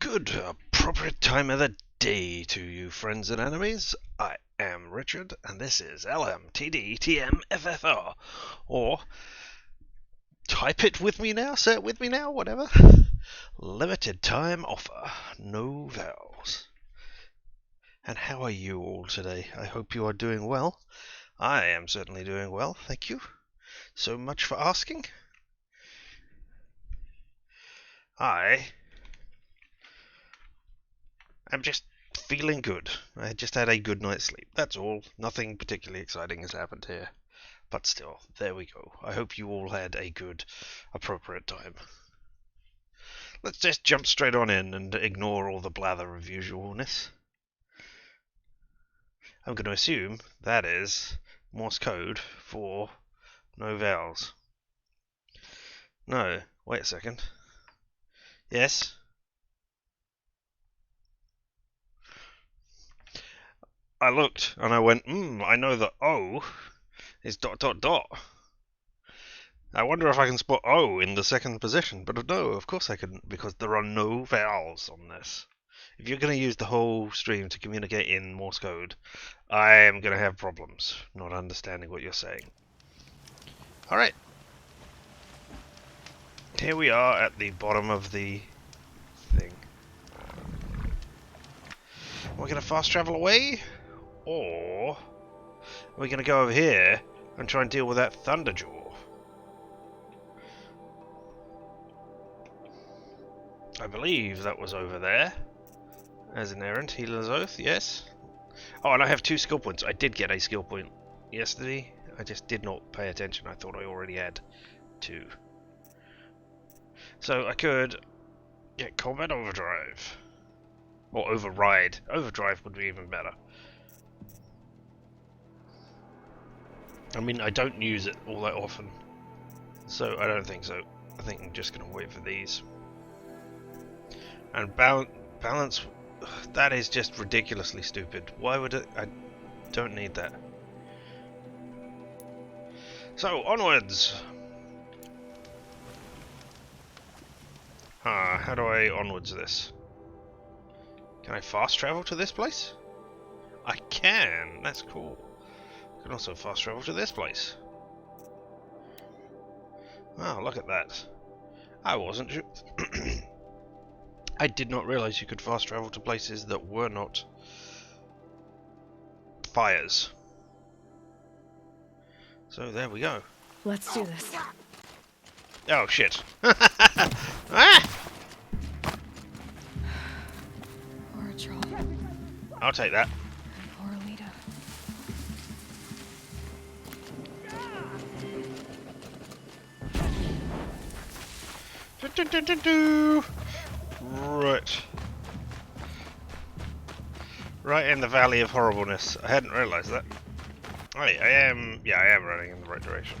Good appropriate time of the day to you friends and enemies. I am Richard and this is LMTDTMFFR, or type it with me now, say it with me now, whatever. Limited time offer, no vowels. And how are you all today? I hope you are doing well. I am certainly doing well, thank you so much for asking. I'm just feeling good. I just had a good night's sleep. That's all. Nothing particularly exciting has happened here. But still, there we go. I hope you all had a good, appropriate time. Let's just jump straight on in and ignore all the blather of usualness. I'm going to assume that is Morse code for no vowels. No, wait a second. Yes? I looked and I went, I know that O is ... I wonder if I can spot O in the second position, but no, of course I couldn't, because there are no vowels on this. If you're going to use the whole stream to communicate in Morse code, I am going to have problems not understanding what you're saying. Alright. Here we are at the bottom of the thing. Are we going to fast travel away? Or are we going to go over here and try and deal with that Thunderjaw? I believe that was over there. As an errant, Healer's Oath, yes. Oh, and I have 2 skill points. I did get a skill point yesterday. I just did not pay attention. I thought I already had 2. So I could get Combat Overdrive. Or Override. Overdrive would be even better. I mean, I don't use it all that often. So I don't think so. I think I'm just going to wait for these. And balance... That is just ridiculously stupid. Why would it... I don't need that. So, onwards! How do I onwards this? Can I fast travel to this place? I can! That's cool. I can also fast travel to this place. Wow, look at that. I wasn't sure. I did not realize you could fast travel to places that were not fires. So there we go. Let's do this. Oh shit. Ah! Poor troll. I'll take that. And poor Lita. Right. Right in the Valley of Horribleness. I hadn't realised that. I am running in the right direction.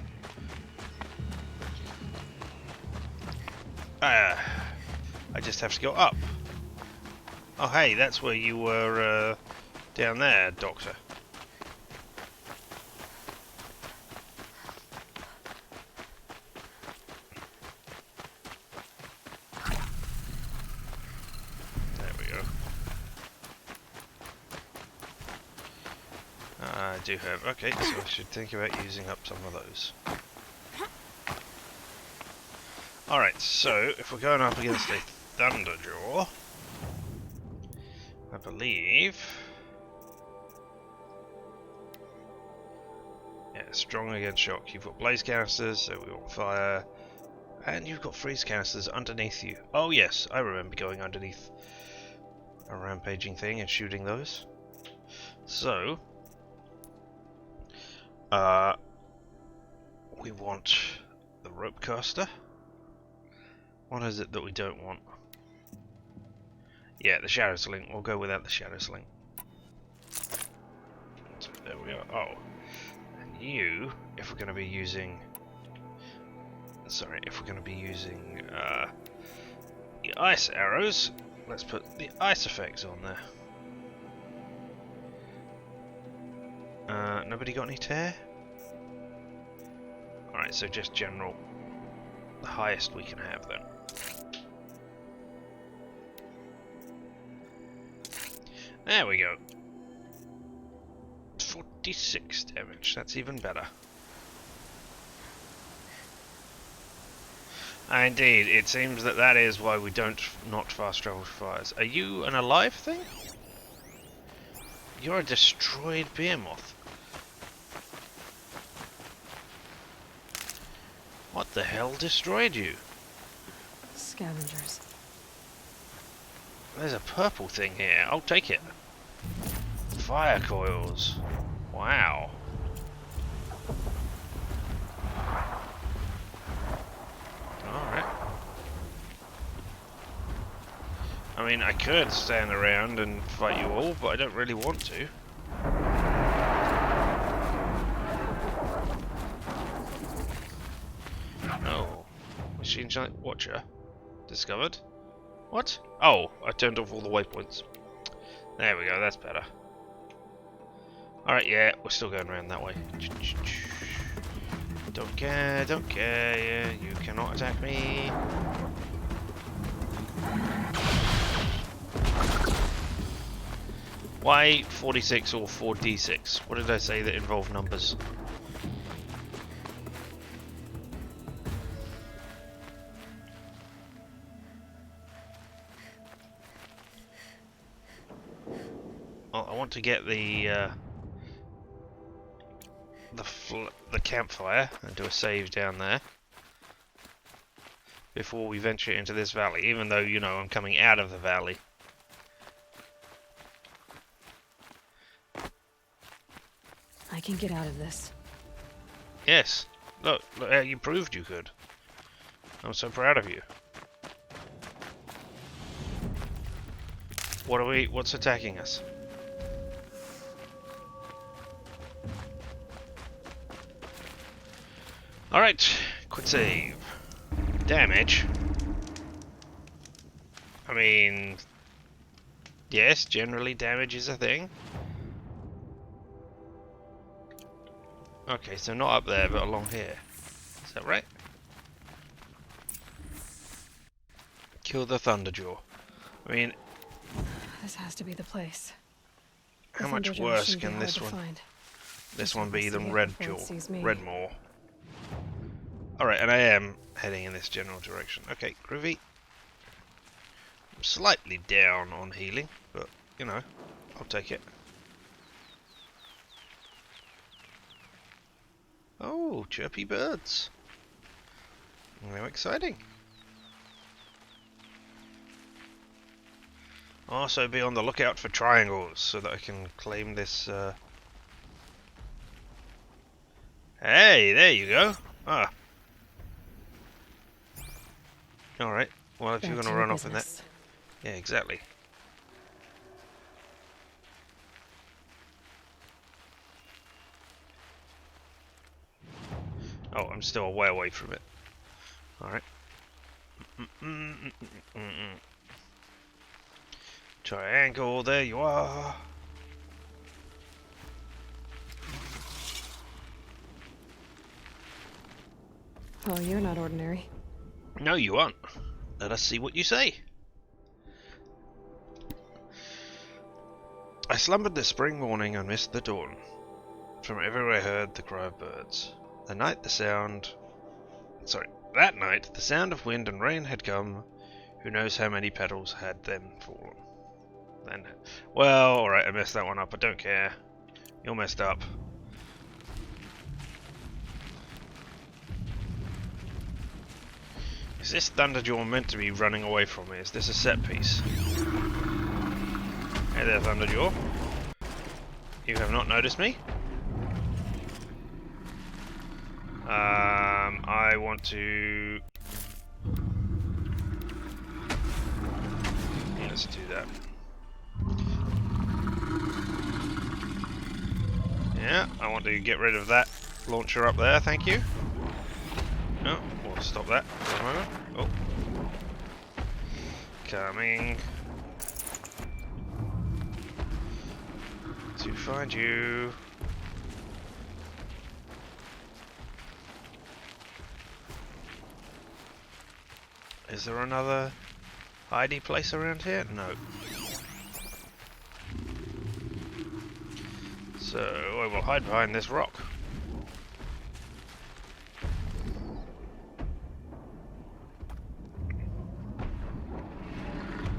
I just have to go up. Oh hey, that's where you were down there, Doctor. There we go. I do have... Okay, so I should think about using up some of those. Alright, so if we're going up against a Thunderjaw, I believe... Yeah, strong against shock. You've got blaze canisters, so we want fire. And you've got freeze canisters underneath you. Oh yes, I remember going underneath a rampaging thing and shooting those. So... we want the rope caster. What is it that we don't want? Yeah, the shadow sling. We'll go without the shadow sling. So there we are. Oh, and you, if we're going to be using, if we're going to be using the ice arrows, let's put the ice effects on there. Nobody got any tear? Alright, so just general, the highest we can have then. There we go. 46 damage, that's even better. Indeed, it seems that that is why we don't not fast travel to fires. Are you an alive thing? You're a destroyed behemoth. What the hell destroyed you? Scavengers. There's a purple thing here. I'll take it. Fire coils. Wow. Alright. I mean, I could stand around and fight you all, but I don't really want to. Oh. Machine Giant Watcher. Discovered. What? Oh, I turned off all the waypoints. There we go, that's better. Alright, yeah, we're still going around that way. Don't care, yeah, you cannot attack me. Why 46 or 4d6? What did I say that involved numbers? Well, I want to get the campfire and do a save down there before we venture into this valley, even though, you know, I'm coming out of the valley. I can get out of this. Yes. Look how you proved you could. I'm so proud of you. What's attacking us? Alright, quick save. Damage. I mean, yes, generally damage is a thing. Okay, so not up there, but along here. Is that right? Kill the Thunderjaw. I mean, This has to be the place. how much worse can this one be than Redmaw? Alright, and I am heading in this general direction. Okay, groovy. I'm slightly down on healing, but, you know, I'll take it. Oh, chirpy birds. How exciting. Also be on the lookout for triangles so that I can claim this, Hey, there you go. Ah. Alright, well if you're gonna run off in that... Yeah, exactly. Oh, I'm still way away from it. Alright. Triangle, there you are. Oh, you're not ordinary. No, you aren't. Let us see what you say. I slumbered this spring morning and missed the dawn. From everywhere I heard the cry of birds. That night the sound of wind and rain had come. Who knows how many petals had then fallen. Well, alright, I messed that one up, I don't care. You're messed up. Is this Thunderjaw meant to be running away from me? Is this a set piece? Hey there, Thunderjaw. You have not noticed me? I want to... Let's do that. Yeah, I want to get rid of that launcher up there, thank you. No, we'll stop that for a moment. Oh. Coming. To find you. Is there another hidey place around here? No. So I will hide behind this rock.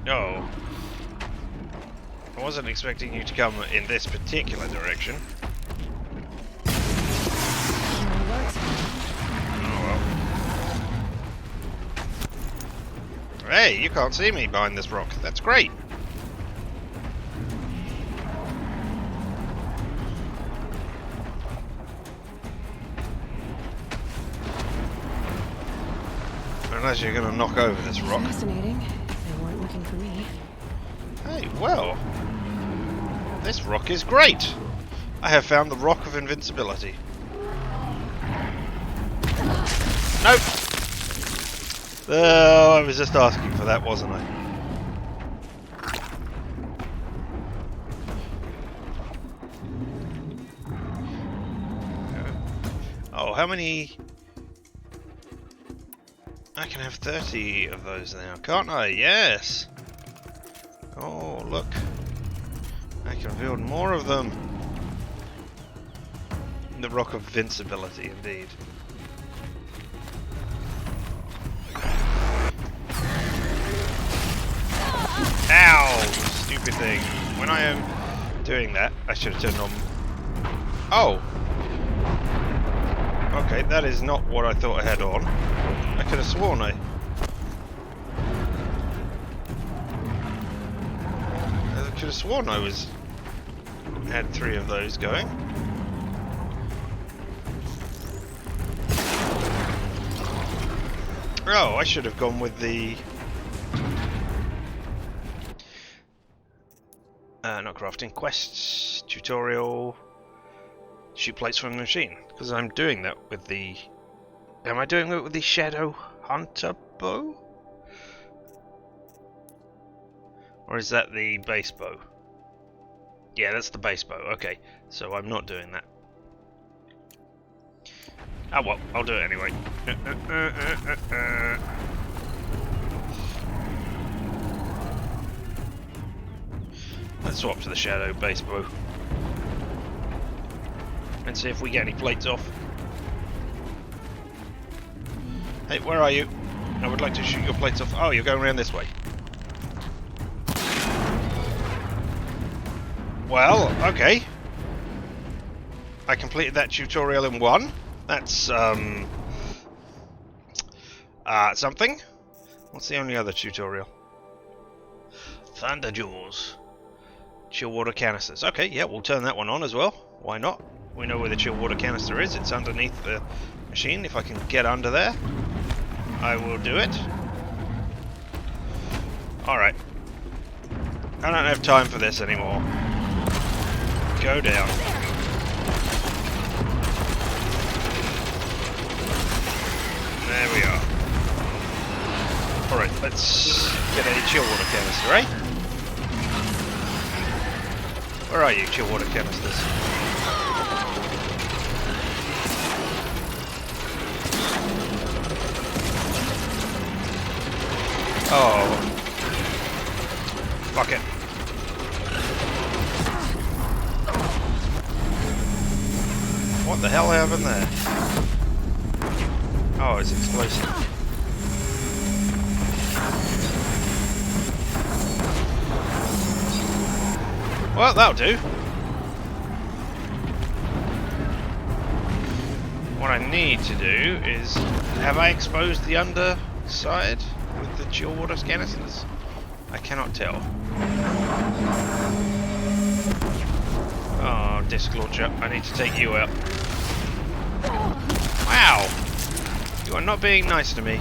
Oh. I wasn't expecting you to come in this particular direction. Oh well. Hey, you can't see me behind this rock. That's great. Unless you're going to knock over this rock. Fascinating. If they weren't looking for me. Hey, well. This rock is great. I have found the rock of invincibility. Nope. Oh, I was just asking for that, wasn't I? Oh, how many? I can have 30 of those now, can't I? Yes! Oh, look. I can build more of them. The rock of invincibility, indeed. Ow! Stupid thing. When I am doing that, I should have turned on... Oh! Okay, that is not what I thought I had on. I could have sworn I could have sworn I had 3 of those going. Oh, I should have gone with the not crafting quests tutorial. Shoot plates from the machine, because I'm doing that with the. Am I doing it with the Shadow Hunter bow? Or is that the base bow? Yeah, that's the base bow. Okay, so I'm not doing that. Oh well, I'll do it anyway. Let's swap to the Shadow base bow. And see if we get any plates off. Hey, where are you? I would like to shoot your plates off. Oh, you're going around this way. Well, okay. I completed that tutorial in 1. That's, something. What's the only other tutorial? Thunder Jaws. Chill water canisters. Okay, yeah, we'll turn that one on as well. Why not? We know where the chill water canister is. It's underneath the machine. If I can get under there, I will do it. Alright. I don't have time for this anymore. Go down. There we are. Alright, let's get a chill water canister, eh? Where are you, chill water canisters? Oh. Fuck it. What the hell happened there? Oh, it's explosive. Well, that'll do. What I need to do is... Have I exposed the underside with the chill water canisters? I cannot tell. Oh, disc launcher. I need to take you out. Wow! You are not being nice to me.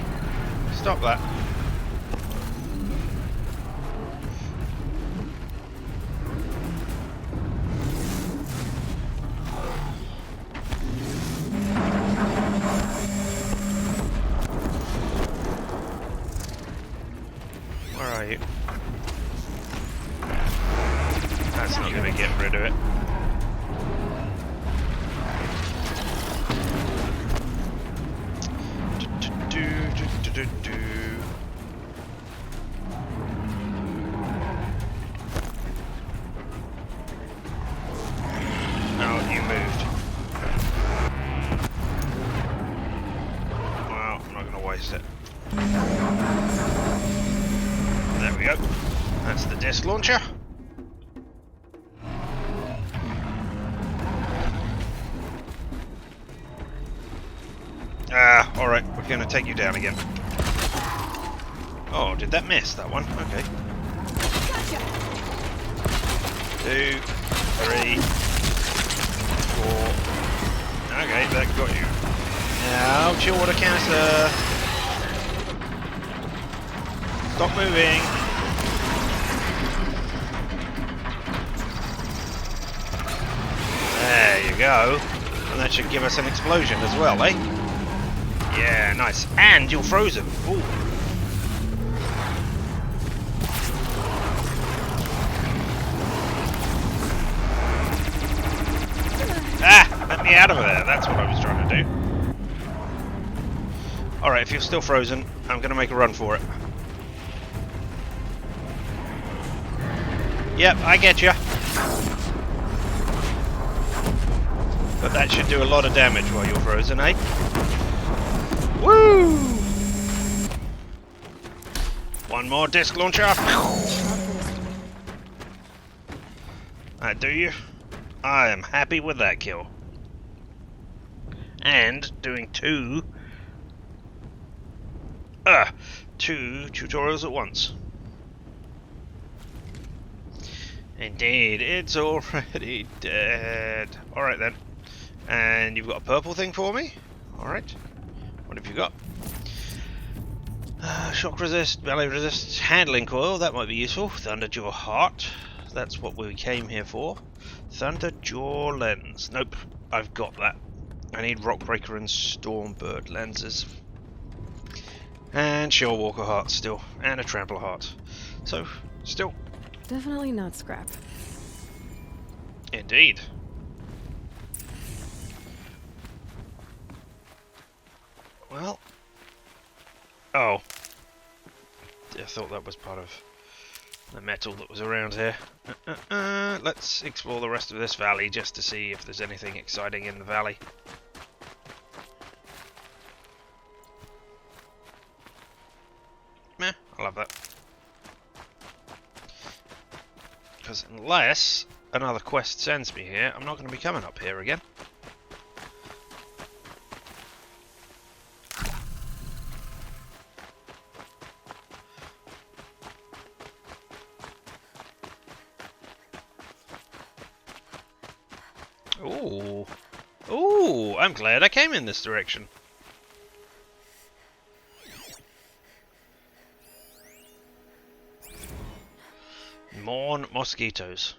Stop that. Where are you? That's not going to get rid of it. fixed it. There we go. That's the disc launcher. Alright, we're going to take you down again. Oh, did that miss, that one? Okay. 2, 3, 4. Okay, that got you. Now, chill water canister. Stop moving. There you go. And that should give us an explosion as well, eh? Yeah, nice. And you're frozen. Ooh. Ah! Let me out of there. That's what I was trying to do. Alright, if you're still frozen, I'm going to make a run for it. Yep, I get you. But that should do a lot of damage while you're frozen, eh? Woo! One more disc launcher. That do you? I am happy with that kill. And doing two tutorials at once. Indeed, it's already dead. Alright then. And you've got a purple thing for me? Alright. What have you got? Shock resist, melee resist, handling coil, that might be useful. Thunderjaw heart, that's what we came here for. Thunderjaw lens, nope, I've got that. I need Rockbreaker and Stormbird lenses. And Shellwalker heart still, and a Trampler heart. So, still. Definitely not scrap. Indeed. Well. Oh. I thought that was part of the metal that was around here. Let's explore the rest of this valley just to see if there's anything exciting in the valley. Meh, I love that. Because unless another quest sends me here, I'm not going to be coming up here again. Ooh. Ooh, I'm glad I came in this direction. Morn mosquitoes.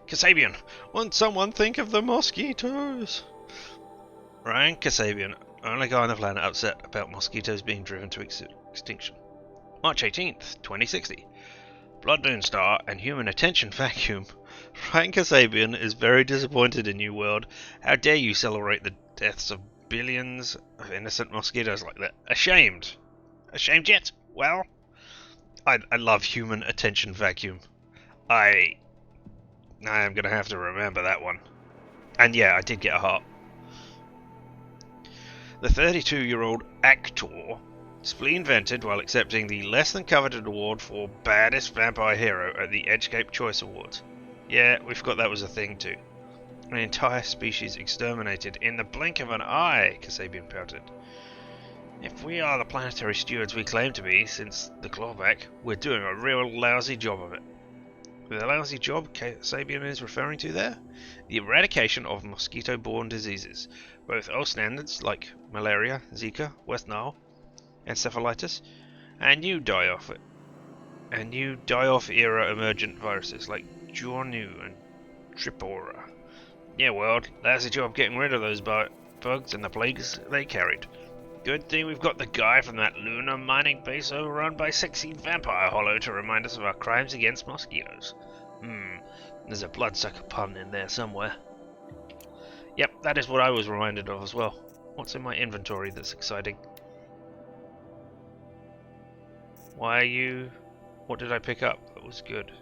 Kasabian, won't someone think of the mosquitoes? Ryan Kasabian, only guy on the planet upset about mosquitoes being driven to extinction. March 18th, 2060. Blood Moon Star and Human Attention Vacuum. Ryan Kasabian is very disappointed in you, world. How dare you celebrate the deaths of billions of innocent mosquitoes like that? Ashamed. Ashamed yet? Well, I love Human Attention Vacuum. I am going to have to remember that one. And yeah, I did get a heart. The 32-year-old actor spleen vented while accepting the less than coveted award for baddest vampire hero at the Edgecape Choice Awards. Yeah, we forgot that was a thing too. An entire species exterminated in the blink of an eye, Kasabian pouted. If we are the planetary stewards we claim to be since the clawback, we're doing a real lousy job of it. The lousy job Kasabian is referring to there? The eradication of mosquito-borne diseases, both old standards like malaria, Zika, West Nile, encephalitis, and new die-off era emergent viruses like Jornu and Tripora. Yeah, world, that's a job getting rid of those bugs and the plagues they carried. Good thing we've got the guy from that lunar mining base overrun by sexy vampire hollow to remind us of our crimes against mosquitoes. There's a bloodsucker pun in there somewhere. Yep, that is what I was reminded of as well. What's in my inventory that's exciting? Why are you... What did I pick up that was good?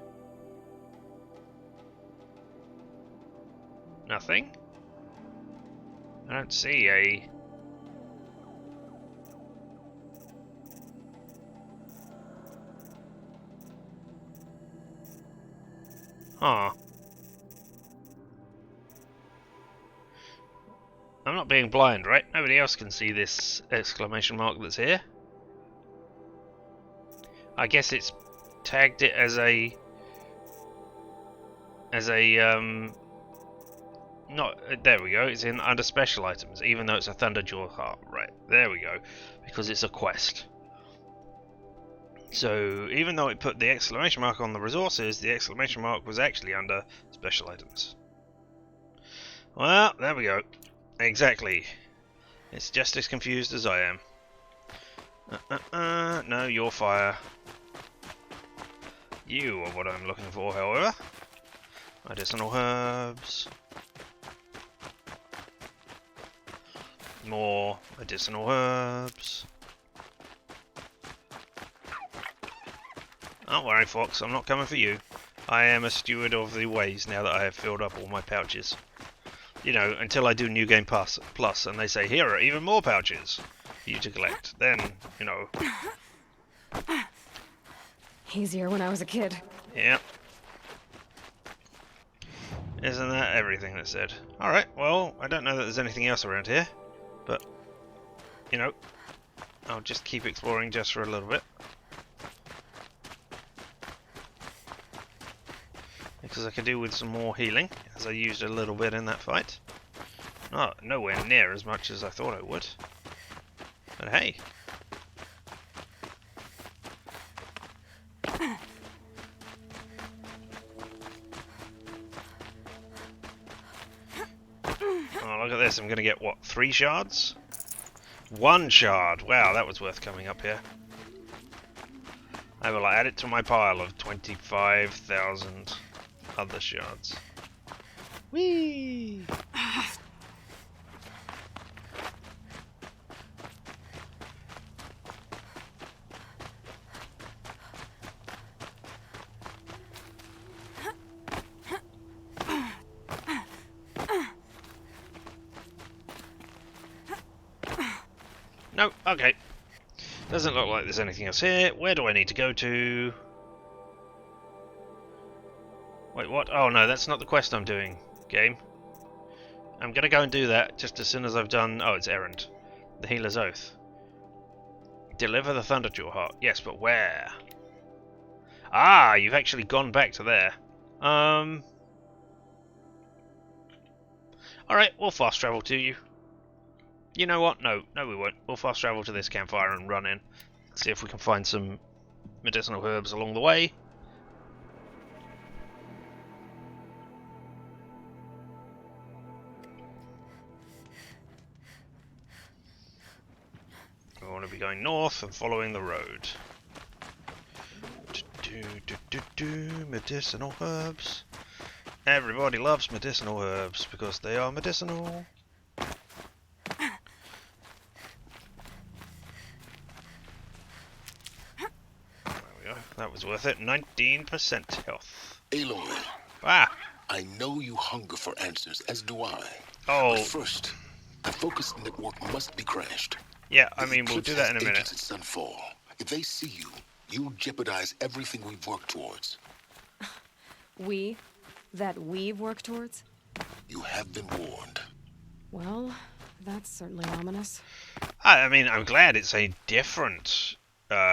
Nothing? I don't see a... Ah. I'm not being blind, right? Nobody else can see this exclamation mark that's here. I guess it's tagged it as a not there we go. It's in under special items, even though it's a Thunderjaw heart. Right there we go, because it's a quest. So even though it put the exclamation mark on the resources, the exclamation mark was actually under special items. Well, there we go. Exactly. It's just as confused as I am. No, you're fire. You are what I'm looking for, however. Medicinal herbs. More medicinal herbs. Don't worry, Fox, I'm not coming for you. I am a steward of the ways now that I have filled up all my pouches. You know, until I do New Game Plus and they say, here are even more pouches for you to collect. Then, you know. Easier when I was a kid. Yep. Isn't that everything that's said? Alright, well, I don't know that there's anything else around here. But, you know, I'll just keep exploring just for a little bit. Because I could do with some more healing, as I used a little bit in that fight. Not nowhere near as much as I thought I would. But hey. Oh, look at this, I'm going to get, what, 3 shards? 1 shard! Wow, that was worth coming up here. I will add it to my pile of 25,000 other shards. Whee! No, okay. Doesn't look like there's anything else here. Where do I need to go to? Wait, what? Oh no, that's not the quest I'm doing, game. I'm gonna go and do that just as soon as I've done... Oh, it's errand. The Healer's Oath. Deliver the Thunderjaw heart. Yes, but where? Ah, you've actually gone back to there. Alright, we'll fast travel to you. You know what? No, we won't. We'll fast travel to this campfire and run in. See if we can find some medicinal herbs along the way. We want to be going north and following the road. Medicinal herbs. Everybody loves medicinal herbs because they are medicinal. That was worth it. 19% health. Aloy. Ah! I know you hunger for answers, as do I. Oh. But first, the focus network must be crashed. Yeah, I mean, we'll do that in a minute. At Sunfall. If they see you, you'll jeopardize everything we've worked towards. We? That we've worked towards? You have been warned. Well, that's certainly ominous. I mean, I'm glad it's a different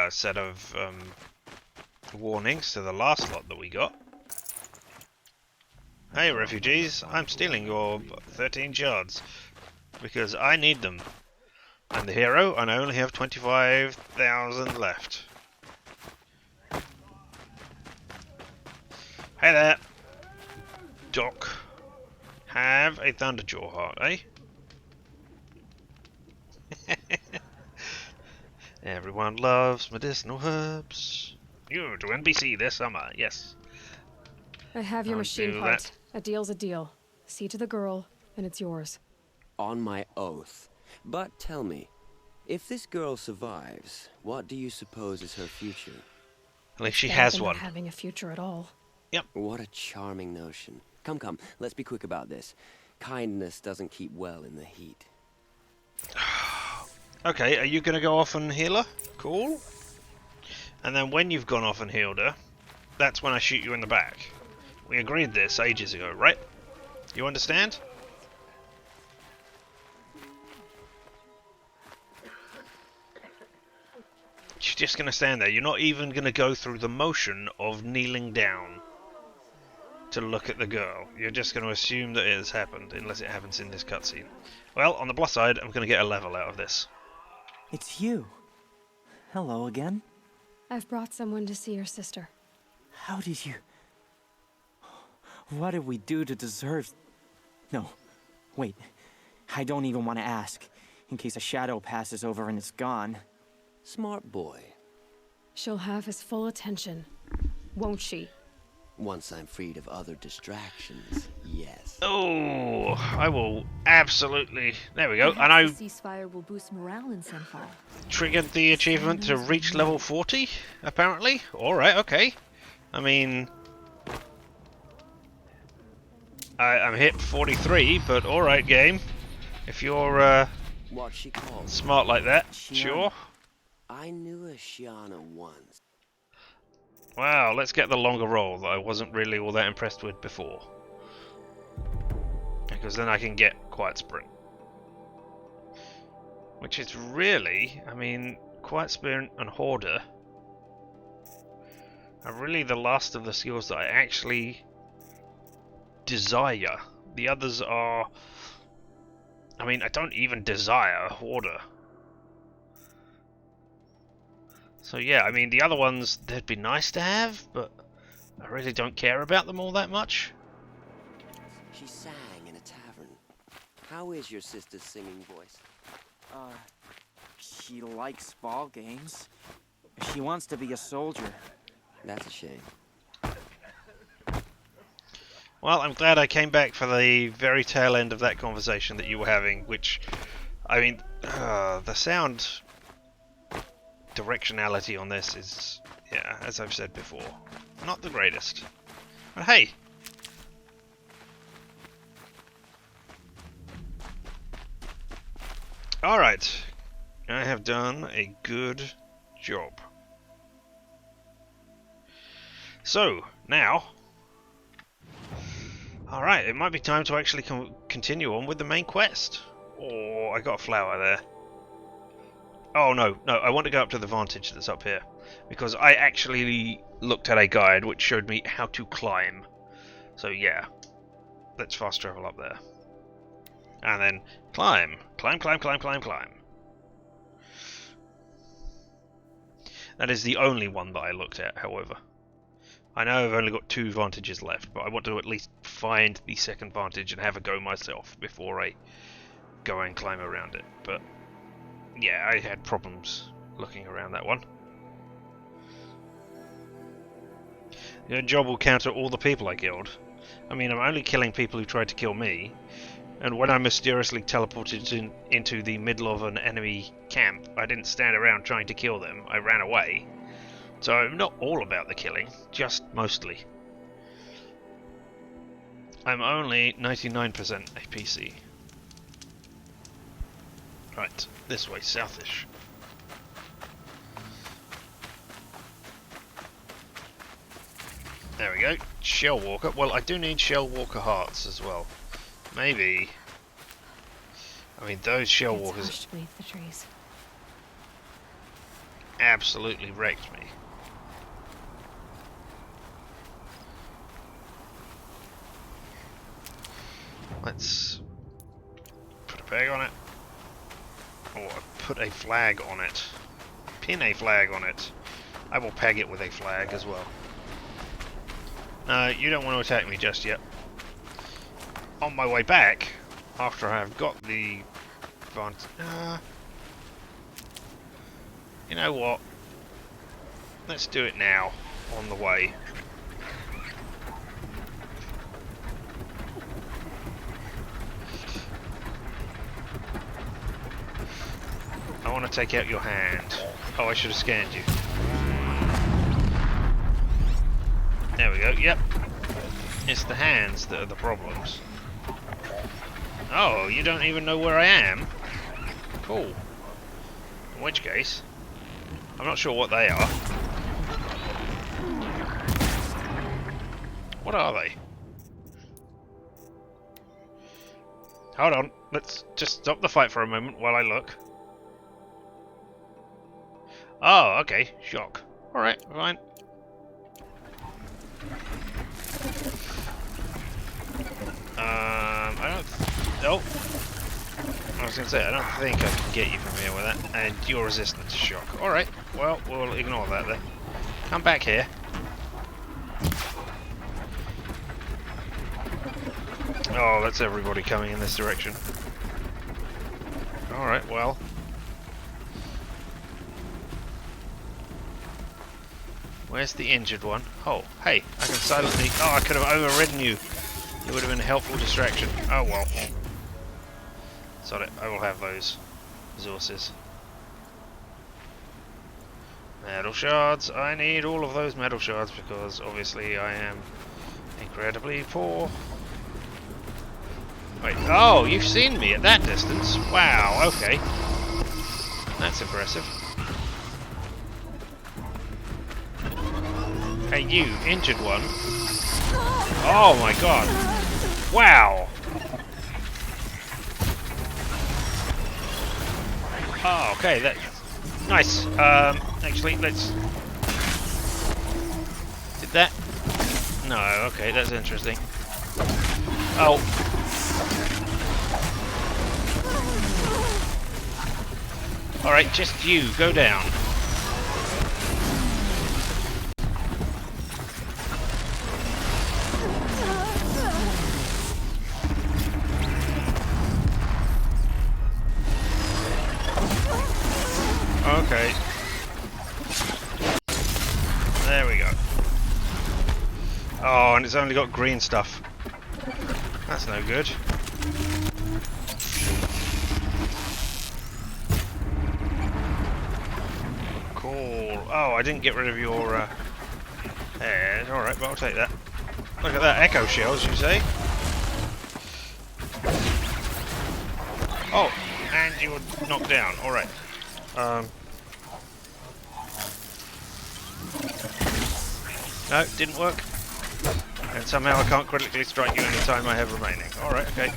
set of warnings to the last lot that we got. Hey refugees, I'm stealing your 13 shards because I need them. I'm the hero and I only have 25,000 left. Hey there, Doc. Have a Thunderjaw heart, eh? Everyone loves medicinal herbs. You to NBC this summer, yes. I have your I'll machine do part. that. A deal's a deal. See to the girl, and it's yours. On my oath. But tell me, if this girl survives, what do you suppose is her future? At least she Better has than one. not having a future at all. What a charming notion. Come, let's be quick about this. Kindness doesn't keep well in the heat. Okay, are you going to go off and heal her? Cool. And then when you've gone off and healed her, that's when I shoot you in the back. We agreed this ages ago, right? You understand? You're just gonna stand there. You're not even gonna go through the motion of kneeling down to look at the girl. You're just gonna assume that it has happened, unless it happens in this cutscene. Well, on the plus side, I'm gonna get a level out of this. It's you. Hello again. I've brought someone to see your sister. How did you... What did we do to deserve... No, wait. I don't even want to ask, in case a shadow passes over and it's gone. Smart boy. She'll have his full attention, won't she? Once I'm freed of other distractions, yes. Oh, I will absolutely... There we go. And Perhaps I the ceasefire will boost morale in Sunfall. triggered the achievement to reach level 40, apparently. Alright, okay. I mean... I'm hit 43, but alright, game. If you're What she called? smart like that, Shiana. sure. I knew a Shiana once. Wow, let's get the longer roll that I wasn't really all that impressed with before. Because then I can get Quiet Sprint. Which is really, I mean, Quiet Sprint and Hoarder are really the last of the skills that I actually desire. The others are... I mean, I don't even desire Hoarder. So yeah, I mean, the other ones, they'd be nice to have, but I really don't care about them all that much. She sang in a tavern. How is your sister's singing voice? She likes ball games. She wants to be a soldier. That's a shame. Well, I'm glad I came back for the very tail end of that conversation that you were having, which, I mean, the sound directionality on this is, yeah, as I've said before, not the greatest. But hey! Alright, I have done a good job. So, now... Alright, it might be time to actually continue on with the main quest. Oh, I got a flower there. Oh no, I want to go up to the vantage that's up here. Because I actually looked at a guide which showed me how to climb. So yeah, let's fast travel up there. And then climb. Climb. That is the only one that I looked at, however. I know I've only got 2 vantages left, but I want to at least find the second vantage and have a go myself before I go and climb around it. But yeah, I had problems looking around that one. Your job will counter all the people I killed. I mean, I'm only killing people who tried to kill me, and when I mysteriously teleported into the middle of an enemy camp, I didn't stand around trying to kill them, I ran away. So I'm not all about the killing, just mostly. I'm only 99% APC. Right, this way, southish. There we go, Shell Walker. Well, I do need Shell Walker hearts as well. Maybe... I mean, those Shell It's Walkers hushed beneath the trees. absolutely wrecked me. Let's put a peg on it. Or put a flag on it. Pin a flag on it. I will peg it with a flag as well. No, you don't want to attack me just yet. On my way back, after I have got the you know what? Let's do it now, on the way. I want to take out your hand. Oh, I should have scanned you. There we go, yep. It's the hands that are the problems. Oh, you don't even know where I am? Cool. In which case, I'm not sure what they are. What are they? Hold on. Let's just stop the fight for a moment while I look. Oh, okay. Shock. Alright, fine. I don't... Oh! I was going to say, I don't think I can get you from here with that. And you're resistant to shock. Alright, well, we'll ignore that then. Come back here. Oh, that's everybody coming in this direction. Alright, well. Where's the injured one? Oh, hey, I can silently... Oh, I could have overridden you. It would have been a helpful distraction. Oh, well. Sod it, I will have those resources. Metal shards. I need all of those metal shards because obviously I am incredibly poor. Wait, oh, you've seen me at that distance. Wow, okay. That's impressive. Hey, you, injured one. Oh my god. Wow. Oh, okay, that's nice. Actually, let's... Did that? No, okay, that's interesting. Oh. Alright, just you, go down. Okay. There we go. Oh, and it's only got green stuff. That's no good. Cool. Oh, I didn't get rid of your head. Alright, but I'll take that. Look at that, echo shells, you say? Oh, and you were knocked down. Alright. No, didn't work. And somehow I can't critically strike you any time I have remaining. Alright, okay.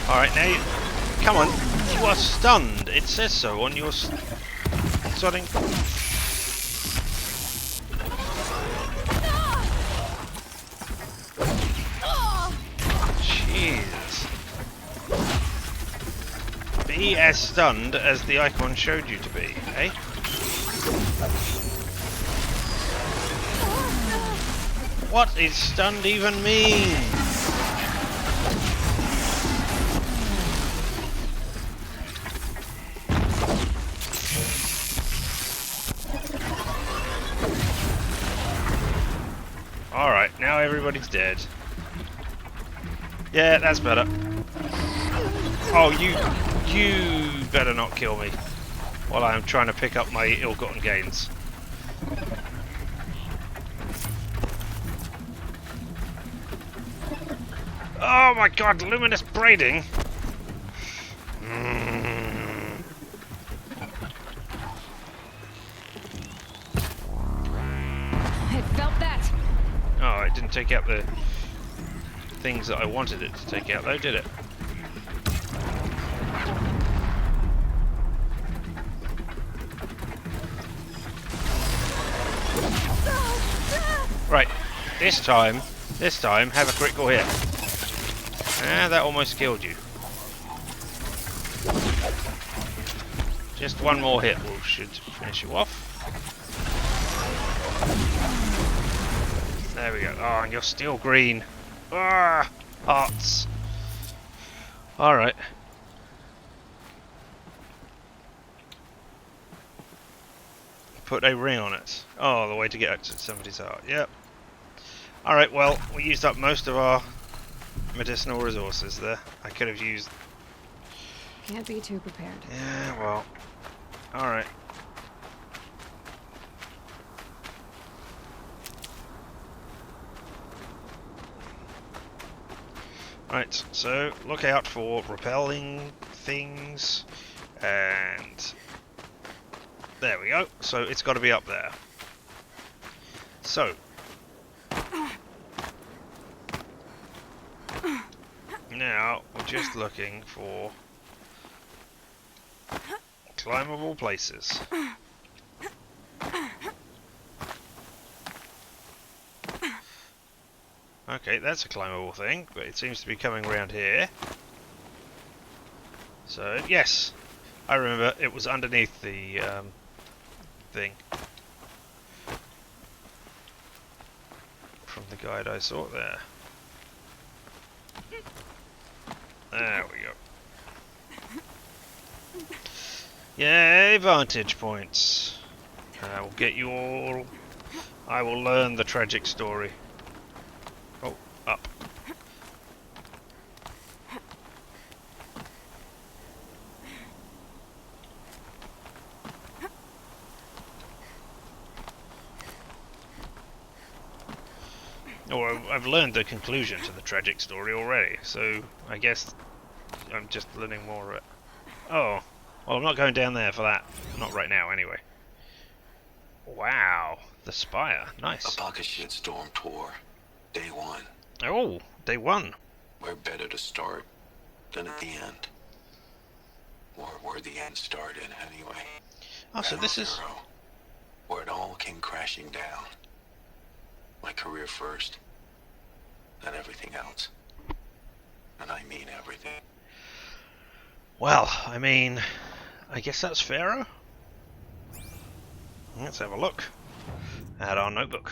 Alright, now you... Come on, you are stunned. It says so on your sodding... Jesus. Be as stunned as the icon showed you to be, eh? What is stunned even mean? Alright, now everybody's dead. Yeah, that's better. Oh, you better not kill me while I am trying to pick up my ill-gotten gains. Oh my god, luminous braiding! I felt that. Oh, it didn't take out the things that I wanted it to take out though, did it? Right, this time, have a critical hit. Ah, that almost killed you. Just one more hit should finish you off. There we go. Oh, and you're still green. Ah, hearts. Alright. Put a ring on it. Oh, the way to get to somebody's heart. Yep. Alright, well, we used up most of our medicinal resources there. I could have used... Can't be too prepared. Yeah, well. Alright. Right, so look out for repelling things, and there we go. So it's got to be up there. So. Now, we're just looking for climbable places. Okay, that's a climbable thing, but it seems to be coming around here. So, yes, I remember it was underneath the thing from the guide I saw there. There we go. Yay, vantage points. I will get you all. I will learn the tragic story. Oh, up. Oh, I've learned the conclusion to the tragic story already, so I guess I'm just learning more of it. Oh, well, I'm not going down there for that. Not right now, anyway. Wow, the spire. Nice. A pocket shitstorm tour. Day 1. Oh, day 1. Where better to start than at the end. Or where the end started, anyway. Oh, so this is... Zero, where it all came crashing down. My career first, then everything else. And I mean everything. Well, I mean, I guess that's Pharaoh. Let's have a look at our notebook.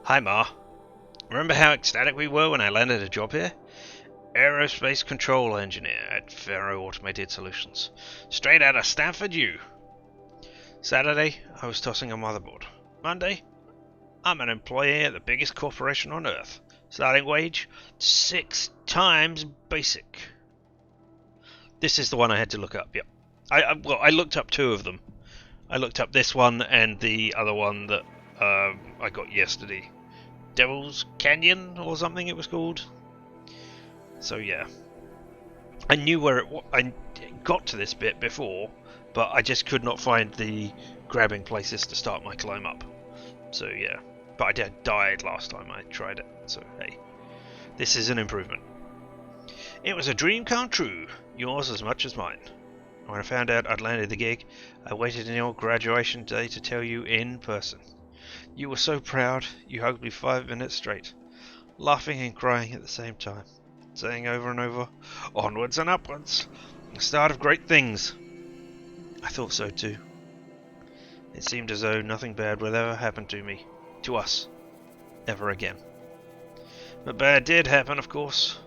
Hi, Ma. Remember how ecstatic we were when I landed a job here? Aerospace control engineer at Pharaoh Automated Solutions. Straight out of Stanford U. Saturday, I was tossing a motherboard. Monday, I'm an employee at the biggest corporation on Earth. Starting wage, 6 times basic. This is the one I had to look up, yep. I looked up 2 of them. I looked up this one and the other one that I got yesterday. Devil's Canyon or something it was called. So yeah. I knew where it was. I got to this bit before, but I just could not find the grabbing places to start my climb up. So yeah. But I died last time I tried it, so hey. This is an improvement. It was a dream come true, yours as much as mine. When I found out I'd landed the gig, I waited until graduation day to tell you in person. You were so proud, you hugged me 5 minutes straight, laughing and crying at the same time, saying over and over, onwards and upwards, the start of great things. I thought so too. It seemed as though nothing bad would ever happen to me, to us, ever again. But bad did happen, of course.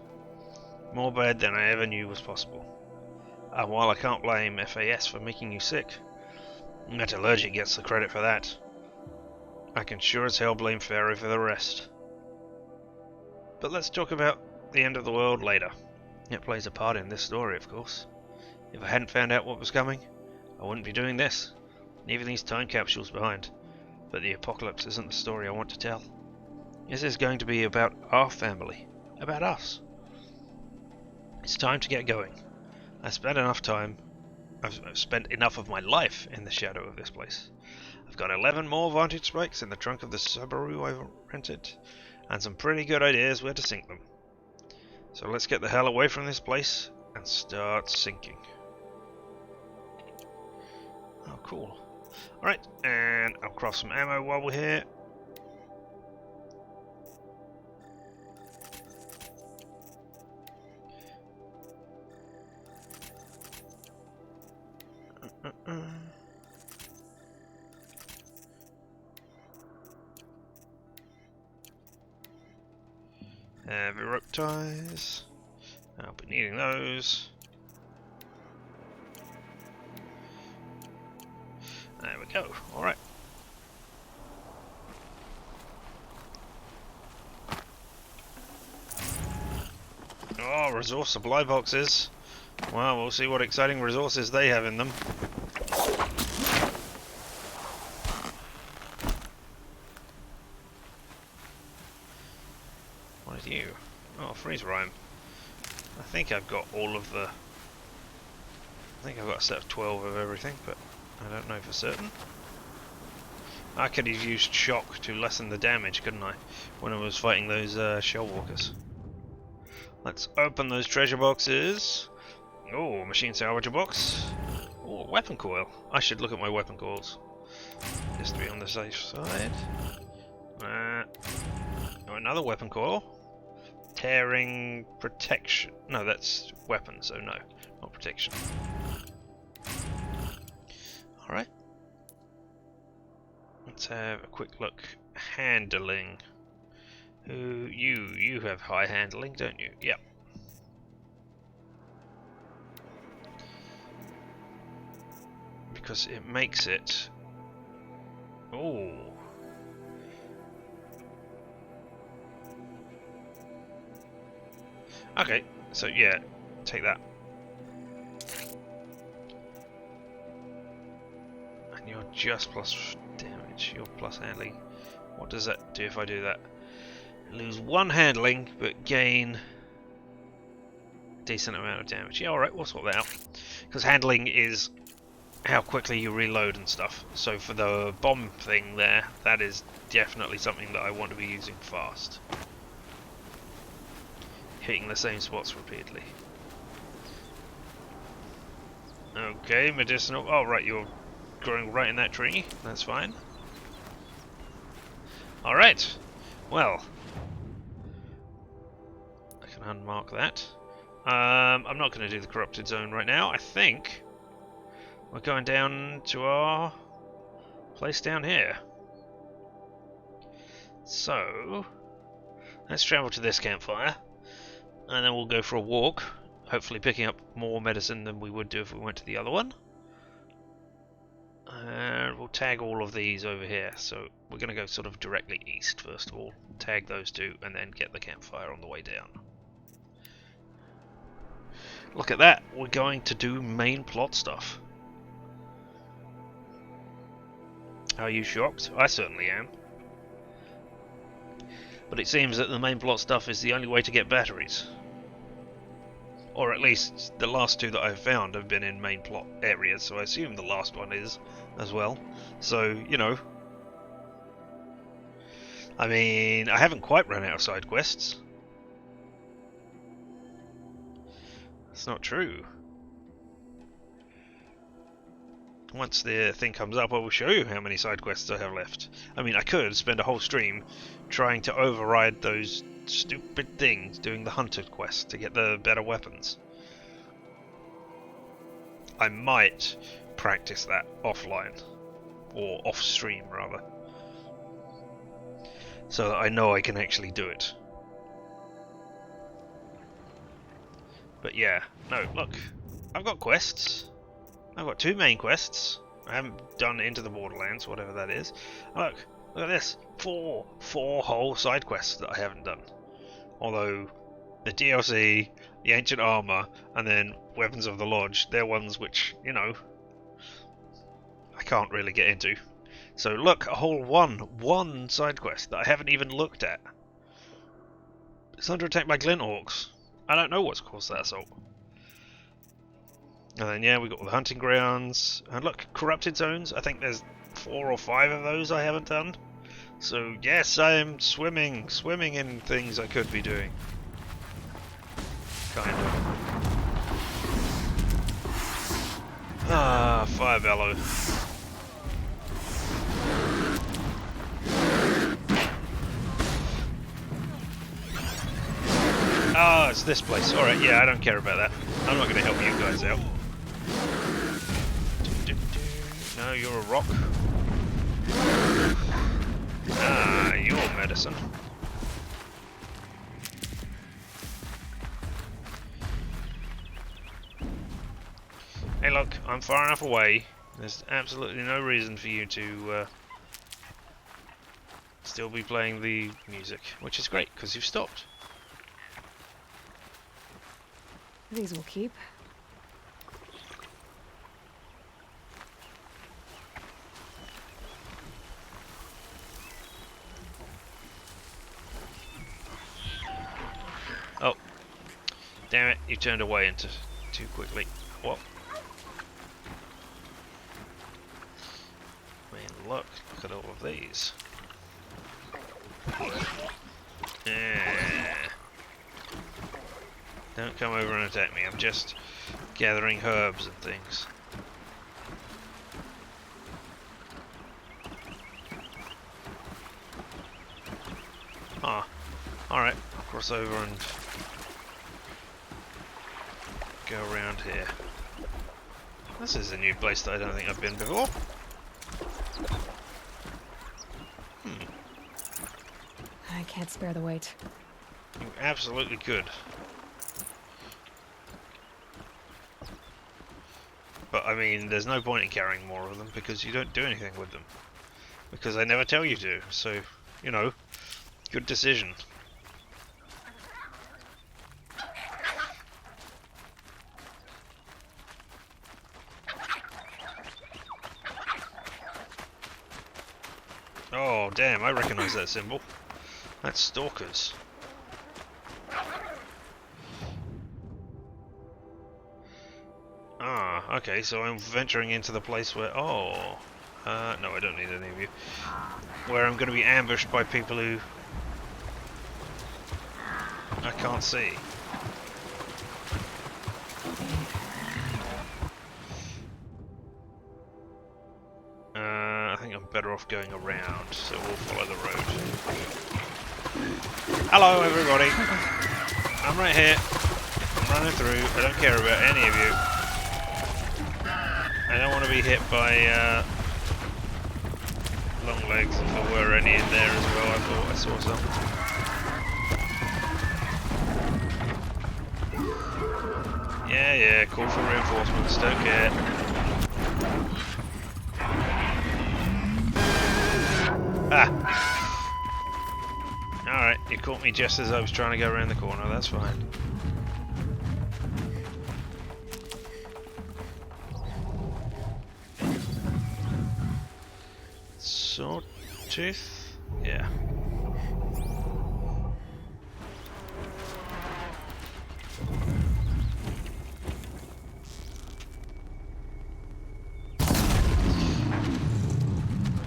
More bad than I ever knew was possible. And while I can't blame FAS for making you sick, Metallurgy gets the credit for that. I can sure as hell blame Pharaoh for the rest. But let's talk about the end of the world later. It plays a part in this story, of course. If I hadn't found out what was coming, I wouldn't be doing this, leaving these time capsules behind. But the apocalypse isn't the story I want to tell. This is going to be about our family, about us. It's time to get going. I've spent enough of my life in the shadow of this place. I've got 11 more vantage spikes in the trunk of the Subaru I've rented, and some pretty good ideas where to sink them. So let's get the hell away from this place and start sinking. Oh, cool. Alright, and I'll craft some ammo while we're here. Heavy rope ties. I'll be needing those. There we go. Alright. Oh, resource supply boxes. Well, we'll see what exciting resources they have in them. What are you? Oh, freeze rhyme. I think I've got all of the I think I've got a set of 12 of everything, but I don't know for certain. I could have used shock to lessen the damage, couldn't I? When I was fighting those shell walkers. Let's open those treasure boxes. Oh, machine salvager box. Oh, weapon coil. I should look at my weapon coils. Just to be on the safe side. Oh, another weapon coil. Tearing protection. No, that's weapon, so no, not protection. Alright. Let's have a quick look. Handling. You have high handling, don't you? Yep. Because it makes it... Oh. Okay, so yeah, take that. And you're just plus damage, you're plus handling. What does that do if I do that? Lose 1 handling, but gain a decent amount of damage. Yeah, alright, we'll swap that out. Because handling is how quickly you reload and stuff. So for the bomb thing there, that is definitely something that I want to be using fast. Hitting the same spots repeatedly. Okay, medicinal. Oh, right, you're growing right in that tree. That's fine. Alright. Well. I can unmark that. I'm not going to do the corrupted zone right now. I think we're going down to our place down here. So, let's travel to this campfire. And then we'll go for a walk, hopefully picking up more medicine than we would do if we went to the other one. And we'll tag all of these over here. So we're going to go sort of directly east first of all. Tag those two and then get the campfire on the way down. Look at that, we're going to do main plot stuff. Are you shocked? I certainly am. But it seems that the main plot stuff is the only way to get batteries. Or at least the last two that I've found have been in main plot areas, so I assume the last one is as well. So, you know. I mean, I haven't quite run out of side quests. That's not true. Once the thing comes up, I will show you how many side quests I have left. I mean, I could spend a whole stream trying to override those stupid things doing the hunter quest to get the better weapons. I might practice that offline, or off stream rather, so that I know I can actually do it. But yeah, no, look, I've got quests. I've got 2 main quests. I haven't done Into the Borderlands, whatever that is. Look at this, 4 whole side quests that I haven't done. Although the DLC, the Ancient Armor, and then Weapons of the Lodge, they're ones which, you know, I can't really get into. So look, a whole one side quest that I haven't even looked at. It's under attack by glint orcs. I don't know what's caused that assault. And then yeah, we got the hunting grounds. And look, corrupted zones. I think there's 4 or 5 of those I haven't done. So yes, I am swimming in things I could be doing. Kind of. Ah, fire bellow. Ah, it's this place. Alright, yeah, I don't care about that. I'm not going to help you guys out. No, you're a rock. Ah, your medicine. Hey look, I'm far enough away. There's absolutely no reason for you to still be playing the music, which is great, because you've stopped. These will keep. Oh. Damn it, you turned away into too quickly. What? look at all of these. Yeah. Don't come over and attack me. I'm just gathering herbs and things. Ah, alright. I'll cross over and go around here. This is a new place that I don't think I've been before. I can't spare the weight. You absolutely could. But I mean, there's no point in carrying more of them because you don't do anything with them. Because I never tell you to, so, you know, good decision. Oh, damn, I recognize that symbol. That's stalkers. Ah, okay, so I'm venturing into the place where... Oh, no, I don't need any of you. Where I'm going to be ambushed by people who I can't see. I think I'm better off going around, so we'll follow the road. Hello, everybody. I'm right here. I'm running through. I don't care about any of you. I don't want to be hit by long legs if there were any in there as well. I thought I saw some. Yeah, call for reinforcements. Don't care. Ah! Alright, you caught me just as I was trying to go around the corner. That's fine. Sawtooth? Yeah.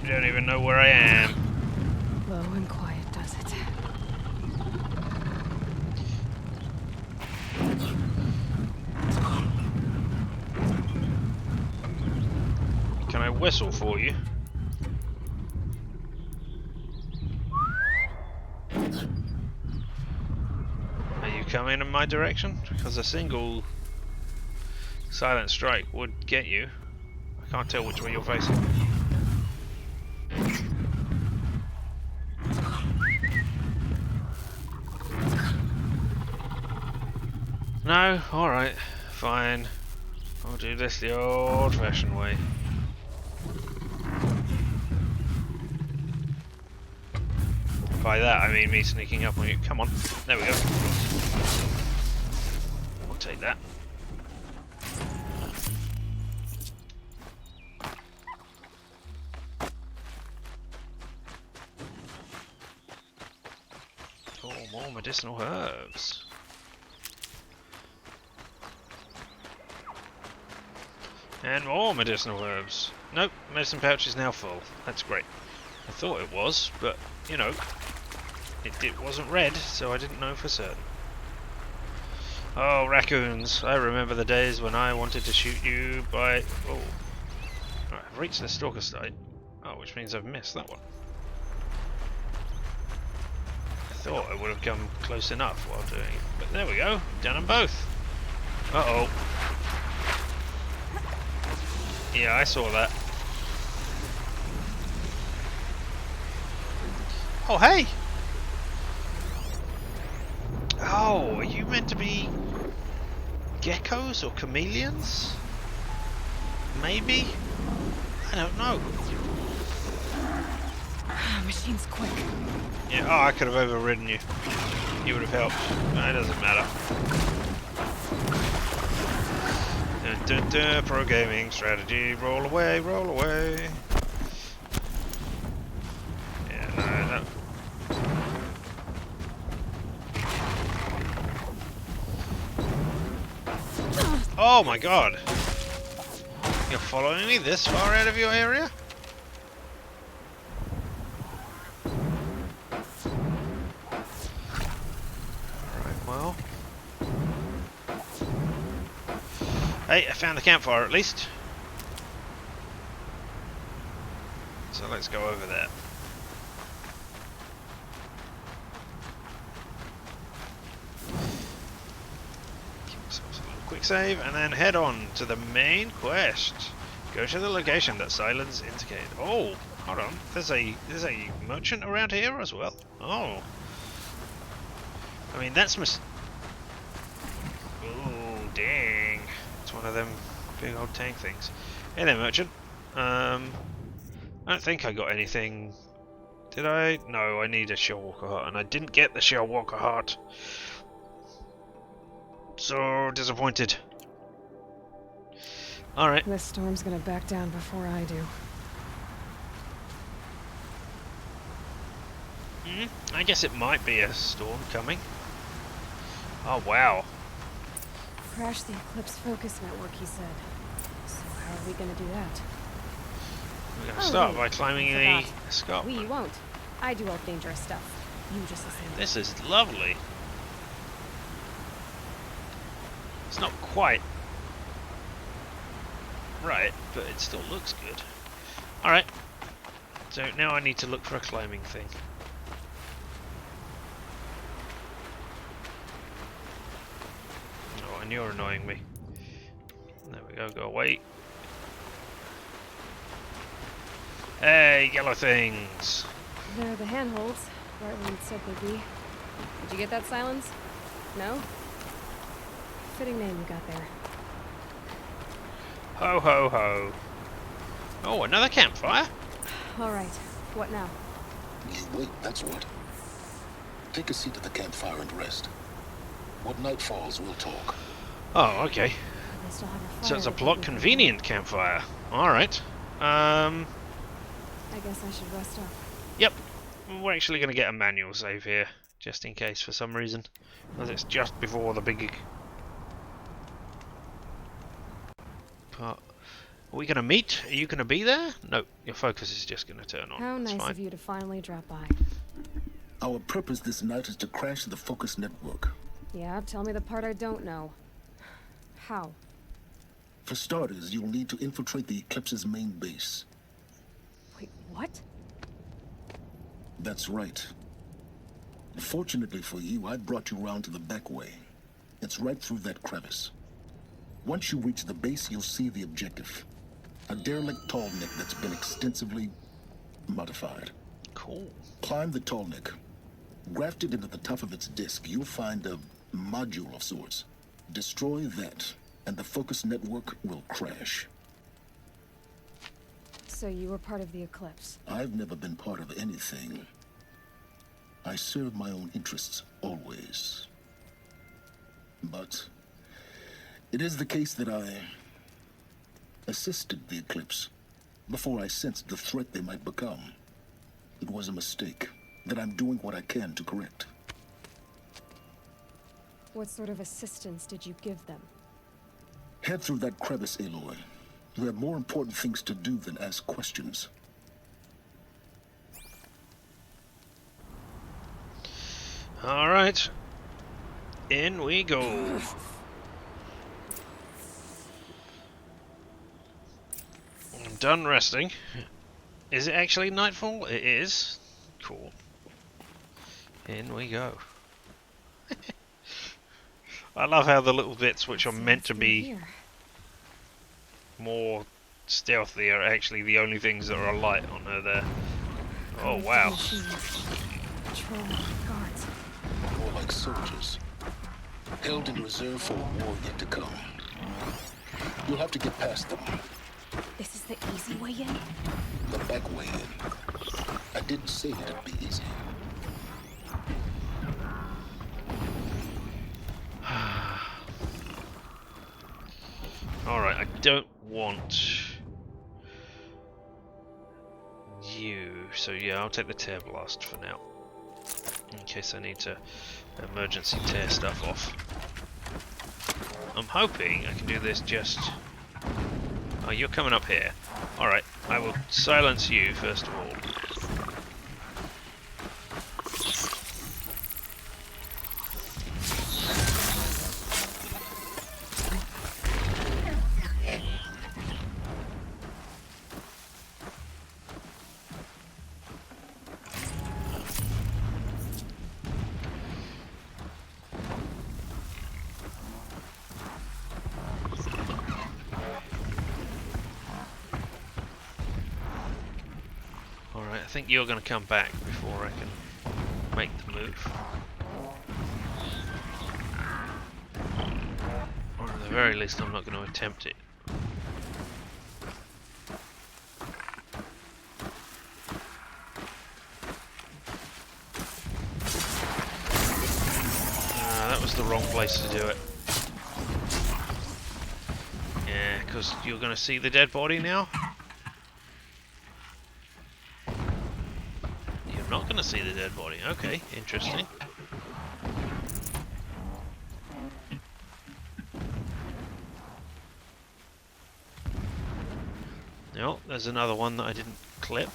I don't even know where I am. Low and quiet does it. Can I whistle for you? Are you coming in my direction? Because a single silent strike would get you. I can't tell which way you're facing. No? Alright. Fine. I'll do this the old-fashioned way. By that, I mean me sneaking up on you. Come on. There we go. I'll take that. Oh, more medicinal herbs. And more medicinal herbs. Nope, medicine pouch is now full. That's great. I thought it was, but, you know, it wasn't red, so I didn't know for certain. Oh, raccoons. I remember the days when I wanted to shoot you by... Oh. Right, I've reached the stalker site. Oh, which means I've missed that one. I thought I would have come close enough while doing it. But there we go. Done them both. Uh-oh. Yeah, I saw that. Oh, hey! Oh, are you meant to be geckos or chameleons? Maybe? I don't know. Machine's quick. Yeah, oh, I could have overridden you. You would have helped. No, it doesn't matter. Dun, dun, dun, pro gaming strategy. Roll away, roll away. Yeah, no. Oh my god! You're following me this far out of your area? Hey, I found the campfire at least. So let's go over there. Give ourselves a little quick save and then head on to the main quest. Go to the location that silence indicated. Oh, hold on. There's a merchant around here as well. Oh. I mean that's oh, dang. It's one of them big old tank things. Hey there, merchant. I don't think I got anything. Did I? No, I need a Shellwalker heart, and I didn't get the Shellwalker heart. So disappointed. Alright. This storm's gonna back down before I do. I guess it might be a storm coming. Oh, wow. Crash the Eclipse focus network, he said. So how are we gonna do that? We're going to start by I climbing the forgot. escarpment. We won't. I do all dangerous stuff. You just listen. This is lovely. It's not quite right, but it still looks good. Alright. So now I need to look for a climbing thing. Oh, and you're annoying me. There we go, go away. Hey, yellow things! They're the handholds, right where it said they'd be. Did you get that, Silence? No? Fitting name you got there. Ho ho ho. Oh, another campfire? Alright, what now? You wait, that's what. Take a seat at the campfire and rest. When night falls, we'll talk. Oh, okay. They still have a fire So it's a to plot keep it convenient campfire. Alright. going. I guess I should rest up. Yep. We're actually going to get a manual save here, just in case for some reason. Because it's just before the big part. Are we going to meet? Are you going to be there? No, your focus is just going to turn on. How It's nice fine. of you to finally drop by. Our purpose this night is to crash the focus network. Yeah, tell me the part I don't know. How? For starters, you'll need to infiltrate the Eclipse's main base. Wait, what? That's right. Fortunately for you, I brought you round to the back way. It's right through that crevice. Once you reach the base, you'll see the objective. A derelict tall neck that's been extensively modified. Cool. Climb the tall neck. Grafted into the top of its disk, you'll find a module of sorts. Destroy that, and the focus network will crash. So you were part of the Eclipse. I've never been part of anything. I serve my own interests, always. But it is the case that I assisted the Eclipse before I sensed the threat they might become. It was a mistake that I'm doing what I can to correct. What sort of assistance did you give them? Head through that crevice, Aloy. You have more important things to do than ask questions. Alright. In we go. I'm done resting. Is it actually nightfall? It is. Cool. In we go. I love how the little bits which are meant to be Here. more stealthy are actually the only things that are alight on her there. Oh wow. Machines. Patrol guards. More like soldiers. Held in reserve for a war yet to come. You'll have to get past them. This is the easy way in? The back way in. I didn't say it'd be easy. Alright, I don't want you, so yeah, I'll take the tear blast for now. In case I need to emergency tear stuff off. I'm hoping I can do this just... Oh, you're coming up here. Alright, I will silence you first of all. think you're going to come back before I can make the move. Or at the very least, I'm not going to attempt it. That was the wrong place to do it. Yeah, because you're going to see the dead body now? You're not going to see the dead body. Okay, interesting. No, there's another one that I didn't clip.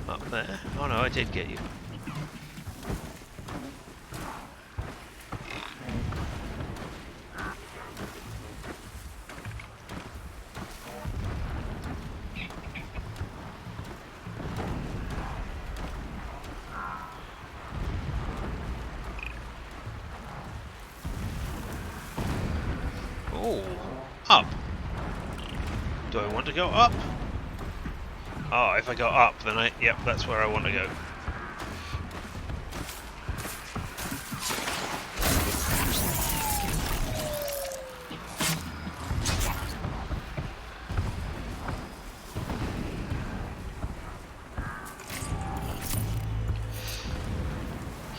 Up there. Oh no, I did get you. Oh, up. Do I want to go up? Oh, if I go up, then yep, that's where I want to go.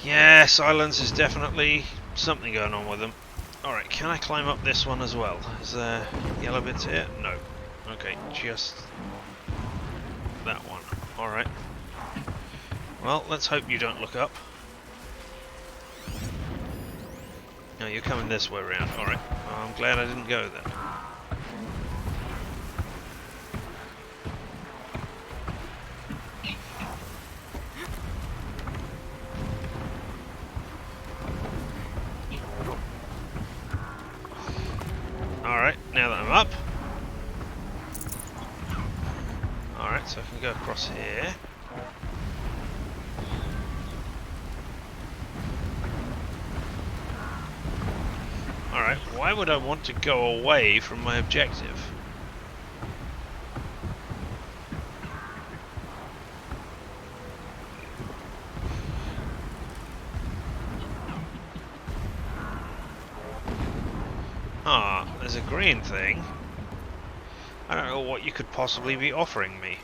Yeah, silence is definitely something going on with them. Alright, can I climb up this one as well? Is there yellow bits here? No. Okay, just that one. Alright. Well, let's hope you don't look up. No, you're coming this way around. Alright. Well, I'm glad I didn't go then. Alright, now that I'm up. Alright, so I can go across here. Alright, why would I want to go away from my objective? Ah, there's a green thing. I don't know what you could possibly be offering me.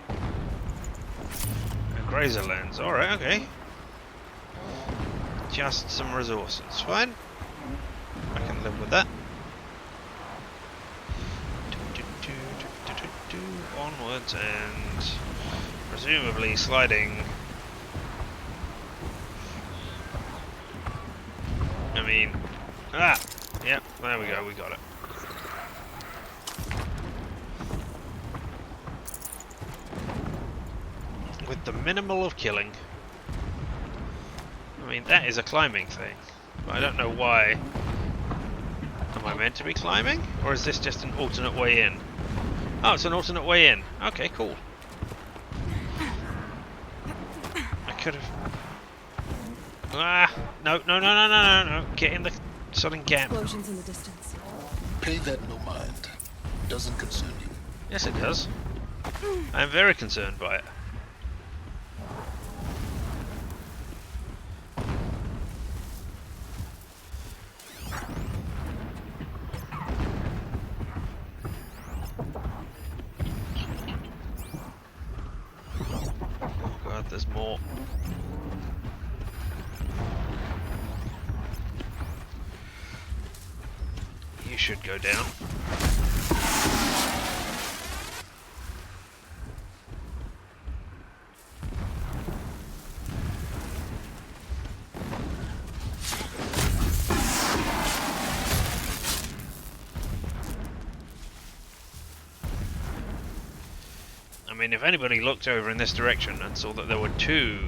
A grazer lens, alright, okay. Just some resources, fine. I can live with that. Onwards and presumably sliding. I mean, yep, there we go, we got it. With the minimal of killing. I mean, that is a climbing thing. But I don't know why. Am I meant to be climbing? Or is this just an alternate way in? Oh, it's an alternate way in. Okay, cool. I could have... No. Get in the sudden gap. Explosions in the distance. Pay that no mind. Doesn't concern you. Yes, it does. I am very concerned by it. There's more. You should go down. I mean, if anybody looked over in this direction and saw that there were two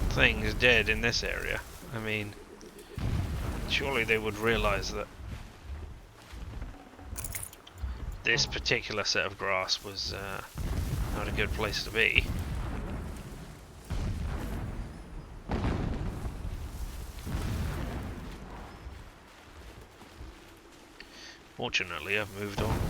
things dead in this area, I mean, surely they would realise that this particular set of grass was not a good place to be. Fortunately, I've moved on.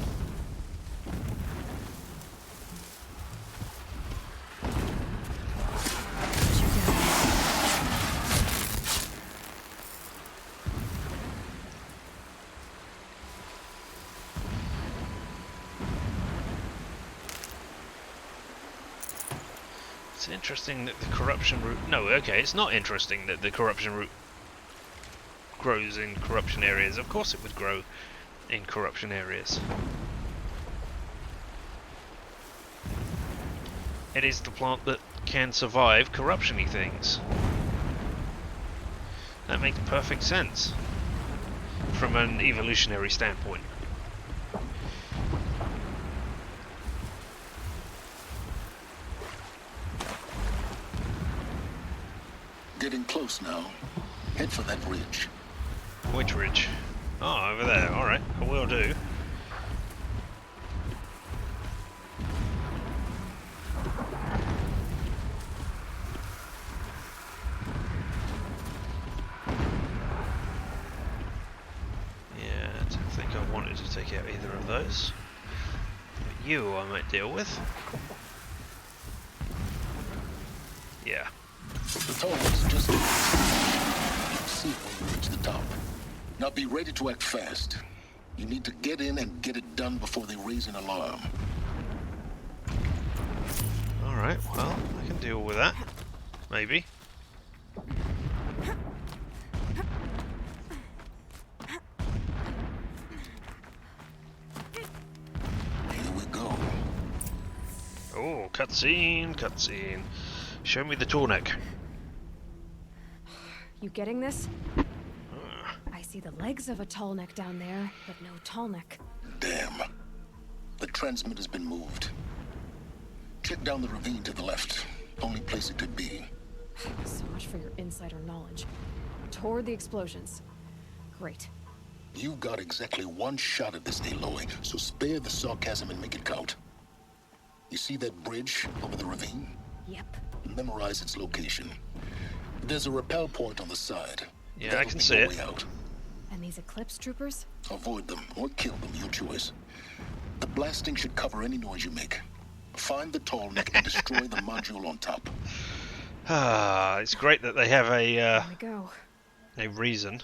interesting that the corruption root... No, okay, it's not interesting that the corruption root grows in corruption areas. Of course it would grow in corruption areas. It is the plant that can survive corruption-y things. That makes perfect sense from an evolutionary standpoint. Getting close now. Head for that ridge. Which ridge? Oh, over there. Alright, I will do. Yeah, I don't think I wanted to take out either of those. But you I might deal with. Yeah. The tunnel is just... You'll see it when you reach the top. Now be ready to act fast. You need to get in and get it done before they raise an alarm. Alright, well, I can deal with that. Maybe. Here we go. Oh, cutscene, cutscene. Show me the tunic. You getting this? I see the legs of a tall neck down there, but no tall neck. Damn. The transmitter's been moved. Check down the ravine to the left. Only place it could be. So much for your insider knowledge. Toward the explosions. Great. You've got exactly one shot at this, Aloy, so spare the sarcasm and make it count. You see that bridge over the ravine? Yep. Memorize its location. There's a rappel point on the side. Yeah, That'll I can be see your it. way out. And these Eclipse troopers? Avoid them or kill them, your choice. The blasting should cover any noise you make. Find the tall neck and destroy the module on top. Ah, it's great that they have There we go. a reason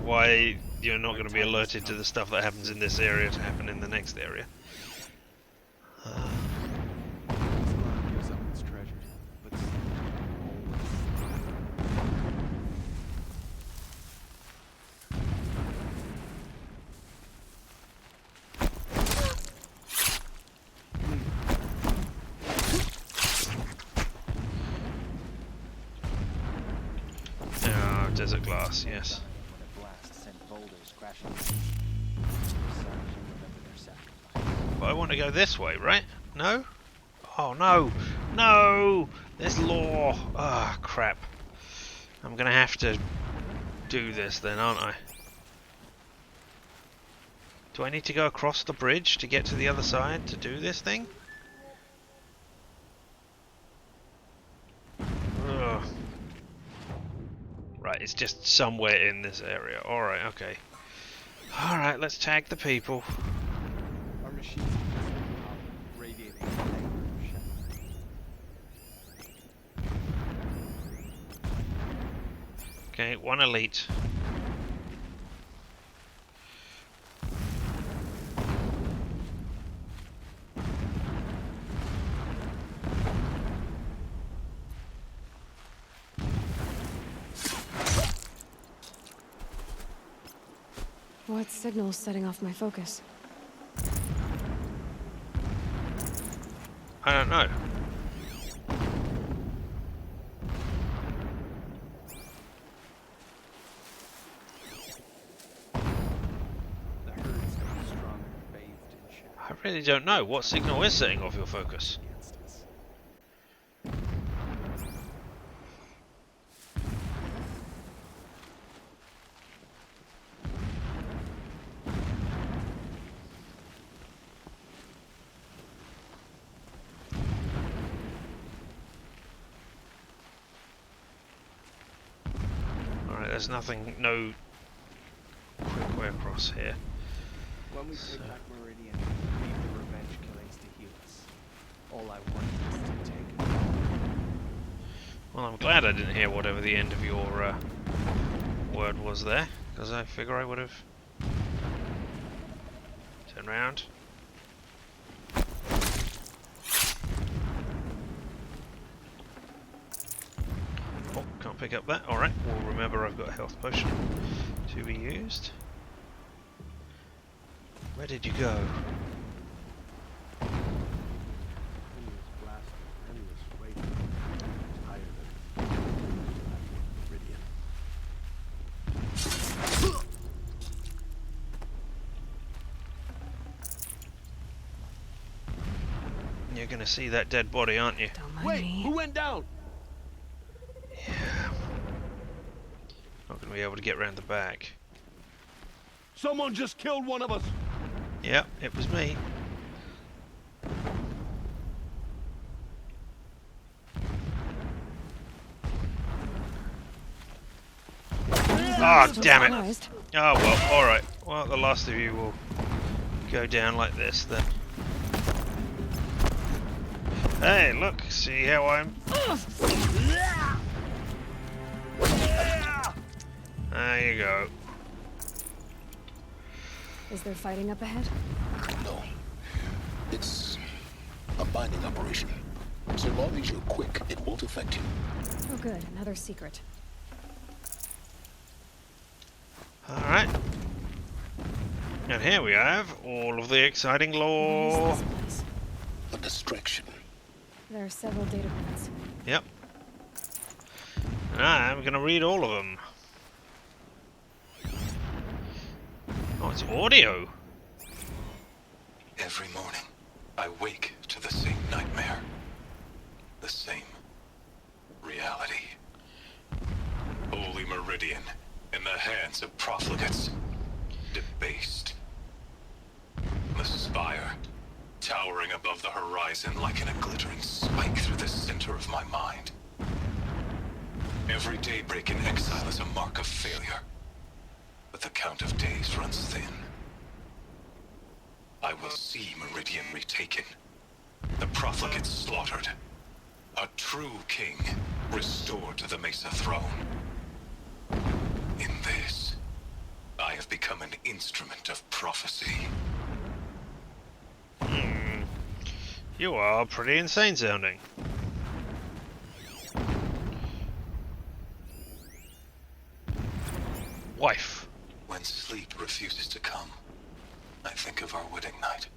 why you're not going to be alerted to the stuff that happens in this area to happen in the next area. Oh, desert glass, yes. But I want to go this way, right? No? Oh no! No! There's law! Ah, crap. I'm gonna have to do this then, aren't I? Do I need to go across the bridge to get to the other side to do this thing? Ugh. Right, it's just somewhere in this area. Alright, okay. Alright, let's tag the people. Our machines are radiating Okay, one elite. What signal's setting off my focus? I don't know. The herd's gotten stronger, bathed in shadow I really don't know. What signal is setting off your focus? against us. Alright, there's nothing, no quick way across here. When we take back Meridian, leave the revenge killings to heal us. All I want is to take control. Well, I'm glad I didn't hear whatever the end of your word was there, because I figure I would have turned around. pick up that. Alright, we'll remember I've got a health potion to be used. Where did you go? You're gonna see that dead body, aren't you? Don't mind Wait, me. who went down? Yeah. Not gonna be able to get round the back. Someone just killed one of us. Yep, it was me. Ah, So damn it. surprised. Oh well, alright. Well, the last of you will go down like this then. Hey, look, see how I'm... There you go. Is there fighting up ahead? No. It's a binding operation. So long as you're quick, it won't affect you. Oh good, another secret. Alright. And here we have all of the exciting What lore. is this place? A distraction. There are several data points. Yep. And I'm gonna read all of them. Oh, it's audio. Every morning, I wake to the same nightmare. The same reality. Holy Meridian, in the hands of profligates. Debased. The spire, towering above the horizon like in a glittering spike through the center of my mind. Every daybreak in exile is a mark of failure. But the count of days runs thin. I will see Meridian retaken. The profligates slaughtered. A true king restored to the Mesa throne. In this, I have become an instrument of prophecy. You are pretty insane sounding. Wife. When sleep refuses to come, I think of our wedding night.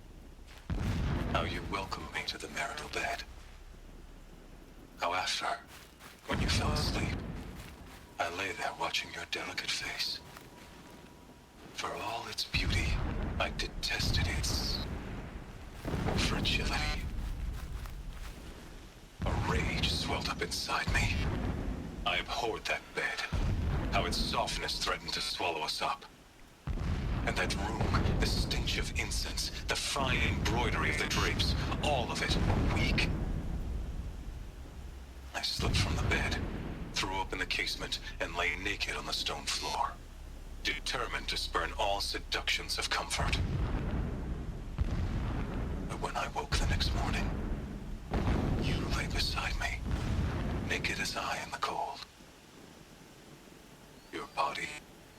How you welcomed me to the marital bed. How after, when you fell asleep, I lay there watching your delicate face. For all its beauty, I detested its fragility. A rage swelled up inside me. I abhorred that bed. How its softness threatened to swallow us up. And that room, the stench of incense, the fine embroidery of the drapes, all of it, weak. I slipped from the bed, threw open the casement, and lay naked on the stone floor, determined to spurn all seductions of comfort. But when I woke the next morning, you lay beside me, naked as I in the cold. Your body,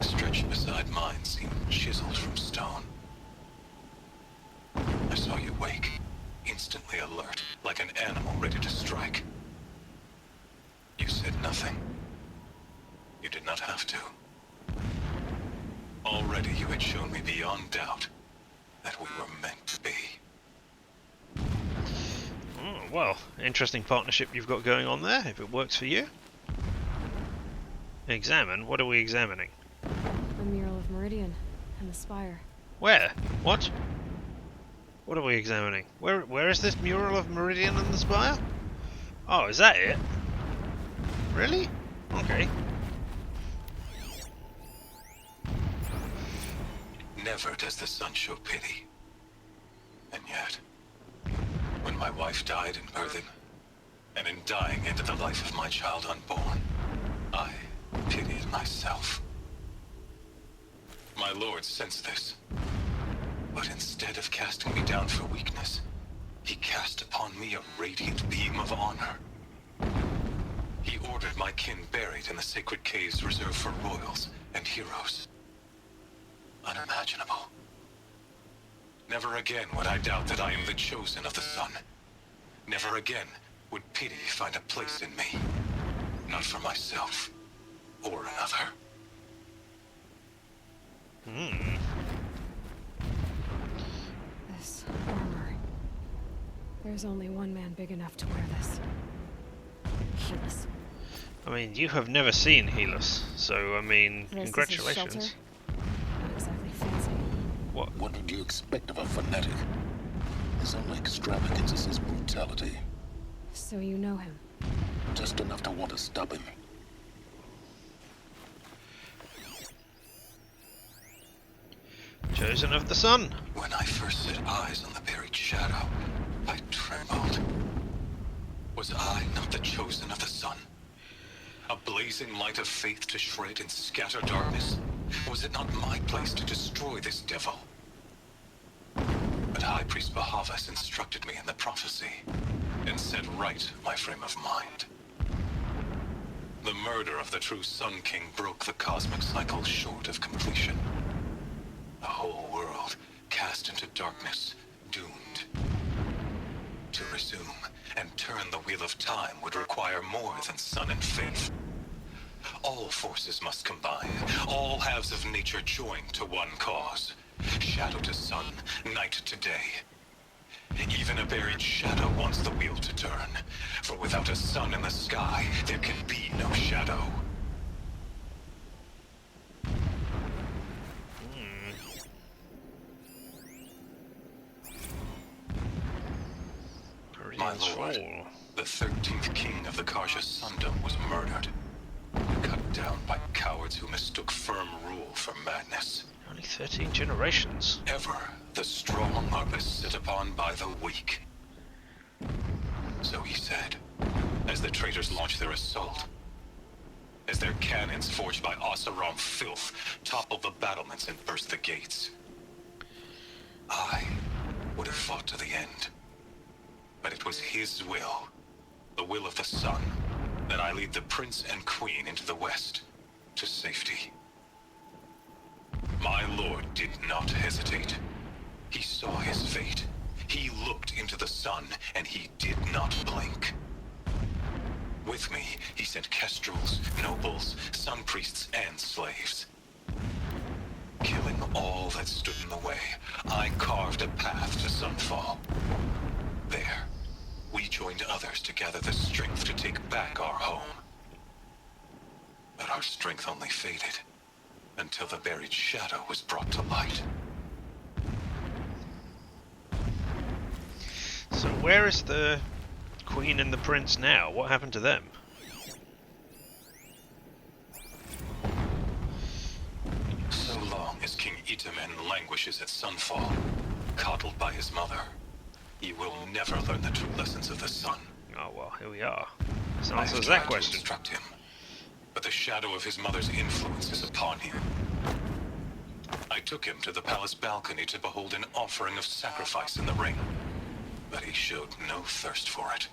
stretched beside mine, seemed chiseled from stone. I saw you wake, instantly alert, like an animal ready to strike. You said nothing. You did not have to. Already you had shown me beyond doubt that we were meant to be. Oh, well, interesting partnership you've got going on there, if it works for you. Examine? What are we examining? A mural of Meridian and the spire. Where? What? What are we examining? Where is this mural of Meridian and the spire? Oh, is that it? Really? Okay. Never does the sun show pity. And yet, when my wife died in birthing, and in dying ended the life of my child unborn, I pitied myself. My lord sensed this, but instead of casting me down for weakness, he cast upon me a radiant beam of honor. He ordered my kin buried in the sacred caves reserved for royals and heroes. Unimaginable. Never again would I doubt that I am the chosen of the sun. Never again would pity find a place in me. not for myself or another. This armor. There's only one man big enough to wear this. Helis. I mean, you have never seen Helis, so I mean, This congratulations. is his shelter. Not exactly fancy. What would you expect of a fanatic? His only extravagance is his brutality. So you know him. Just enough to want to stop him. Chosen of the Sun. When I first set eyes on the buried shadow, I trembled. Was I not the chosen of the sun? A blazing light of faith to shred and scatter darkness? Was it not my place to destroy this devil? But High Priest Bahavas instructed me in the prophecy, and set right my frame of mind. The murder of the true Sun King broke the cosmic cycle short of completion. The whole world cast into darkness, doomed. To resume and turn the wheel of time would require more than sun and faith. All forces must combine, all halves of nature join to one cause. Shadow to sun, night to day. Even a buried shadow wants the wheel to turn, for without a sun in the sky, there can be no shadow. My lord, the 13th king of the Karja Sundom was murdered. Cut down by cowards who mistook firm rule for madness. Only 13 generations. Ever the strong are beset upon by the weak. So he said, as the traitors launched their assault. As their cannons forged by Oseram filth toppled the battlements and burst the gates. I would have fought to the end. But it was his will, the will of the sun, that I lead the prince and queen into the west, to safety. My lord did not hesitate. He saw his fate. He looked into the sun, and he did not blink. With me, he sent kestrels, nobles, sun priests, and slaves. Killing all that stood in the way, I carved a path to sunfall. There, we joined others to gather the strength to take back our home. But our strength only faded until the buried shadow was brought to light. So where is the Queen and the Prince now? What happened to them? So long as King Itamen languishes at Sunfall, coddled by his mother, he will never learn the true lessons of the sun. Oh well, here we are. So I answers have that tried question. to instruct him, but the shadow of his mother's influence is upon him. I took him to the palace balcony to behold an offering of sacrifice in the ring, but he showed no thirst for it.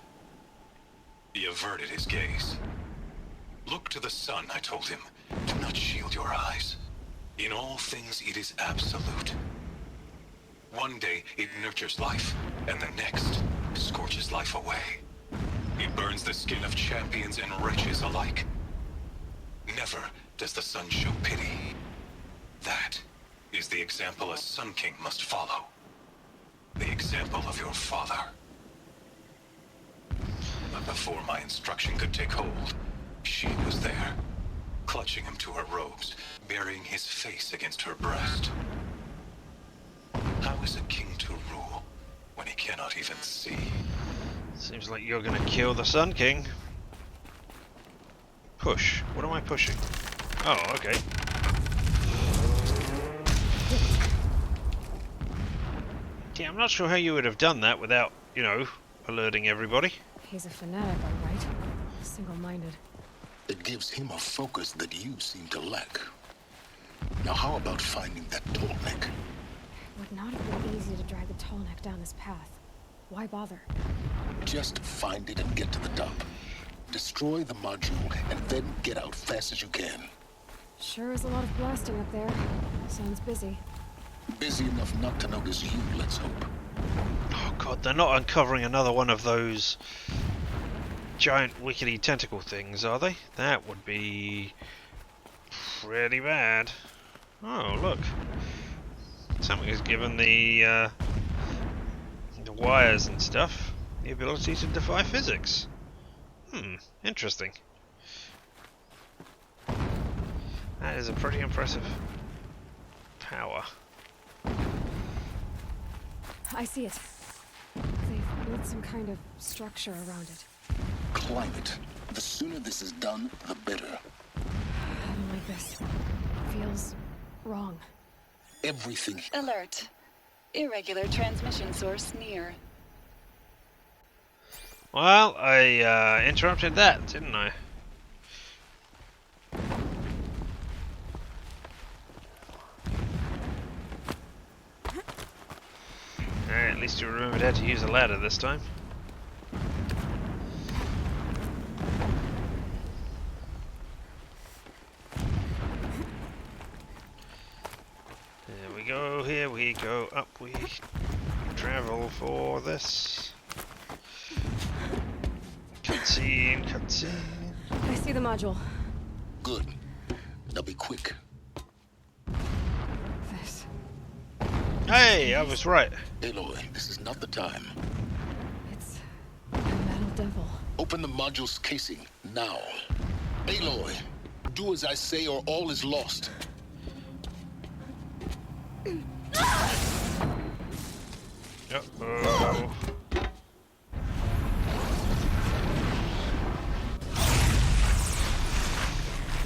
He averted his gaze. Look to the sun, I told him. Do not shield your eyes. In all things it is absolute. One day it nurtures life, and the next scorches life away. It burns the skin of champions and wretches alike. Never does the sun show pity. That is the example a Sun King must follow. The example of your father. But before my instruction could take hold, she was there, clutching him to her robes, burying his face against her breast. How is a king to rule when he cannot even see? Seems like you're gonna kill the Sun King. Push. What am I pushing? Oh, okay. Yeah, I'm not sure how you would have done that without, you know, alerting everybody. He's a fanatic, all right. Single-minded. It gives him a focus that you seem to lack. Now how about finding that tall neck? Would not have been easy to drag the tall neck down this path. Why bother? Just find it and get to the top. Destroy the module and then get out fast as you can. Sure is a lot of blasting up there. Sounds busy. Busy enough not to notice you, let's hope. Oh god, they're not uncovering another one of those giant wickedy tentacle things, are they? That would be pretty bad. Oh, look. Something has given the wires and stuff the ability to defy physics. Interesting. That is a pretty impressive power. I see it. They've built some kind of structure around it. Climb it. The sooner this is done, the better. I don't like this. Feels wrong. Everything. Alert. Irregular transmission source near. Well, I interrupted that, didn't I? At least you remembered how to use a ladder this time. Here we go, up we travel for this. Cutscene, cutscene. I see the module. Good. Now be quick. This. Hey, I was right. Aloy, this is not the time. It's a metal devil. Open the module's casing, now. Aloy, do as I say or all is lost. Uh-oh.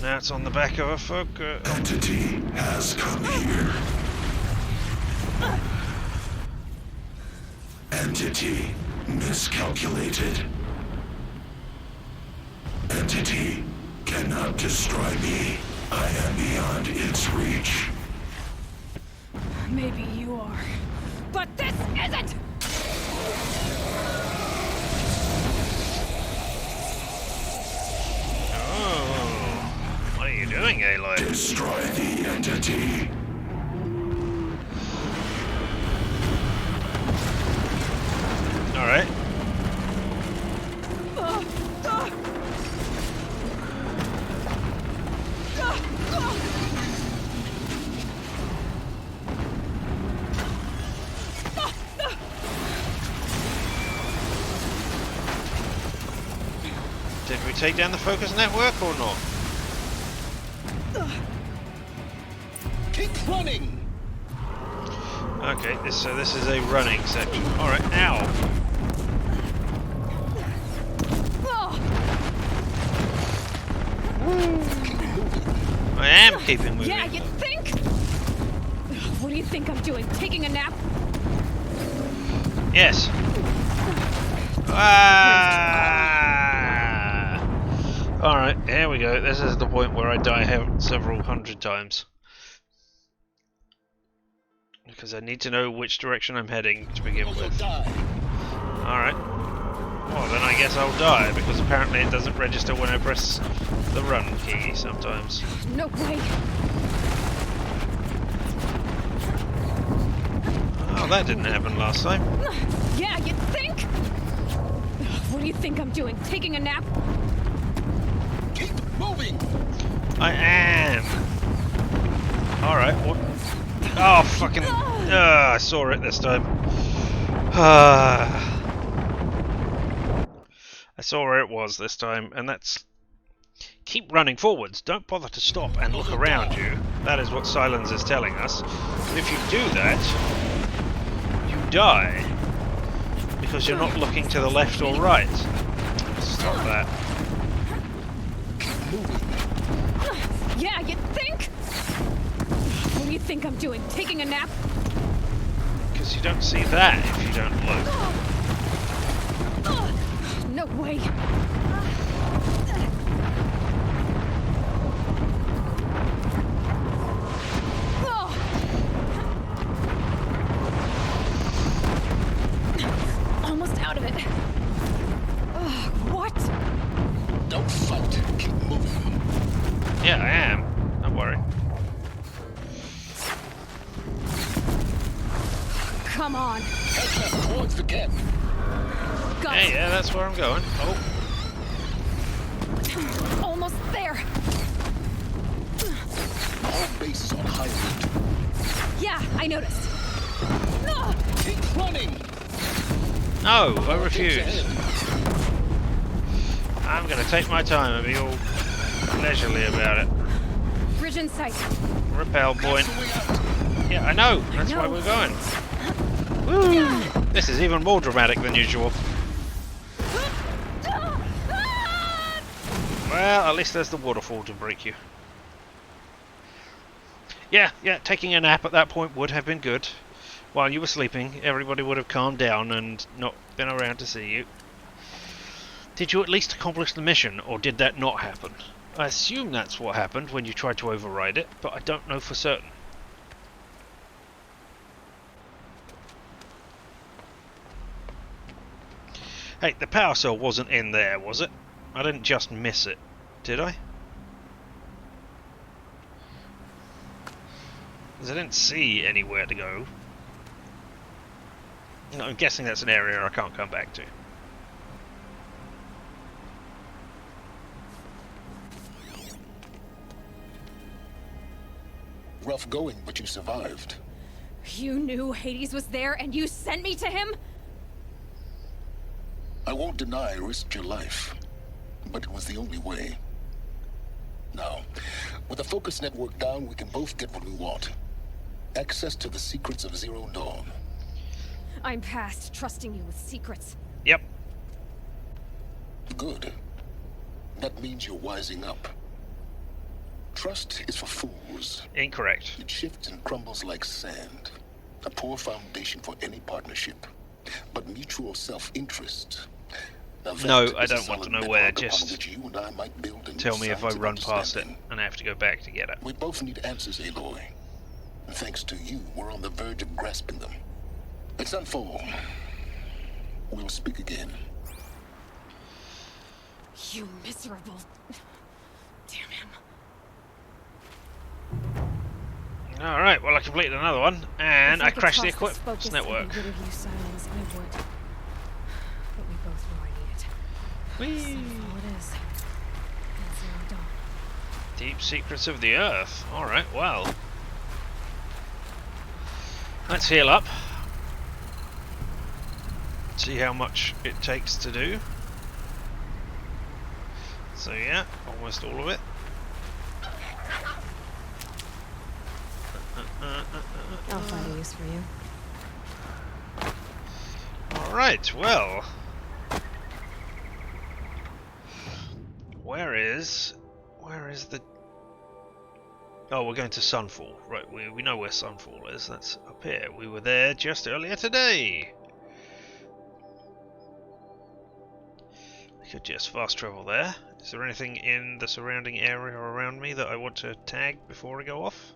Now it's on the back of a focus. Entity has come here. Entity miscalculated. Entity cannot destroy me. I am beyond its reach. Maybe you are. But this isn't! Oh, what are you doing, Aloy? Destroy the entity. Alright. Did we take down the focus network or not? Keep running! Okay, this is a running section. Alright, ow! I am keeping moving. Yeah, you think? What do you think I'm doing? Taking a nap? Yes. Alright, here we go. This is the point where I die several hundred times. Because I need to know which direction I'm heading to begin with. Alright. Well, then I guess I'll die, because apparently it doesn't register when I press the run key sometimes. No way. Oh, that didn't happen last time. Yeah, you think? What do you think I'm doing? Taking a nap? Keep moving! I am. Alright, what? Oh, fucking... I saw it this time. I saw where it was this time, and that's... Keep running forwards. Don't bother to stop and look around you. That is what Silence is telling us. But if you do that, you die. Because you're not looking to the left or right. Stop that. Yeah, you think? What do you think I'm doing? Taking a nap? Because you don't see that if you don't look. No way. Almost out of it. What? Don't fight. Keep moving. Yeah, I am. Don't worry. Come on. Head back towards the camp. Got Hey, yeah, that's where I'm going. Oh. base is on high alert. Yeah, I noticed. Keep running! No, I refuse. I'm gonna take my time and be all leisurely about it. Bridge in sight. Repel point. Yeah, I know. That's why we're going. Woo! This is even more dramatic than usual. Well, at least there's the waterfall to break you. Yeah, taking a nap at that point would have been good. While you were sleeping, everybody would have calmed down and not been around to see you. Did you at least accomplish the mission, or did that not happen? I assume that's what happened when you tried to override it, but I don't know for certain. Hey, the power cell wasn't in there, was it? I didn't just miss it, did I? Because I didn't see anywhere to go. No, I'm guessing that's an area I can't come back to. Rough going, but you survived. You knew Hades was there and you sent me to him? I won't deny I risked your life, but it was the only way. Now, with the focus network down, we can both get what we want. Access to the secrets of Zero Dawn. I'm past trusting you with secrets. Yep. Good. That means you're wising up. Trust is for fools. Incorrect. It shifts and crumbles like sand. A poor foundation for any partnership. But mutual self-interest. No, I don't want to know where. Just tell me if I signs of run past it understanding. and I have to go back to get it. We both need answers, Aloy. And thanks to you, we're on the verge of grasping them. Let's unfold. We'll speak again. You miserable... Damn him. Alright, well I completed another one, and I crashed the If I could toss this equipment focus network. and get rid of you, Silence, I would. But we both know I need it. Whee! All it is. And Zero Dawn. Deep secrets of the earth. Alright, well. Let's heal up. See how much it takes to do. So yeah, almost all of it. I'll find a use for you. Alright, well. Where is the... Oh, we're going to Sunfall. Right, we know where Sunfall is. That's up here. We were there just earlier today. I could just fast travel there. Is there anything in the surrounding area around me that I want to tag before I go off?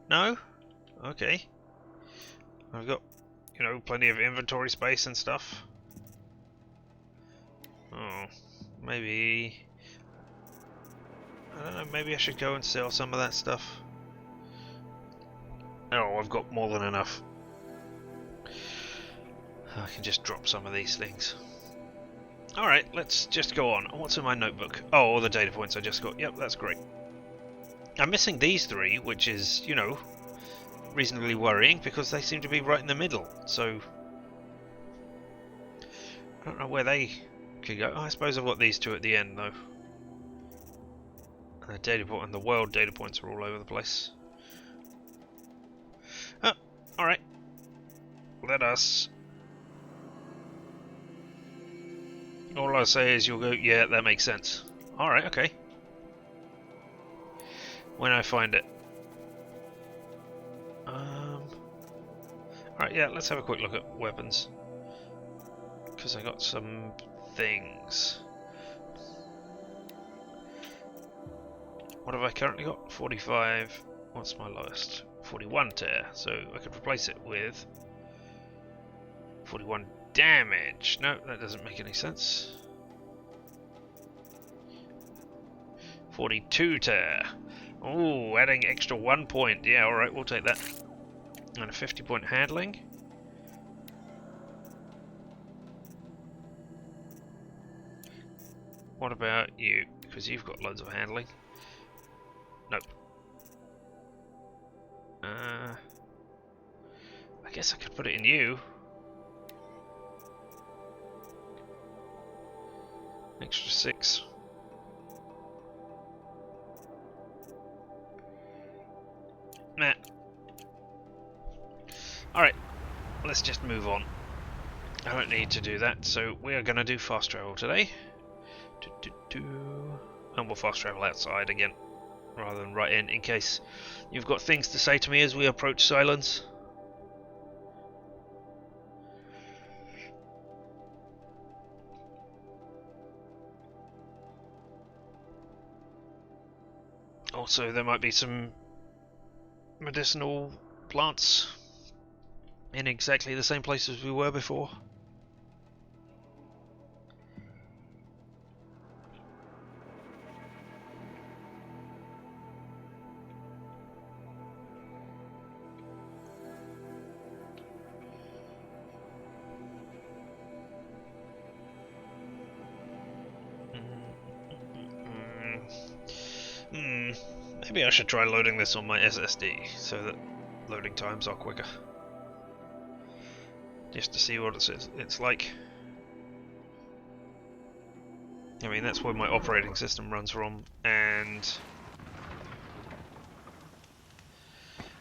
No? Okay. I've got, you know, plenty of inventory space and stuff. Oh, maybe... I don't know, maybe I should go and sell some of that stuff. Oh, I've got more than enough. I can just drop some of these things. Alright, let's just go on. What's in my notebook? Oh, all the data points I just got. Yep, that's great. I'm missing these three, which is, you know, reasonably worrying because they seem to be right in the middle. So, I don't know where they could go. Oh, I suppose I've got these two at the end, though. And the data point and the world data points are all over the place. Oh, alright. Let us. All I say is you'll go, yeah, that makes sense. Alright, okay. When I find it. Alright, yeah, let's have a quick look at weapons. Because I got some things. What have I currently got? 45. What's my lowest? 41 tear. So I could replace it with 41 damage. No, that doesn't make any sense. 42 tear. Oh, adding extra 1 point. Yeah, alright, we'll take that. And a 50-point handling. What about you? Because you've got loads of handling. Nope. I guess I could put it in you. Extra 6. Nah. Alright, let's just move on. I don't need to do that, so we are going to do fast travel today. And we'll fast travel outside again, rather than right in case you've got things to say to me as we approach silence. Also, there might be some medicinal plants in exactly the same place as we were before. Maybe I should try loading this on my SSD so that loading times are quicker. Just to see what it's like. I mean, that's where my operating system runs from, and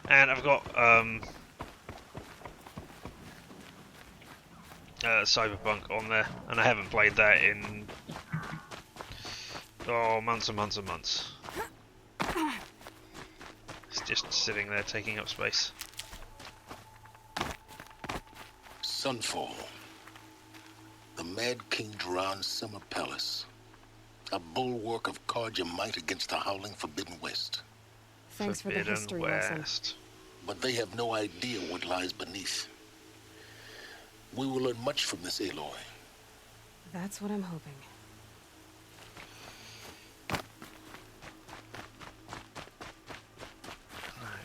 I've got Cyberpunk on there, and I haven't played that in months and months and months. It's just sitting there taking up space. Sunfall. The Mad King Duran's summer palace. A bulwark of Carja might against the howling Forbidden West. Thanks for the history lesson. But they have no idea what lies beneath. We will learn much from this Aloy. That's what I'm hoping.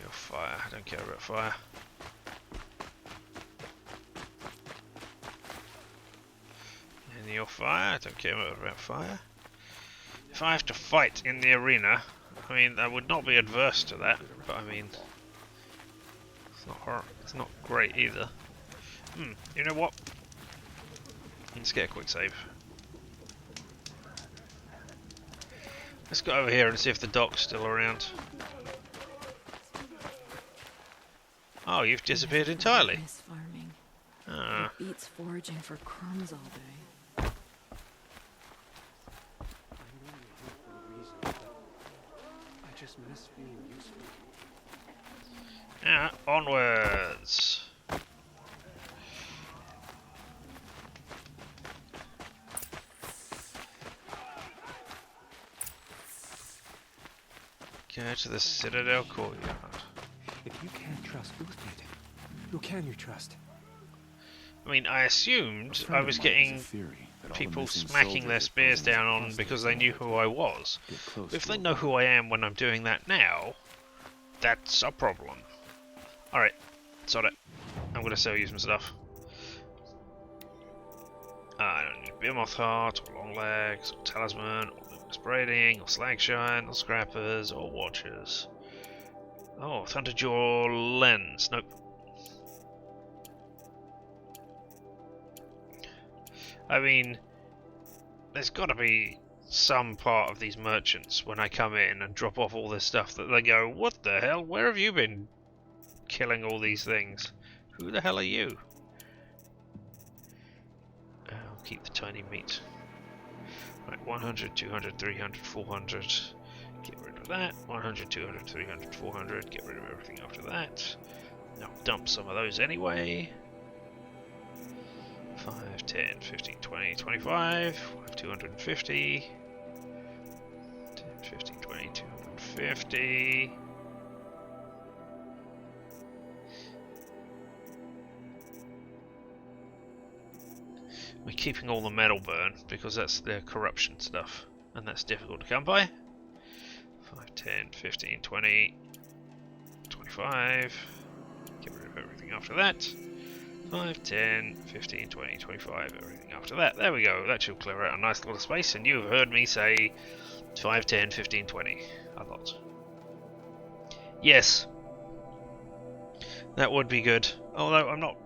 Your fire. I don't care about fire. And your fire. I don't care about fire. If I have to fight in the arena, I mean, I would not be adverse to that, but I mean, it's not great either. You know what? Let's get a quick save. Let's go over here and see if the dock's still around. Oh, you've disappeared entirely. Farming. Ah. It beats foraging for crumbs all day. I just miss being useful. Yeah, onwards. Go to the Citadel courtyard. If you can't trust Uthid, who can you trust? I mean, I assumed I was getting people smacking their spears down on because they knew who I was. If they know who I am when I'm doing that now, that's a problem. Alright, sod it. I'm gonna sell you some stuff. I don't need Behemoth Heart, or Long Legs, or Talisman, or Luminous Braiding, or Slagshine, or Scrappers, or Watchers. Oh, Thunderjaw Lens. Nope. I mean, there's got to be some part of these merchants when I come in and drop off all this stuff that they go, what the hell? Where have you been killing all these things? Who the hell are you? I'll keep the tiny meat. Right, 100, 200, 300, 400. Get rid of that. 100, 200, 300, 400. Get rid of everything after that. Now dump some of those anyway. 5, 10, 15, 20, 25. 250. 10, 15, 20, 250. We're keeping all the metal burn because that's their corruption stuff, and that's difficult to come by. 5, 10, 15, 20, 25. Get rid of everything after that. 5, 10, 15, 20, 25, everything after that. There we go. That should clear out a nice little space, and you've heard me say 5, 10, 15, 20 a lot. Yes. That would be good. Although I'm not...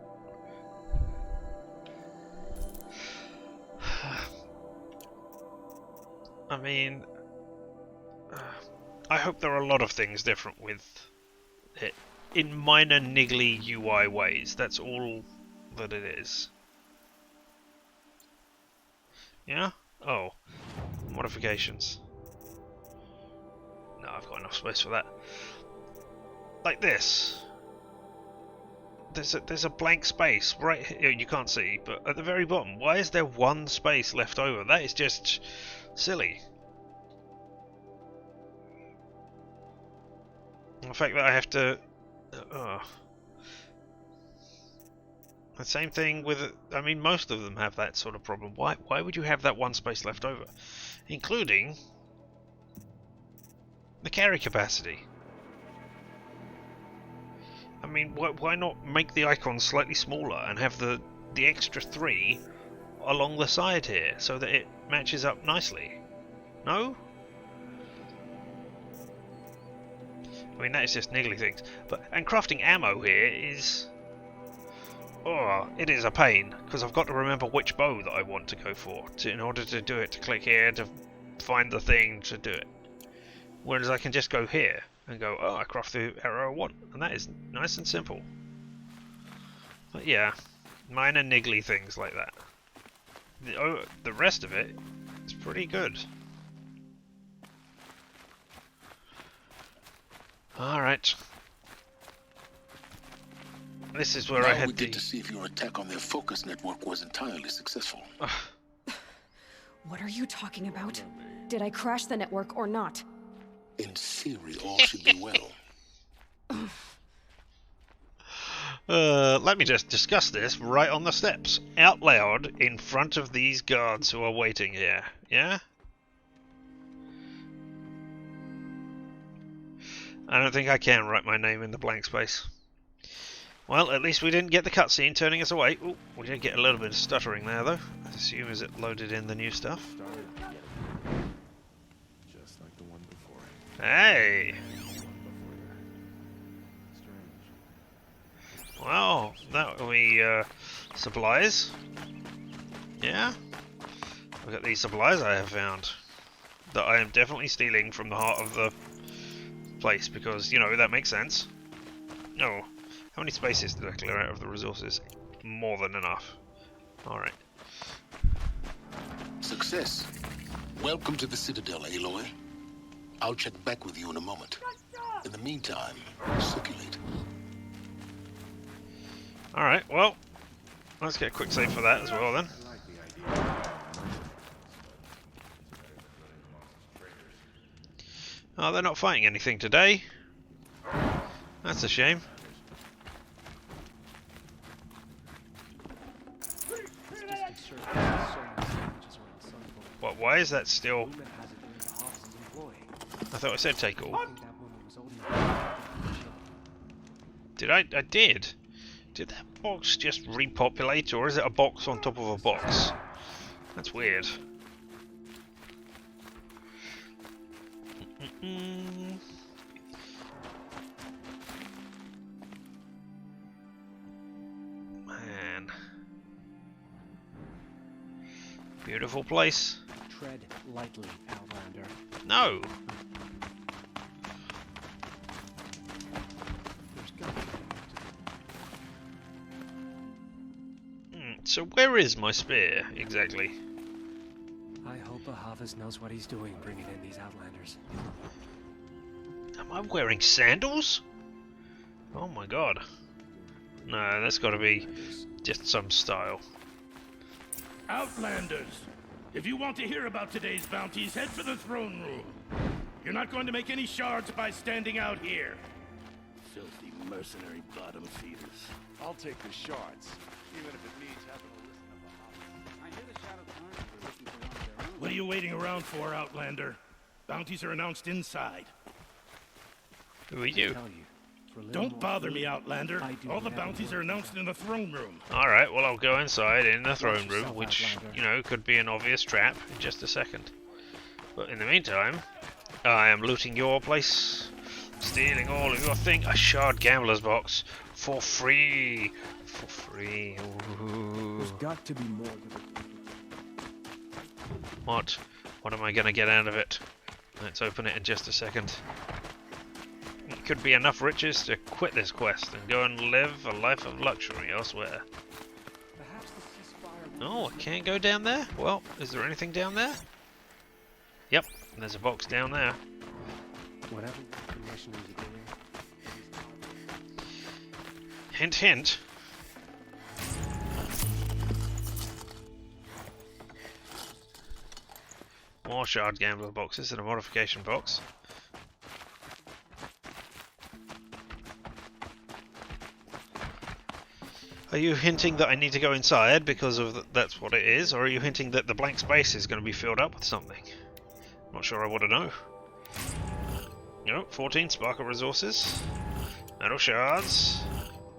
I mean... I hope there are a lot of things different with it. In minor niggly UI ways. That's all that it is. Yeah? Oh. Modifications. No, I've got enough space for that. Like this. There's a blank space right here. You can't see, but at the very bottom. Why is there one space left over? That is just silly. The fact that I have to... The same thing with... I mean, most of them have that sort of problem. Why would you have that one space left over? Including... the carry capacity. I mean, why not make the icon slightly smaller and have the extra 3 along the side here so that it matches up nicely? No? I mean, that is just niggly things. And crafting ammo here is... oh, it is a pain, because I've got to remember which bow that I want to go for in order to do it, to click here, to find the thing to do it. Whereas I can just go here and go, oh, I craft the arrow I want, and that is nice and simple. But yeah, minor niggly things like that. The rest of it is pretty good. Alright. This is where I had we get to see if your attack on their focus network was entirely successful. What are you talking about? Did I crash the network or not? In theory, all should be well. Let me just discuss this right on the steps, out loud, in front of these guards who are waiting here, yeah? I don't think I can write my name in the blank space. Well, at least we didn't get the cutscene turning us away. Ooh, we did get a little bit of stuttering there, though. I assume as it loaded in the new stuff. Just like the one before. Hey! Well, that will be supplies. Yeah? Look at these supplies I have found. That I am definitely stealing from the heart of the place, because, you know, that makes sense. No. How many spaces did I clear out of the resources? More than enough. Alright. Success. Welcome to the Citadel, Aloy. I'll check back with you in a moment. In the meantime, circulate. Alright, well, let's get a quick save for that as well then. Oh, they're not fighting anything today. That's a shame. What? Why is that still... I thought I said take all. Did I? I did. Did that box just repopulate, or is it a box on top of a box? That's weird. Man. Beautiful place. Tread lightly, Outlander. No. So where is my spear, exactly? I hope Ahavas knows what he's doing bringing in these Outlanders. Am I wearing sandals? Oh my god. No, that's gotta be just some style. Outlanders! If you want to hear about today's bounties, head for the throne room. You're not going to make any shards by standing out here. Filthy mercenary bottom feeders. I'll take the shards, even if it means having to listen to the Hobbits. I hear the Shadow Clones are looking for one of their own. What are you waiting around for, Outlander? Bounties are announced inside. Who are you? Don't bother me, Outlander. All the bounties are announced in the throne room. Alright, well I'll go inside in the throne room, which, you know, could be an obvious trap in just a second. But in the meantime, I am looting your place Stealing all of your thing. A shard gambler's box. For free. For free. Ooh. There's got to be more to it. What? What am I gonna get out of it? Let's open it in just a second. It could be enough riches to quit this quest and go and live a life of luxury elsewhere. Oh, I can't go down there? Well, is there anything down there? Yep, there's a box down there. Whatever the missionaries are doing. Hint, hint. More shard gambler boxes and a modification box. Are you hinting that I need to go inside because of that's what it is, or are you hinting that the blank space is going to be filled up with something? I'm not sure I want to know. No, 14 sparkle resources, metal shards,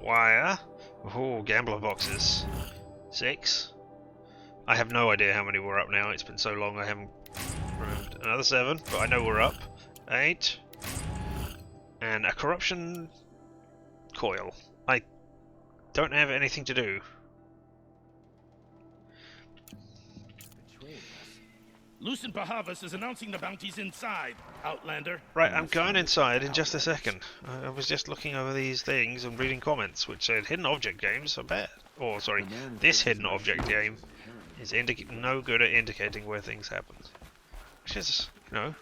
wire, oh, gambler boxes, 6. I have no idea how many we're up now. It's been so long I haven't remembered. Another 7, but I know we're up. 8, and a corruption coil. I don't have anything to do. Lucent Bahavas is announcing the bounties inside, Outlander. Right, I'm going inside in just a second. I was just looking over these things and reading comments which said hidden object games are bad. Or, sorry, this hidden object game is no good at indicating where things happen. Which is, you know...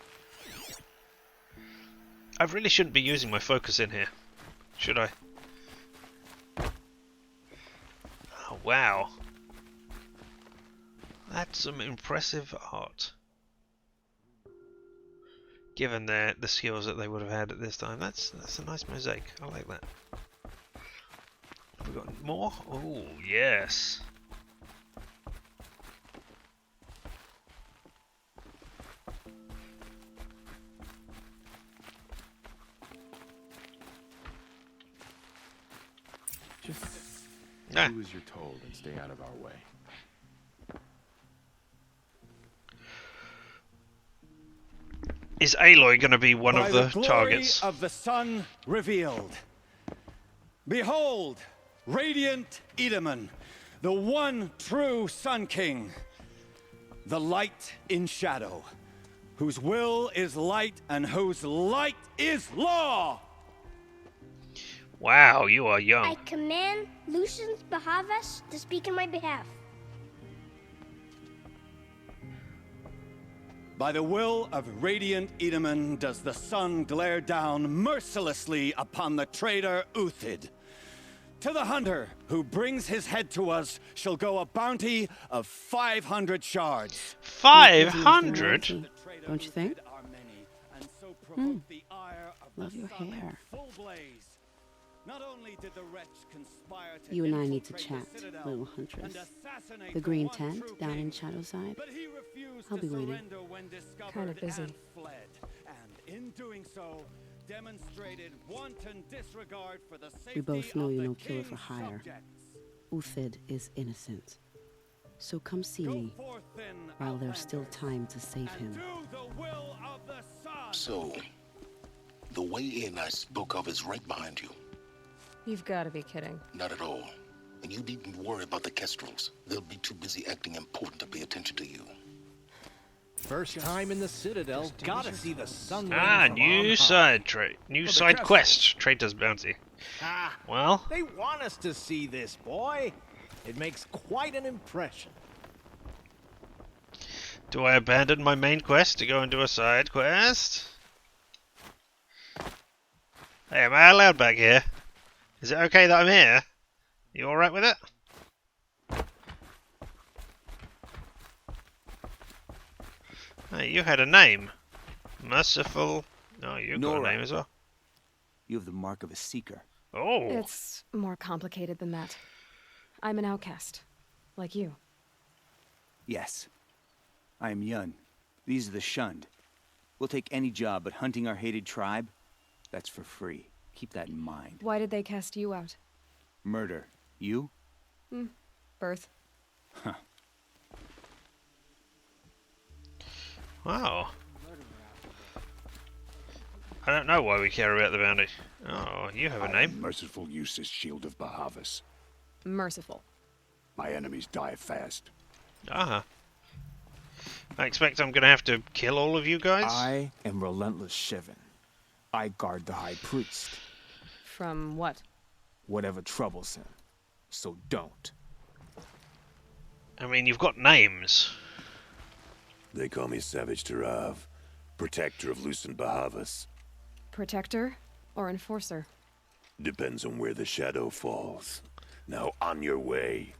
I really shouldn't be using my focus in here, should I? Oh, wow. That's some impressive art. Given the skills that they would have had at this time. That's a nice mosaic. I like that. Have we got more? Oh, yes. Just do as you're told and stay out of our way. Is Aloy going to be one of the glory targets? Of the sun revealed. Behold, radiant Edaman, the one true Sun King, the light in shadow, whose will is light and whose light is law. Wow, you are young. I command Lucius Bahavas to speak in my behalf. By the will of radiant Edaman does the sun glare down mercilessly upon the traitor Uthid. To the hunter who brings his head to us shall go a bounty of 500 shards. 500? Don't you think? Love your hair. Not only did the wretch conspire to You and I need to chat, little huntress. The green tent down in Shadowside. I'll be waiting. Kind of busy. And in doing so, demonstrated wanton disregard for the safety We both know of you're the no killer king's for hire. subjects. Uthid is innocent. So come see me while there's still time to save him. So, the way in I spoke of is right behind you. You've got to be kidding. Not at all. And you needn't worry about the Kestrels. They'll be too busy acting important to pay attention to you. First time in the Citadel, gotta see the sun. Ah, new side trait. New side quest. Traitor's bounty. Ah, well, they want us to see this, boy. It makes quite an impression. Do I abandon my main quest to go and do a side quest? Hey, am I allowed back here? Is it okay that I'm here? You alright with it? Hey, you had a name. Merciful. Oh, you got a name as well. You have the mark of a seeker. Oh. It's more complicated than that. I'm an outcast. Like you. Yes. I am Yun. These are the shunned. We'll take any job, but hunting our hated tribe, that's for free. Keep that in mind. Why did they cast you out? Murder. You? Birth. Huh. Wow. I don't know why we care about the bounty. Oh, you have a name. Merciful uses Shield of Bahavas. Merciful. My enemies die fast. Uh-huh. I expect I'm gonna have to kill all of you guys? I am Relentless Shivan. I guard the High Priest. From what? Whatever troubles him. So don't. I mean, you've got names. They call me Savage Tarav, protector of Lucent Bahavas. Protector or enforcer? Depends on where the shadow falls. Now on your way.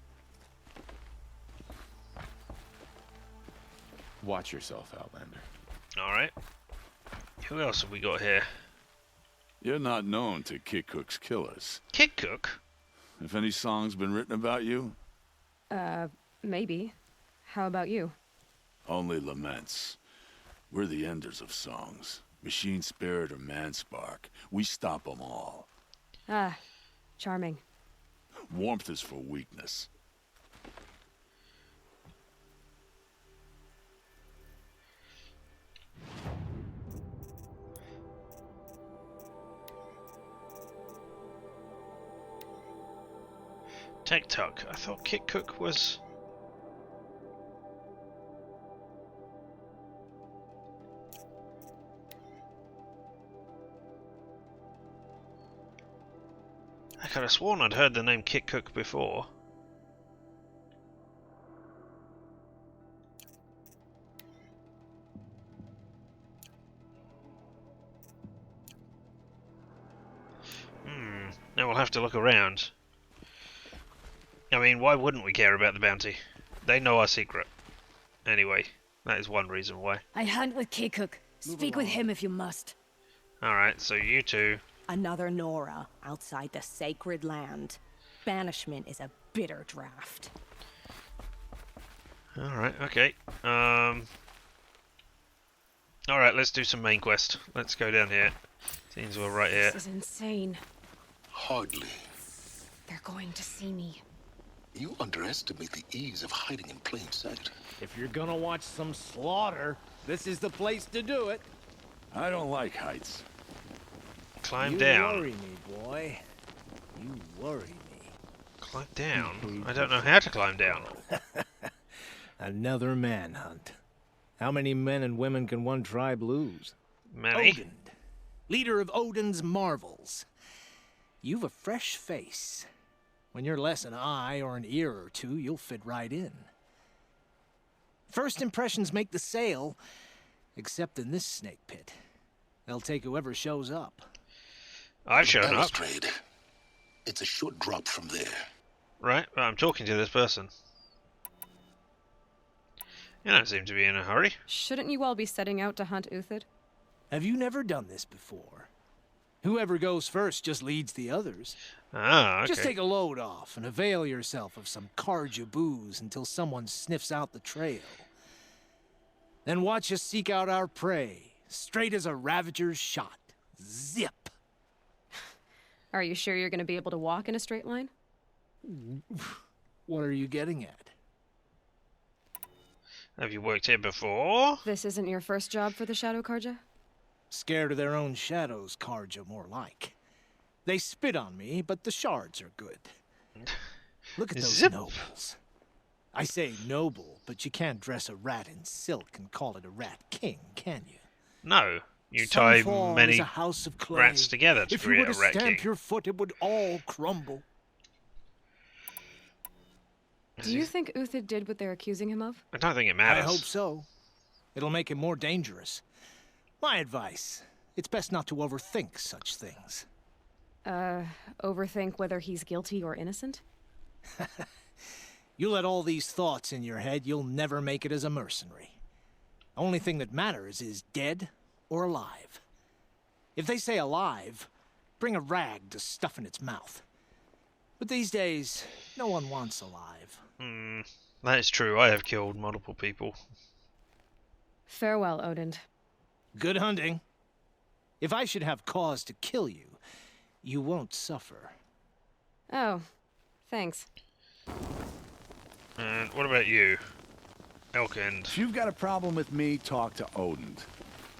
Watch yourself, Outlander. Alright. Who else have we got here? You're not known to Kid Cook's killers. Kid Cook? Have any songs been written about you? Maybe. How about you? Only laments. We're the enders of songs. Machine spirit or man spark. We stop them all. Ah, charming. Warmth is for weakness. Tech Tuck. I thought Kid Cook was... I could have sworn I'd heard the name Kit Cook before. Now we'll have to look around. I mean, why wouldn't we care about the bounty? They know our secret. Anyway, that is one reason why. I hunt with K-Cook. Speak with him if you must. Alright, so you two... Another Nora outside the sacred land. Banishment is a bitter draft. Alright, okay. Alright, let's do some main quest. Let's go down here. Seems we're right here. This is insane. Hardly. They're going to see me. You underestimate the ease of hiding in plain sight. If you're gonna watch some slaughter, this is the place to do it. I don't like heights. Climb you down. You worry me, boy. You worry me. Climb down? I don't know how to climb down. Another manhunt. How many men and women can one tribe lose? Many. Odin, leader of Odin's marvels. You've a fresh face. When you're less an eye or an ear or two, you'll fit right in. First impressions make the sale, except in this snake pit. They'll take whoever shows up. I've shown up. Balustrade. It's a short drop from there. Right, well, I'm talking to this person. You don't seem to be in a hurry. Shouldn't you all be setting out to hunt Uthid? Have you never done this before? Whoever goes first just leads the others. Ah, okay. Just take a load off and avail yourself of some Karja booze until someone sniffs out the trail. Then watch us seek out our prey, straight as a ravager's shot. Zip! Are you sure you're going to be able to walk in a straight line? What are you getting at? Have you worked here before? This isn't your first job for the Shadow Karja? Scared of their own shadows, Karja, more like. They spit on me, but the shards are good. Look at those Zip. nobles. I say noble, but you can't dress a rat in silk and call it a rat king, can you? No. You tie Sunfall many is a house of clay. rats together to if you create were a to rat stamp king. your foot, it would all crumble. Do you think Uthid did what they're accusing him of? I don't think it matters. I hope so. It'll make him more dangerous. My advice, it's best not to overthink such things. Overthink whether he's guilty or innocent? You let all these thoughts in your head, you'll never make it as a mercenary. Only thing that matters is dead or alive. If they say alive, bring a rag to stuff in its mouth. But these days, no one wants alive. That is true. I have killed multiple people. Farewell, Odin. Good hunting. If I should have cause to kill you, you won't suffer. Oh, thanks. And what about you, Elkind? If you've got a problem with me, talk to Odin.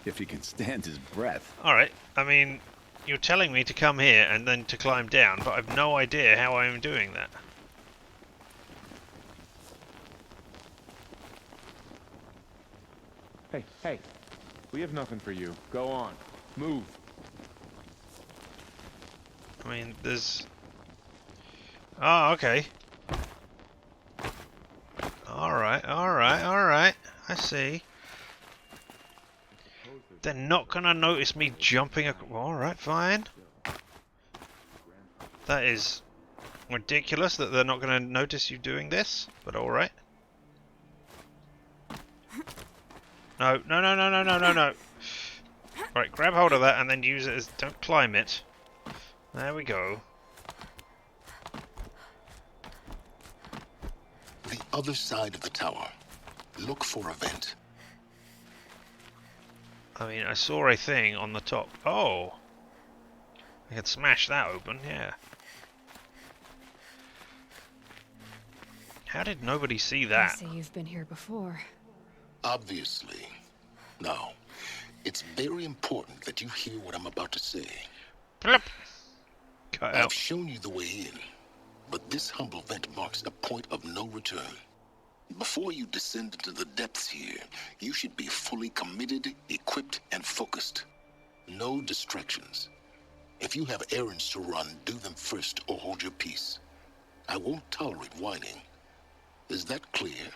If he can stand his breath. Alright, I mean, you're telling me to come here and then to climb down, but I've no idea how I'm doing that. Hey, hey. We have nothing for you. Go on. Move. I mean, there's... Oh, okay. Alright, alright, alright. I see. They're not gonna notice me jumping alright, fine. That is ridiculous that they're not gonna notice you doing this, but alright. No, no, no, no, no, no, no, no. Right, grab hold of that and then use it as... Don't climb it. There we go. The other side of the tower. Look for a vent. I mean, I saw a thing on the top. Oh! I could smash that open, yeah. How did nobody see that? I say you've been here before. Obviously. Now, it's very important that you hear what I'm about to say. Plop. Cut out. I've shown you the way in, but this humble vent marks a point of no return. Before you descend into the depths here, you should be fully committed, equipped, and focused. No distractions. If you have errands to run, do them first or hold your peace. I won't tolerate whining. Is that clear?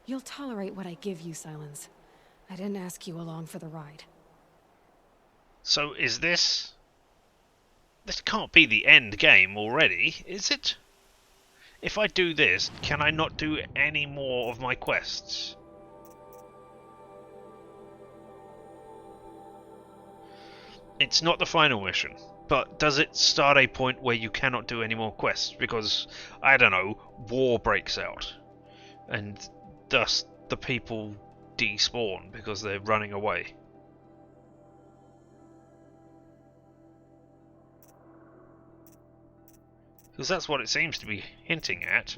You'll tolerate what I give you, Silence. I didn't ask you along for the ride. So is this... This can't be the end game already, is it? If I do this, can I not do any more of my quests? It's not the final mission, but does it start a point where you cannot do any more quests because, I don't know, war breaks out and thus the people despawn because they're running away? Because that's what it seems to be hinting at.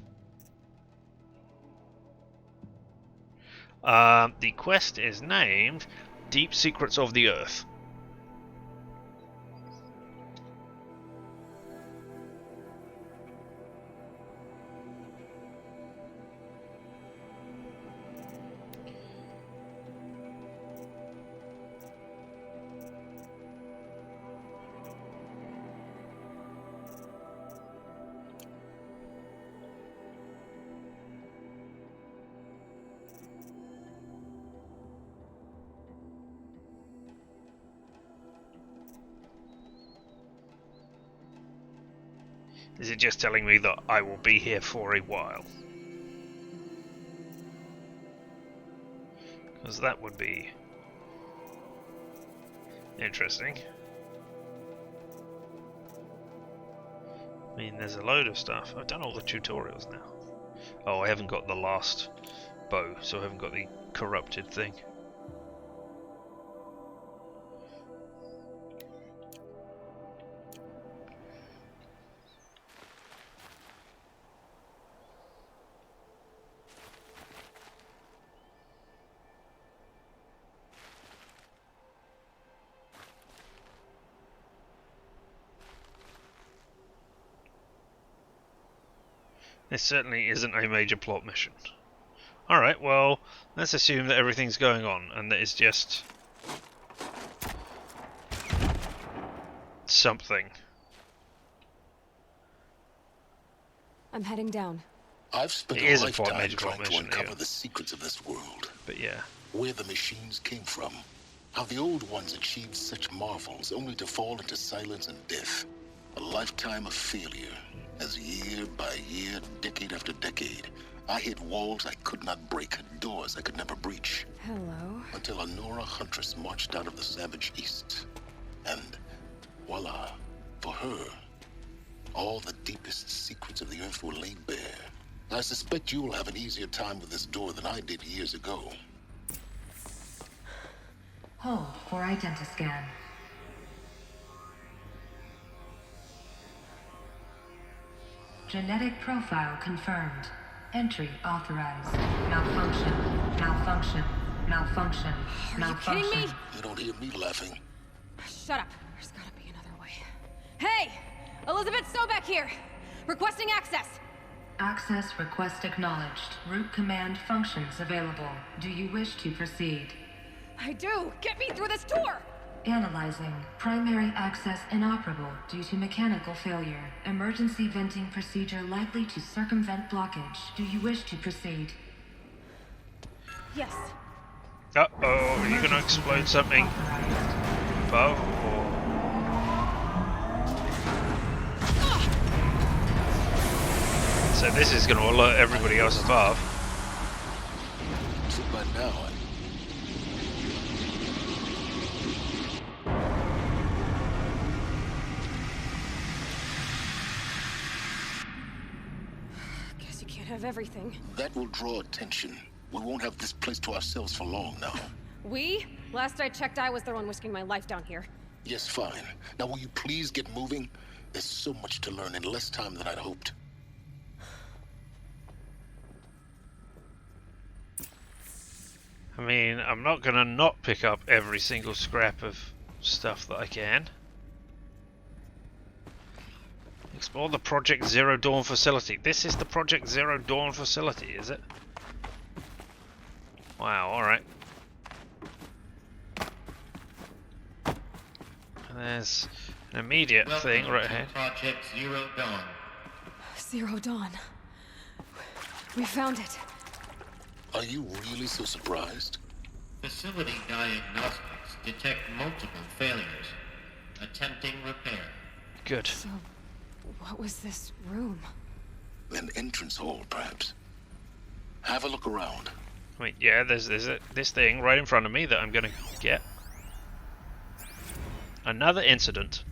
The quest is named Deep Secrets of the Earth. Is it just telling me that I will be here for a while? Because that would be interesting. I mean, there's a load of stuff. I've done all the tutorials now. Oh, I haven't got the last bow, so I haven't got the corrupted thing. This certainly isn't a major plot mission. Alright, well, let's assume that everything's going on and that it's just something. I'm heading down. I've spent It a is a lifetime major plot trying to mission, uncover yeah. the secrets of this world. But yeah. Where the machines came from. How the old ones achieved such marvels only to fall into silence and death. A lifetime of failure. As year by year, decade after decade, I hit walls I could not break, doors I could never breach. Hello. Until a Nora huntress marched out of the savage east. And voila, for her, all the deepest secrets of the earth were laid bare. I suspect you'll have an easier time with this door than I did years ago. Hold for identiscan. Genetic profile confirmed. Entry authorized. Malfunction. Malfunction. Malfunction. Are you kidding me? You don't hear me laughing. Shut up. There's gotta be another way. Hey! Elizabeth Sobek here! Requesting access! Access request acknowledged. Root command functions available. Do you wish to proceed? I do! Get me through this tour! Analyzing. Primary access inoperable due to mechanical failure. Emergency venting procedure likely to circumvent blockage. Do you wish to proceed? Yes. Uh-oh, are you gonna explode something above, or...? So this is gonna alert everybody else above. So by now, Guess you can't have everything. that will draw attention. We won't have this place to ourselves for long now. We? Last I checked, I was the one risking my life down here. Yes, fine. Now will you please get moving? There's so much to learn in less time than I'd hoped. I mean, I'm not gonna not pick up every single scrap of stuff that I can. Explore the Project Zero Dawn facility. This is the Project Zero Dawn facility, is it? Wow, alright. And there's an immediate thing right here. Project Zero Dawn. Zero Dawn. We found it. Are you really so surprised? Facility diagnostics detect multiple failures. Attempting repair. Good. So, what was this room? An entrance hall, perhaps. Have a look around. I mean, yeah, there's this thing right in front of me that I'm gonna get. Another incident.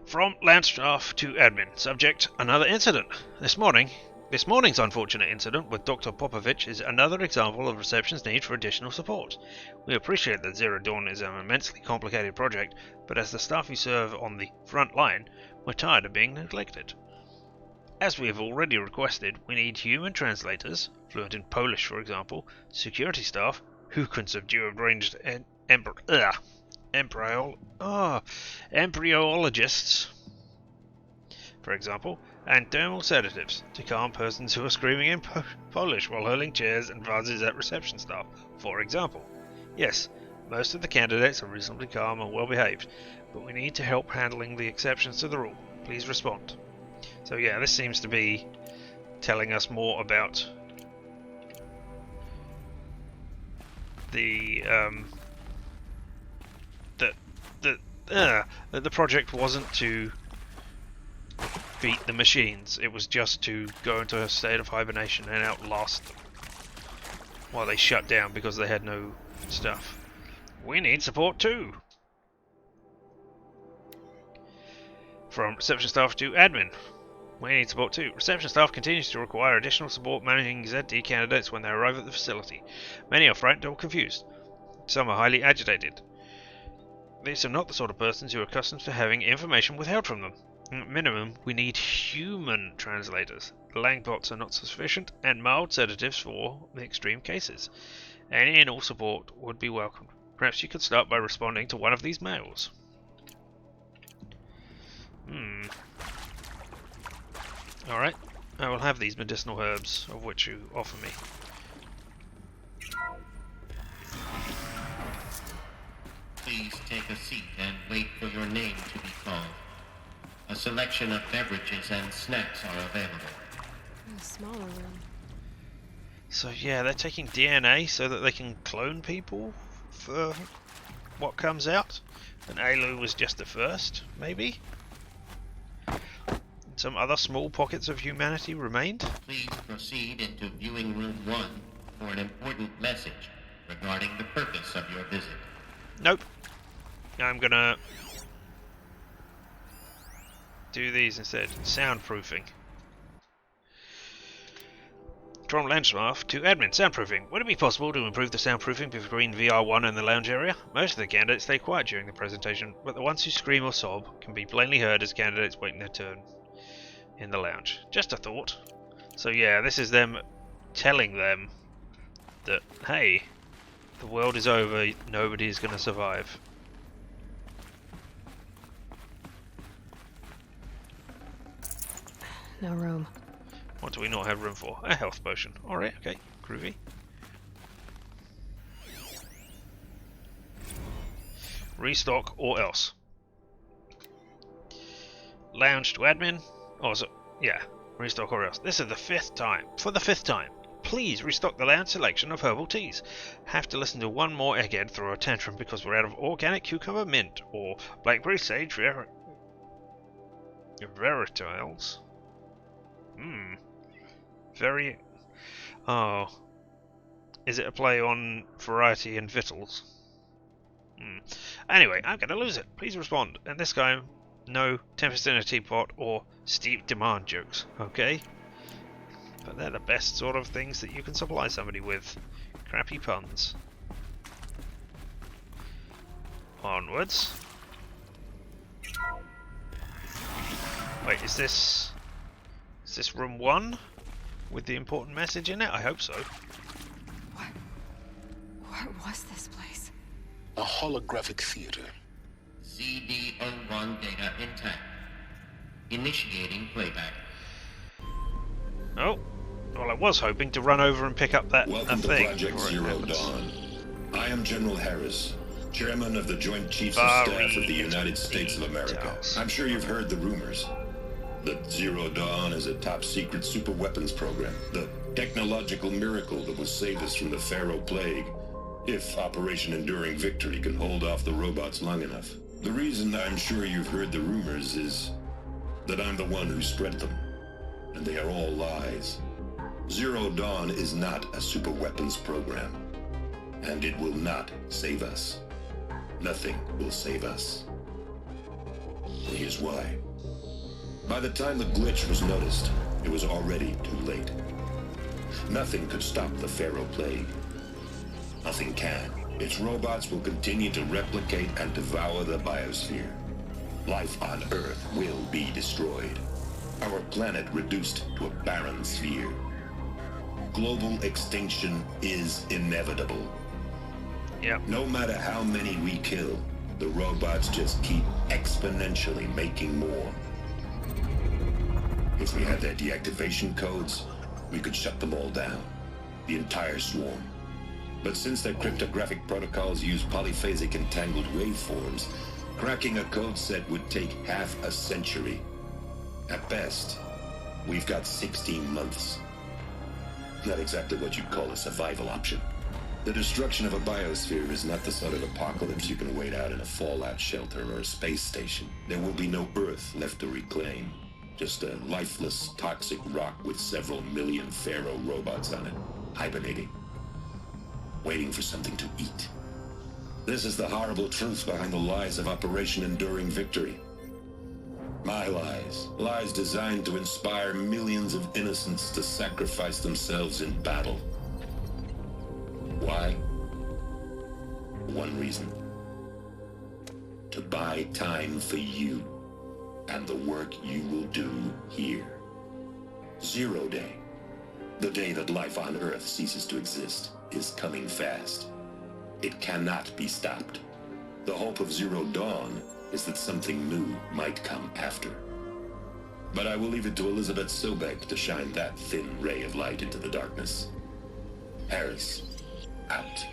From land staff to admin. Subject, another incident. This morning's unfortunate incident with Dr. Popovich is another example of reception's need for additional support. We appreciate that Zero Dawn is an immensely complicated project, but as the staff who serve on the front line, we're tired of being neglected. As we have already requested, we need human translators, fluent in Polish for example, security staff, who can subdue ranged embryologists, for example, and thermal sedatives to calm persons who are screaming in Polish while hurling chairs and vases at reception staff, for example. Yes, most of the candidates are reasonably calm and well behaved, but we need to help handling the exceptions to the rule. Please respond. So yeah, this seems to be telling us more about the the project wasn't to beat the machines, it was just to go into a state of hibernation and outlast them while they shut down because they had no stuff. We need support too. From reception staff to admin. We need support too. Reception staff continues to require additional support managing ZD candidates when they arrive at the facility. Many are frightened or confused. Some are highly agitated. These are not the sort of persons who are accustomed to having information withheld from them. At minimum, we need human translators. Langbots are not sufficient, and mild sedatives for the extreme cases. Any and all support would be welcomed. Perhaps you could start by responding to one of these mails. Alright, I will have these medicinal herbs, of which you offer me. Please take a seat and wait for your name to be called. A selection of beverages and snacks are available. A smaller room. So yeah, they're taking DNA so that they can clone people for what comes out. And Ailu was just the first, maybe? Some other small pockets of humanity remained? Please proceed into viewing room 1 for an important message regarding the purpose of your visit. Nope. I'm gonna do these instead. Soundproofing. From land staff to admin. Soundproofing. Would it be possible to improve the soundproofing between VR1 and the lounge area? Most of the candidates stay quiet during the presentation, but the ones who scream or sob can be plainly heard as candidates waiting their turn in the lounge. Just a thought. So yeah, this is them telling them that, hey, the world is over, nobody is going to survive. No room. What do we not have room for? A health potion. Alright, okay, groovy. Restock or else. Lounge to admin. Oh, so, yeah, restock or else. This is the 5th time. For the 5th time. Please restock the lounge selection of herbal teas. Have to listen to one more egghead throw a tantrum because we're out of organic cucumber mint or blackberry sage veritiles. Very. Oh. Is it a play on variety and victuals? Anyway, I'm gonna lose it. Please respond. And this guy, no Tempest in a Teapot or steep demand jokes, okay? But they're the best sort of things that you can supply somebody with. Crappy puns. Onwards. Wait, is this room 1 with the important message in it? I hope so. What was this place? A holographic theater. CD01 data intact. Initiating playback. Oh, well, I was hoping to run over and pick up that Welcome to thing. Project Zero Dawn. I am General Harris, Chairman of the Joint Chiefs of Staff of the United States of America. I'm sure you've heard the rumors that Zero Dawn is a top-secret superweapons program, the technological miracle that will save us from the Pharaoh Plague, if Operation Enduring Victory can hold off the robots long enough. The reason I'm sure you've heard the rumors is that I'm the one who spread them, and they are all lies. Zero Dawn is not a superweapons program, and it will not save us. Nothing will save us. And here's why. By the time the glitch was noticed, it was already too late. Nothing could stop the Pharaoh Plague. Nothing can. Its robots will continue to replicate and devour the biosphere. Life on Earth will be destroyed. Our planet reduced to a barren sphere. Global extinction is inevitable. Yep. No matter how many we kill, the robots just keep exponentially making more. If we had their deactivation codes, we could shut them all down. The entire swarm. But since their cryptographic protocols use polyphasic entangled waveforms, cracking a code set would take half a century. At best, we've got 16 months. Not exactly what you'd call a survival option. The destruction of a biosphere is not the sort of apocalypse you can wait out in a fallout shelter or a space station. There will be no Earth left to reclaim. Just a lifeless, toxic rock with several million Pharaoh robots on it, hibernating, waiting for something to eat. This is the horrible truth behind the lies of Operation Enduring Victory. My lies. Lies designed to inspire millions of innocents to sacrifice themselves in battle. Why? One reason. To buy time for you and the work you will do here. Zero Day, the day that life on Earth ceases to exist, is coming fast. It cannot be stopped. The hope of Zero Dawn is that something new might come after. But I will leave it to Elizabeth Sobek to shine that thin ray of light into the darkness. Harris, out.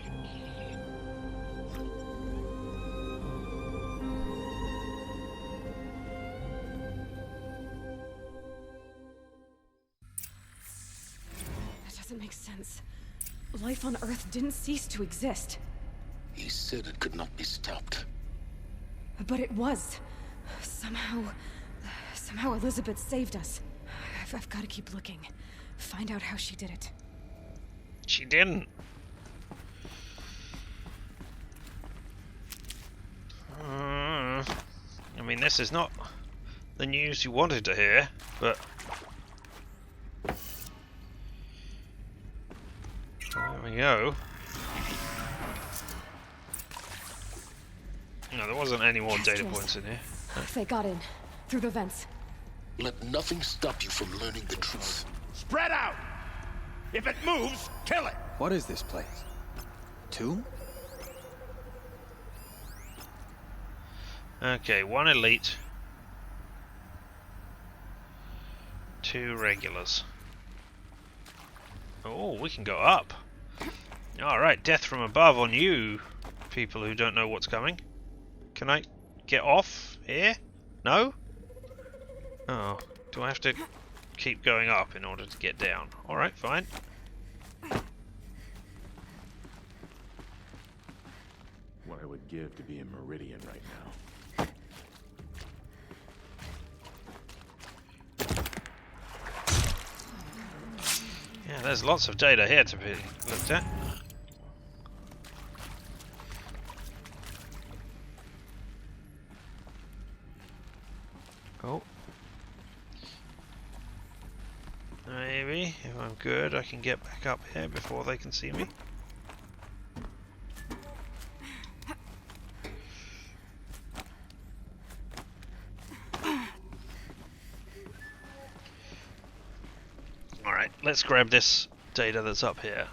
That doesn't make sense. Life on Earth didn't cease to exist. He said it could not be stopped. But it was. Somehow Elizabeth saved us. I've got to keep looking. Find out how she did it. She didn't. I mean, this is not the news you wanted to hear, but there we go. No, there wasn't any more data points in here. They got in. Through the vents. Let nothing stop you from learning the truth. Spread out! If it moves, kill it! What is this place? Tomb? Okay, 1 elite. 2 regulars. Oh, we can go up. Alright, death from above on you, people who don't know what's coming. Can I get off here? No? Oh, do I have to keep going up in order to get down? Alright, fine. What I would give to be in Meridian right now. Yeah, there's lots of data here to be looked at. Oh. Maybe, if I'm good, I can get back up here before they can see me. Alright, let's grab this data that's up here.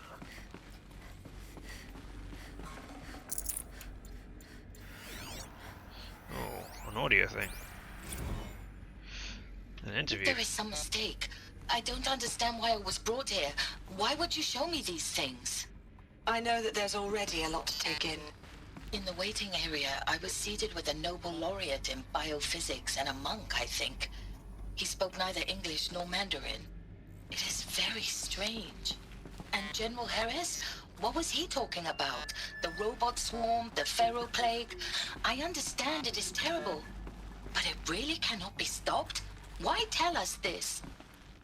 Oh, an audio thing. An interview. There is some mistake. I don't understand why I was brought here. Why would you show me these things? I know that there's already a lot to take in. In the waiting area, I was seated with a Nobel laureate in biophysics and a monk, I think. He spoke neither English nor Mandarin. It is very strange. And General Harris? What was he talking about? The robot swarm, the Pharaoh plague? I understand it is terrible, but it really cannot be stopped? Why tell us this?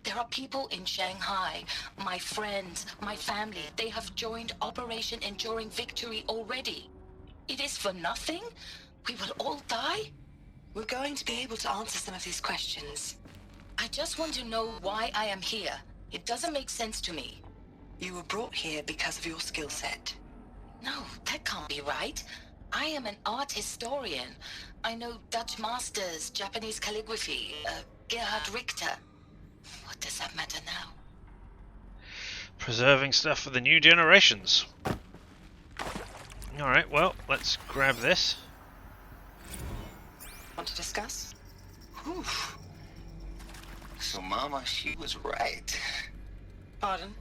There are people in Shanghai, my friends, my family. They have joined Operation Enduring Victory already. It is for nothing? We will all die? We're going to be able to answer some of these questions. I just want to know why I am here. It doesn't make sense to me. You were brought here because of your skill set. No, that can't be right. I am an art historian. I know Dutch masters, Japanese calligraphy, Gerhard Richter. What does that matter now? Preserving stuff for the new generations. Alright, well, let's grab this. Want to discuss? Whew. So Mama, she was right. Pardon?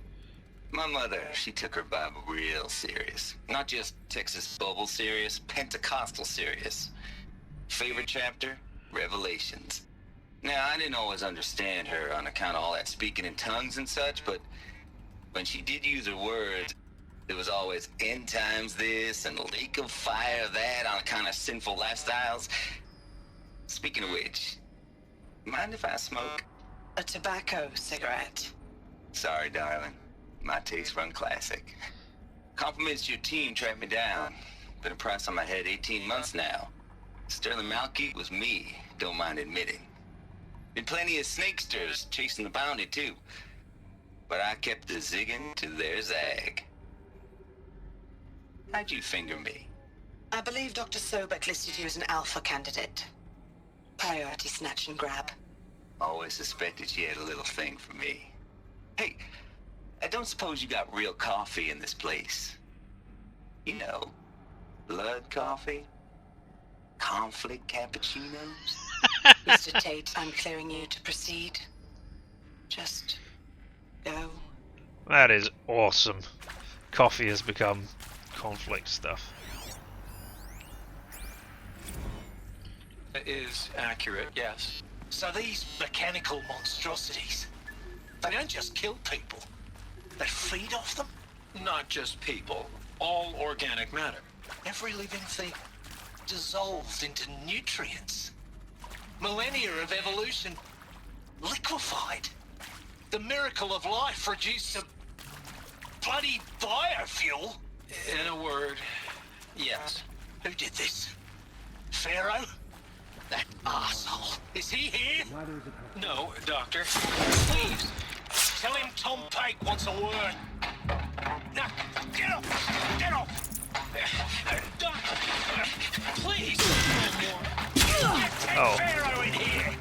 My mother, she took her Bible real serious. Not just Texas Bible serious, Pentecostal serious. Favorite chapter? Revelations. Now, I didn't always understand her on account of all that speaking in tongues and such, but when she did use her words, there was always end times this and lake of fire that on account of sinful lifestyles. Speaking of which, mind if I smoke? A tobacco cigarette. Sorry, darling. My taste run classic. Compliments to your team tracked me down. Been a price on my head 18 months now. Sterling Malky was me, don't mind admitting. Been plenty of snakesters chasing the bounty too. But I kept the zigging to their zag. How'd you finger me? I believe Dr. Sobek listed you as an alpha candidate. Priority snatch and grab. Always suspected she had a little thing for me. Hey, I don't suppose you got real coffee in this place? You know, blood coffee? Conflict cappuccinos? Mr. Tate, I'm clearing you to proceed. Just go. That is awesome. Coffee has become conflict stuff. It is accurate, yes. So these mechanical monstrosities, they don't just kill people, they feed off them? Not just people, all organic matter. Every living thing dissolved into nutrients. Millennia of evolution liquefied. The miracle of life reduced to bloody biofuel. In a word, yes. Who did this? Pharaoh? That arsehole. Is he here? No, Doctor. Please, tell him Tom Pate wants a word. Now, get off! Get off! Doctor, please! Get Oh. Pharaoh in here!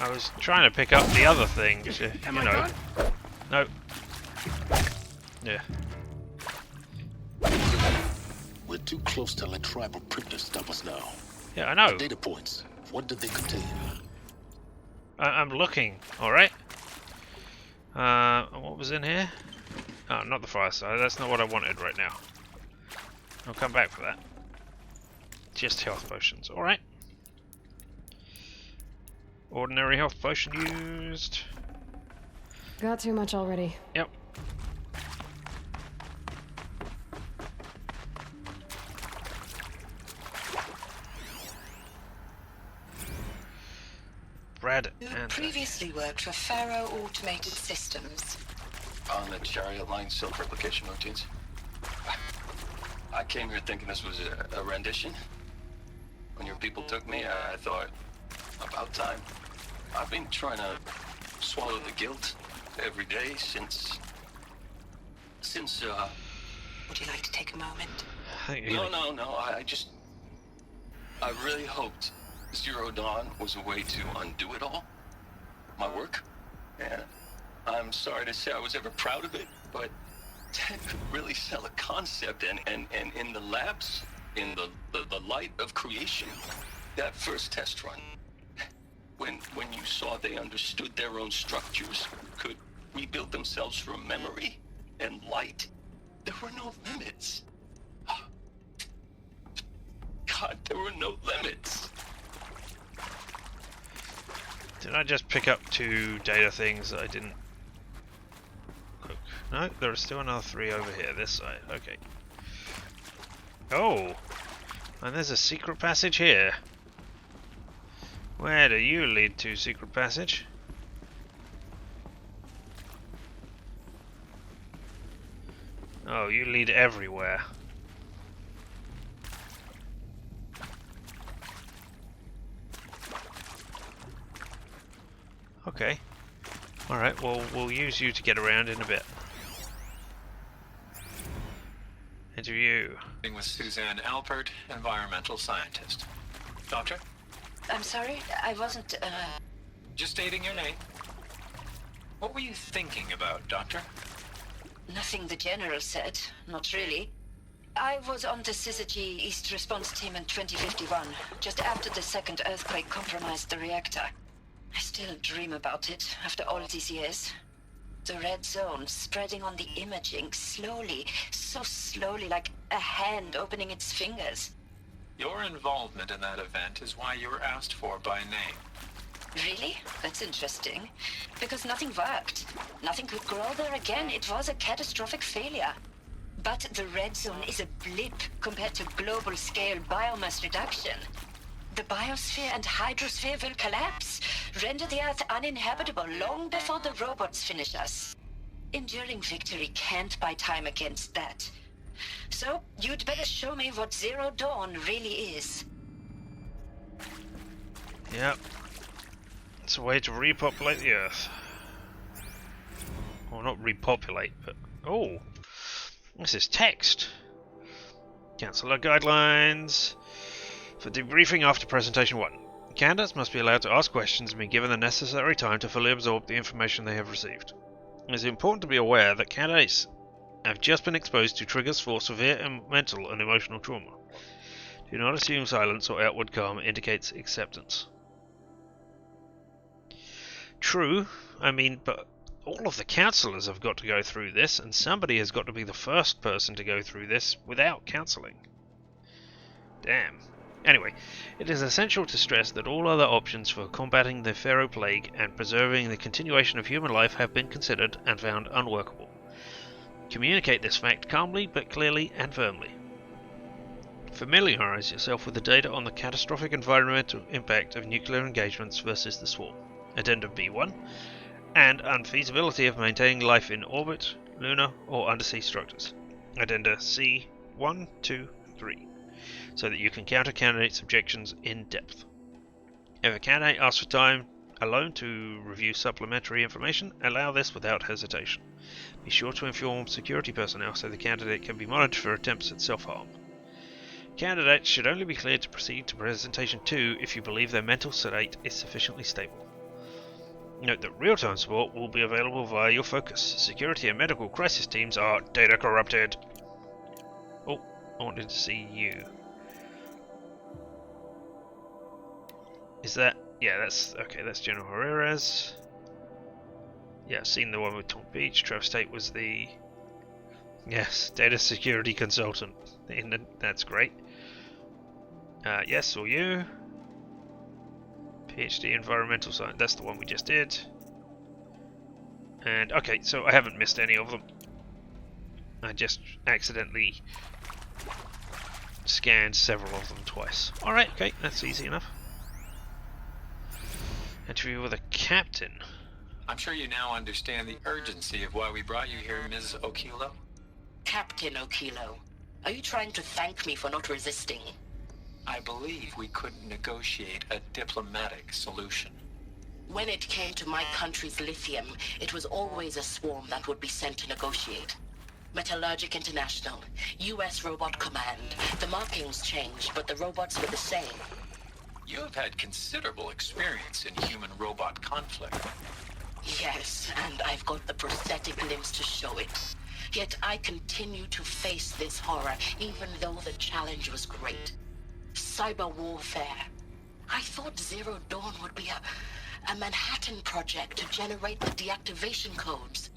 I was trying to pick up the other thing, you know. No. Yeah. We're too close to let tribal prickers stop us now. Yeah, I know. The data points. What did they contain? I'm looking. All right. What was in here? Oh, not the fireside. That's not what I wanted right now. I'll come back for that. Just health potions. All right. Ordinary health potion used. Got too much already. Yep. Brad You and previously worked for Pharaoh Automated Systems. On the chariot line self-replication routines. I came here thinking this was a rendition. When your people took me, I thought, about time. I've been trying to swallow the guilt every day since... Would you like to take a moment? No, I really hoped Zero Dawn was a way to undo it all. My work. And I'm sorry to say I was ever proud of it, but Ted could really sell a concept, and in the labs, in the light of creation, that first test run, when you saw they understood their own structures, could rebuild themselves from memory and light, there were no limits. God, there were no limits. Did I just pick up 2 data things that I didn't cook? No, there are still another 3 over here, this side. Okay. Oh! And there's a secret passage here. Where do you lead to, secret passage? Oh, you lead everywhere. Okay. Alright, well, we'll use you to get around in a bit. Interview. With Suzanne Alpert, environmental scientist. Doctor? I'm sorry, I wasn't, Just stating your name. What were you thinking about, Doctor? Nothing the General said, not really. I was on the Syzygy East Response Team in 2051, just after the second earthquake compromised the reactor. I still dream about it, after all these years. The red zone spreading on the imaging, slowly, so slowly, like a hand opening its fingers. Your involvement in that event is why you were asked for by name. Really? That's interesting. Because nothing worked. Nothing could grow there again. It was a catastrophic failure. But the red zone is a blip compared to global-scale biomass reduction. The biosphere and hydrosphere will collapse, render the Earth uninhabitable long before the robots finish us. Enduring victory can't buy time against that. So, you'd better show me what Zero Dawn really is. Yep. It's a way to repopulate the Earth. Well, not repopulate, but... Oh! This is text! Councillor guidelines... For debriefing after presentation 1. Candidates must be allowed to ask questions and be given the necessary time to fully absorb the information they have received. It is important to be aware that candidates have just been exposed to triggers for severe mental and emotional trauma. Do not assume silence or outward calm indicates acceptance. True, but all of the counsellors have got to go through this, and somebody has got to be the first person to go through this without counselling. Damn. Anyway, it is essential to stress that all other options for combating the Pharaoh Plague and preserving the continuation of human life have been considered and found unworkable. Communicate this fact calmly but clearly and firmly. Familiarise yourself with the data on the catastrophic environmental impact of nuclear engagements versus the swarm. Addendum B1, and unfeasibility of maintaining life in orbit, lunar or undersea structures. Addenda C 1, 2, 3. So that you can counter candidates' objections in depth. If a candidate asks for time alone to review supplementary information, allow this without hesitation. Be sure to inform security personnel so the candidate can be monitored for attempts at self-harm. Candidates should only be cleared to proceed to presentation 2 if you believe their mental state is sufficiently stable. Note that real-time support will be available via your focus. Security and medical crisis teams are data corrupted. Oh, I wanted to see you. Is that... yeah, that's... okay, that's General Herrera's. Yeah, I've seen the one with Tom Beach. Travis Tate was the... yes, data security consultant. That's great. Yes, or you. PhD environmental science. That's the one we just did. And okay, so I haven't missed any of them. I just accidentally scanned several of them twice. Alright, okay, that's easy enough. Interview with a captain. I'm sure you now understand the urgency of why we brought you here, Ms. Okilo. Captain Okilo, are you trying to thank me for not resisting? I believe we couldn't negotiate a diplomatic solution. When it came to my country's lithium, it was always a swarm that would be sent to negotiate. Metallurgic International, U.S. Robot Command. The markings changed, but the robots were the same. You have had considerable experience in human-robot conflict. Yes, and I've got the prosthetic limbs to show it. Yet I continue to face this horror, even though the challenge was great. Cyber warfare. I thought Zero Dawn would be a Manhattan project to generate the deactivation codes.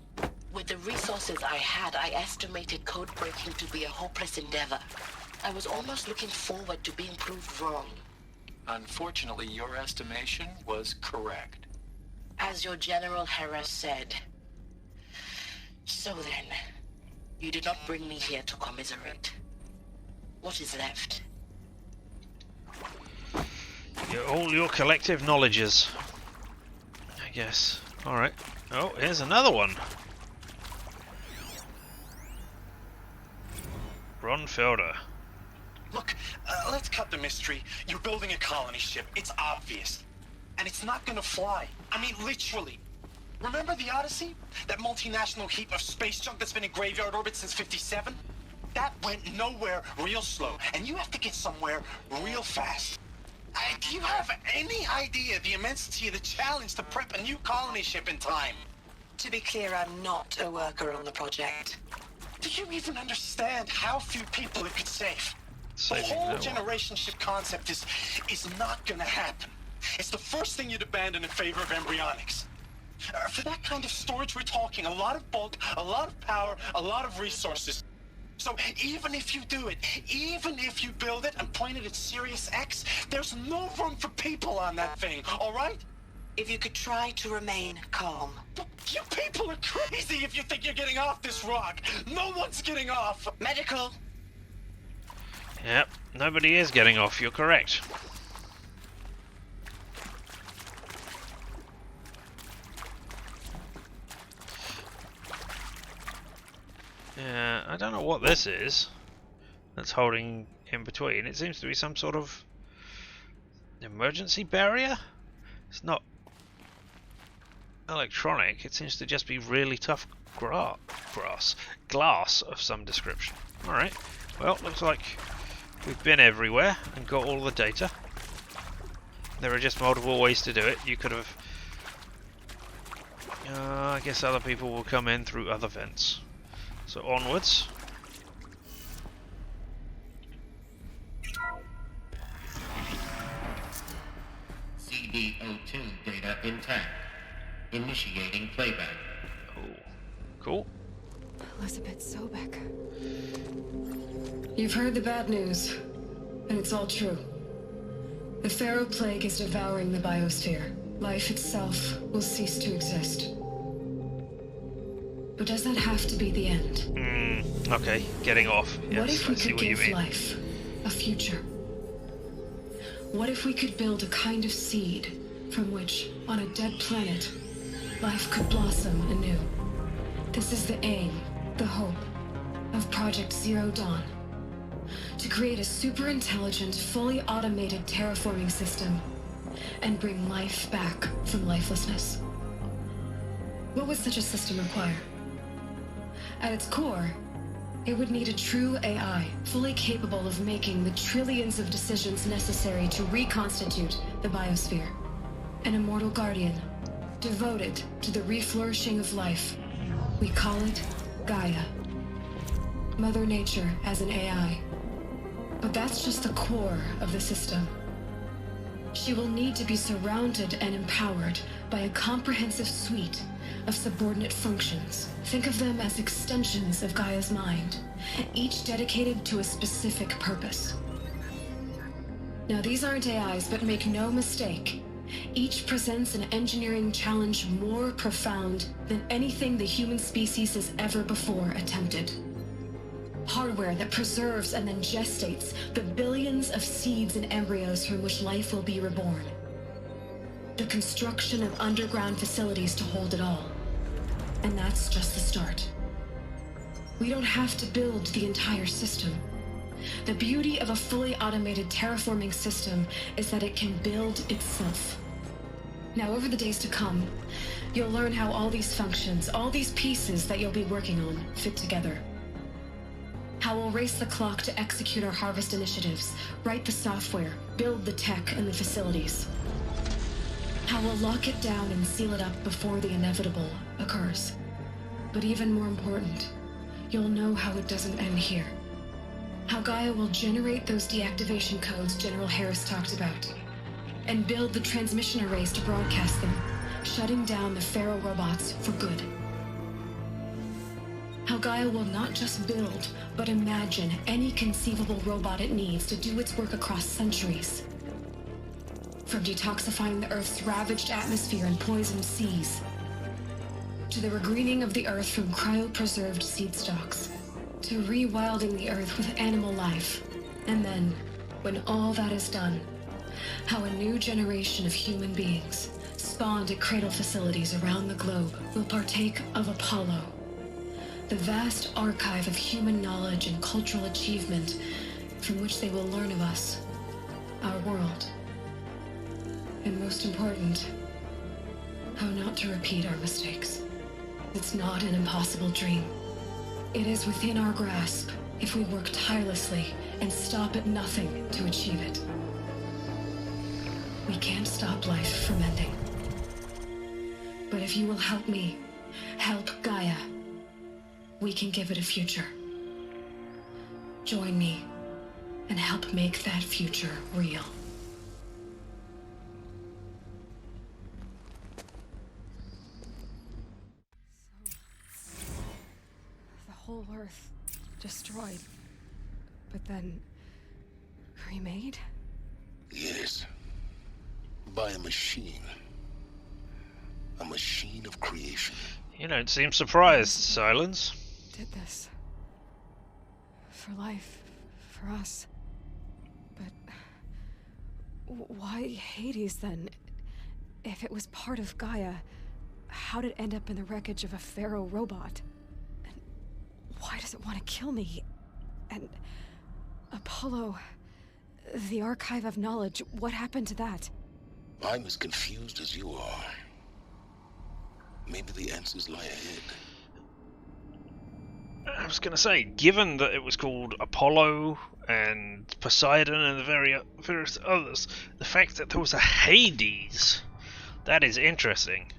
With the resources I had, I estimated code breaking to be a hopeless endeavor. I was almost looking forward to being proved wrong. Unfortunately, your estimation was correct. As your General Hera said. So then, you did not bring me here to commiserate. What is left? All your collective knowledges, I guess. Alright. Oh, here's another one. Ron Felder. Look, let's cut the mystery. You're building a colony ship. It's obvious. And it's not gonna fly. I mean, literally. Remember the Odyssey? That multinational heap of space junk that's been in graveyard orbit since '57? That went nowhere real slow. And you have to get somewhere real fast. Do you have any idea the immensity of the challenge to prep a new colony ship in time? To be clear, I'm not a worker on the project. Do you even understand how few people it could save? Saving the whole no generation ship concept is not gonna happen. It's the first thing you'd abandon in favor of embryonics. For that kind of storage, we're talking a lot of bulk, a lot of power, a lot of resources. So even if you do it, even if you build it and point it at Sirius X, there's no room for people on that thing, all right? If you could try to remain calm. You people are crazy if you think you're getting off this rock. No one's getting off. Medical. Yep, nobody is getting off, you're correct. Yeah, I don't know what this is that's holding in between. It seems to be some sort of emergency barrier. It's not electronic, it seems to just be really tough glass of some description. Alright, well, looks like we've been everywhere and got all the data. There are just multiple ways to do it. You could have... I guess other people will come in through other vents. So onwards. CD02 data intact. Initiating playback. Oh, cool. Elizabeth Sobek. You've heard the bad news, and it's all true. The Pharaoh Plague is devouring the biosphere. Life itself will cease to exist. But does that have to be the end? Okay, getting off. Yes, What if we I see could what you give mean. life a future? What if we could build a kind of seed from which, on a dead planet, life could blossom anew? This is the aim, the hope, of Project Zero Dawn. To create a super-intelligent, fully automated terraforming system and bring life back from lifelessness. What would such a system require? At its core, it would need a true AI, fully capable of making the trillions of decisions necessary to reconstitute the biosphere. An immortal guardian, devoted to the reflourishing of life. We call it Gaia. Mother Nature as an AI. But that's just the core of the system. She will need to be surrounded and empowered by a comprehensive suite of subordinate functions. Think of them as extensions of Gaia's mind, each dedicated to a specific purpose. Now, these aren't AIs, but make no mistake, each presents an engineering challenge more profound than anything the human species has ever before attempted. Hardware that preserves and then gestates the billions of seeds and embryos from which life will be reborn. The construction of underground facilities to hold it all. And that's just the start. We don't have to build the entire system. The beauty of a fully automated terraforming system is that it can build itself. Now, over the days to come, you'll learn how all these functions, all these pieces that you'll be working on, fit together. How we'll race the clock to execute our harvest initiatives, write the software, build the tech and the facilities. How we'll lock it down and seal it up before the inevitable occurs. But even more important, you'll know how it doesn't end here. How Gaia will generate those deactivation codes General Harris talked about, and build the transmission arrays to broadcast them, shutting down the Pharaoh robots for good. How Gaia will not just build, but imagine any conceivable robot it needs to do its work across centuries. From detoxifying the Earth's ravaged atmosphere and poisoned seas, to the regreening of the Earth from cryopreserved seed stalks, to rewilding the Earth with animal life. And then, when all that is done, how a new generation of human beings, spawned at cradle facilities around the globe, will partake of Apollo, the vast archive of human knowledge and cultural achievement from which they will learn of us, our world. And most important, how not to repeat our mistakes. It's not an impossible dream. It is within our grasp if we work tirelessly and stop at nothing to achieve it. We can't stop life from ending. But if you will help me, help Gaia, we can give it a future. Join me and help make that future real. The whole Earth destroyed, but then remade? Yes. By a machine. A machine of creation. You don't seem surprised, Silence. Did this. For life. For us. But why Hades then? If it was part of Gaia, how did it end up in the wreckage of a Pharaoh robot? And why does it want to kill me? And Apollo, the archive of knowledge, what happened to that? I'm as confused as you are. Maybe the answers lie ahead. I was going to say, given that it was called Apollo and Poseidon and the various others, the fact that there was a Hades, that is interesting.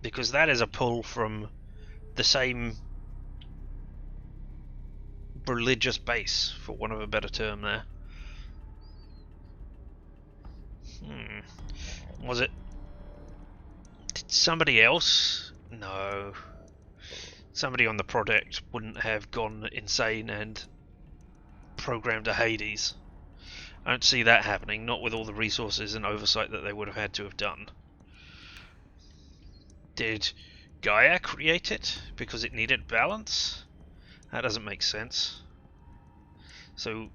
Because that is a pull from the same religious base, for want of a better term there. Was it... Did somebody else? No. Somebody on the project wouldn't have gone insane and programmed a Hades. I don't see that happening, not with all the resources and oversight that they would have had to have done. Did Gaia create it because it needed balance? That doesn't make sense. So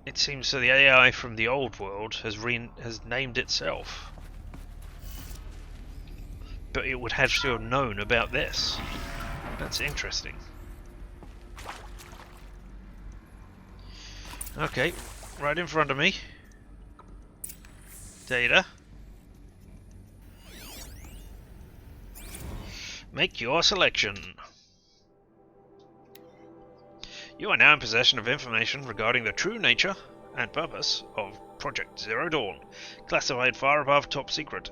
it seems that the AI from the old world has named itself. But it would have to have known about this. That's interesting. Okay, right in front of me. Data. Make your selection. You are now in possession of information regarding the true nature and purpose of Project Zero Dawn, classified far above top secret.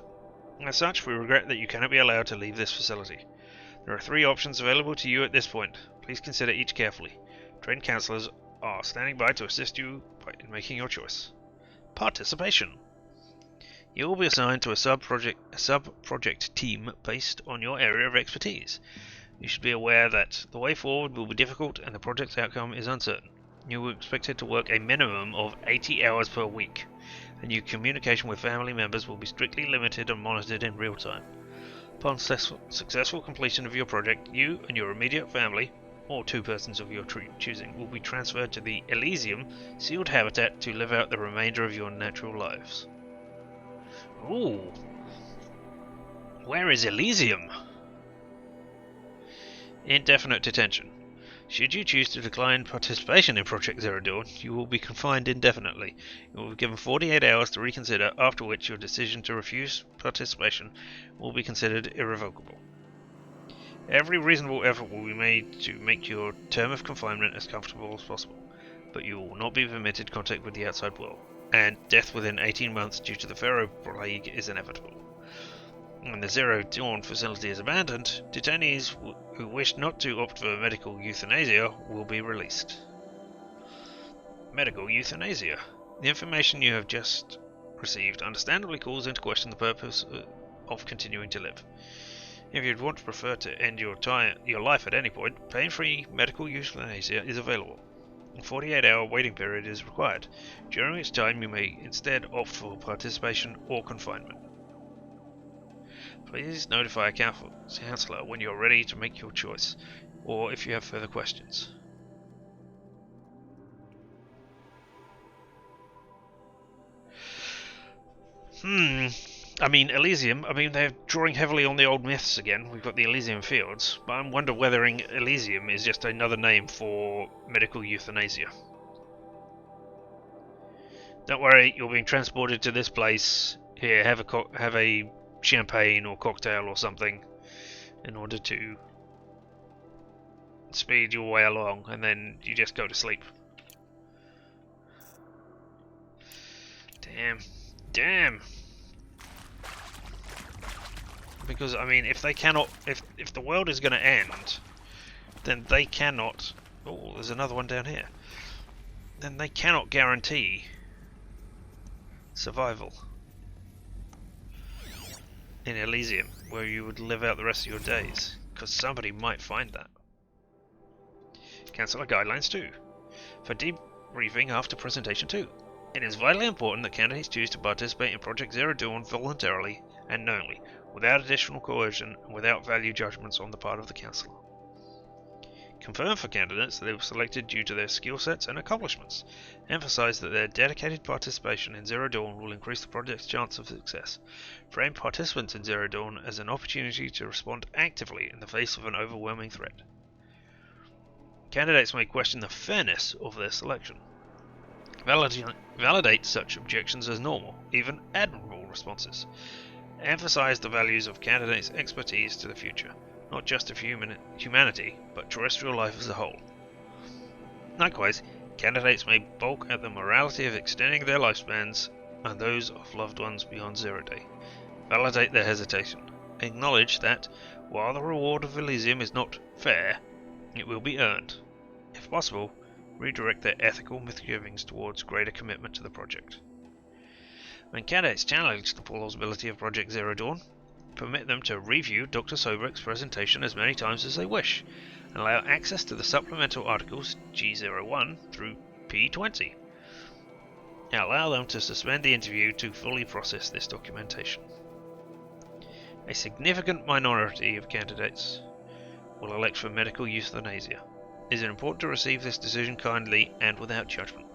As such, we regret that you cannot be allowed to leave this facility. There are 3 options available to you at this point. Please consider each carefully. Trained counselors are standing by to assist you in making your choice. Participation. You will be assigned to a sub-project team based on your area of expertise. You should be aware that the way forward will be difficult and the project's outcome is uncertain. You are expected to work a minimum of 80 hours per week, and your communication with family members will be strictly limited and monitored in real time. Upon successful completion of your project, you and your immediate family, or 2 persons of your choosing, will be transferred to the Elysium sealed habitat to live out the remainder of your natural lives. Ooh. Where is Elysium? Indefinite detention. Should you choose to decline participation in Project Zero Dawn, you will be confined indefinitely. You will be given 48 hours to reconsider, after which your decision to refuse participation will be considered irrevocable. Every reasonable effort will be made to make your term of confinement as comfortable as possible, but you will not be permitted contact with the outside world, and death within 18 months due to the Pharaoh Plague is inevitable. When the Zero Dawn facility is abandoned, detainees who wish not to opt for medical euthanasia will be released. Medical euthanasia. The information you have just received understandably calls into question the purpose of continuing to live. If you'd want to prefer to end your life at any point, pain-free medical euthanasia is available. A 48-hour waiting period is required, during which time you may instead opt for participation or confinement. Please notify a counselor when you're ready to make your choice, or if you have further questions. I mean, Elysium, they're drawing heavily on the old myths again. We've got the Elysium Fields, but I wonder whether Elysium is just another name for medical euthanasia. Don't worry, you're being transported to this place. Here, have a champagne or cocktail or something in order to speed your way along, and then you just go to sleep. Damn. Because if they cannot, if the world is going to end, then they cannot. Oh, there's another one down here. Then they cannot guarantee survival in Elysium, where you would live out the rest of your days, because somebody might find that. Counselor Guidelines 2. For debriefing after Presentation 2. It is vitally important that candidates choose to participate in Project Zero Dawn voluntarily and knowingly, without additional coercion and without value judgments on the part of the Counselor. Confirm for candidates that they were selected due to their skill sets and accomplishments. Emphasize that their dedicated participation in Zero Dawn will increase the project's chance of success. Frame participants in Zero Dawn as an opportunity to respond actively in the face of an overwhelming threat. Candidates may question the fairness of their selection. Validate such objections as normal, even admirable responses. Emphasize the values of candidates' expertise to the future, not just of humanity, but terrestrial life as a whole. Likewise, candidates may balk at the morality of extending their lifespans and those of loved ones beyond 0 day. Validate their hesitation. Acknowledge that, while the reward of Elysium is not fair, it will be earned. If possible, redirect their ethical misgivings towards greater commitment to the project. When candidates challenge the plausibility of Project Zero Dawn, permit them to review Dr. Sobek's presentation as many times as they wish, and allow access to the supplemental articles G01 through P20. Now allow them to suspend the interview to fully process this documentation. A significant minority of candidates will elect for medical euthanasia. It is important to receive this decision kindly and without judgment.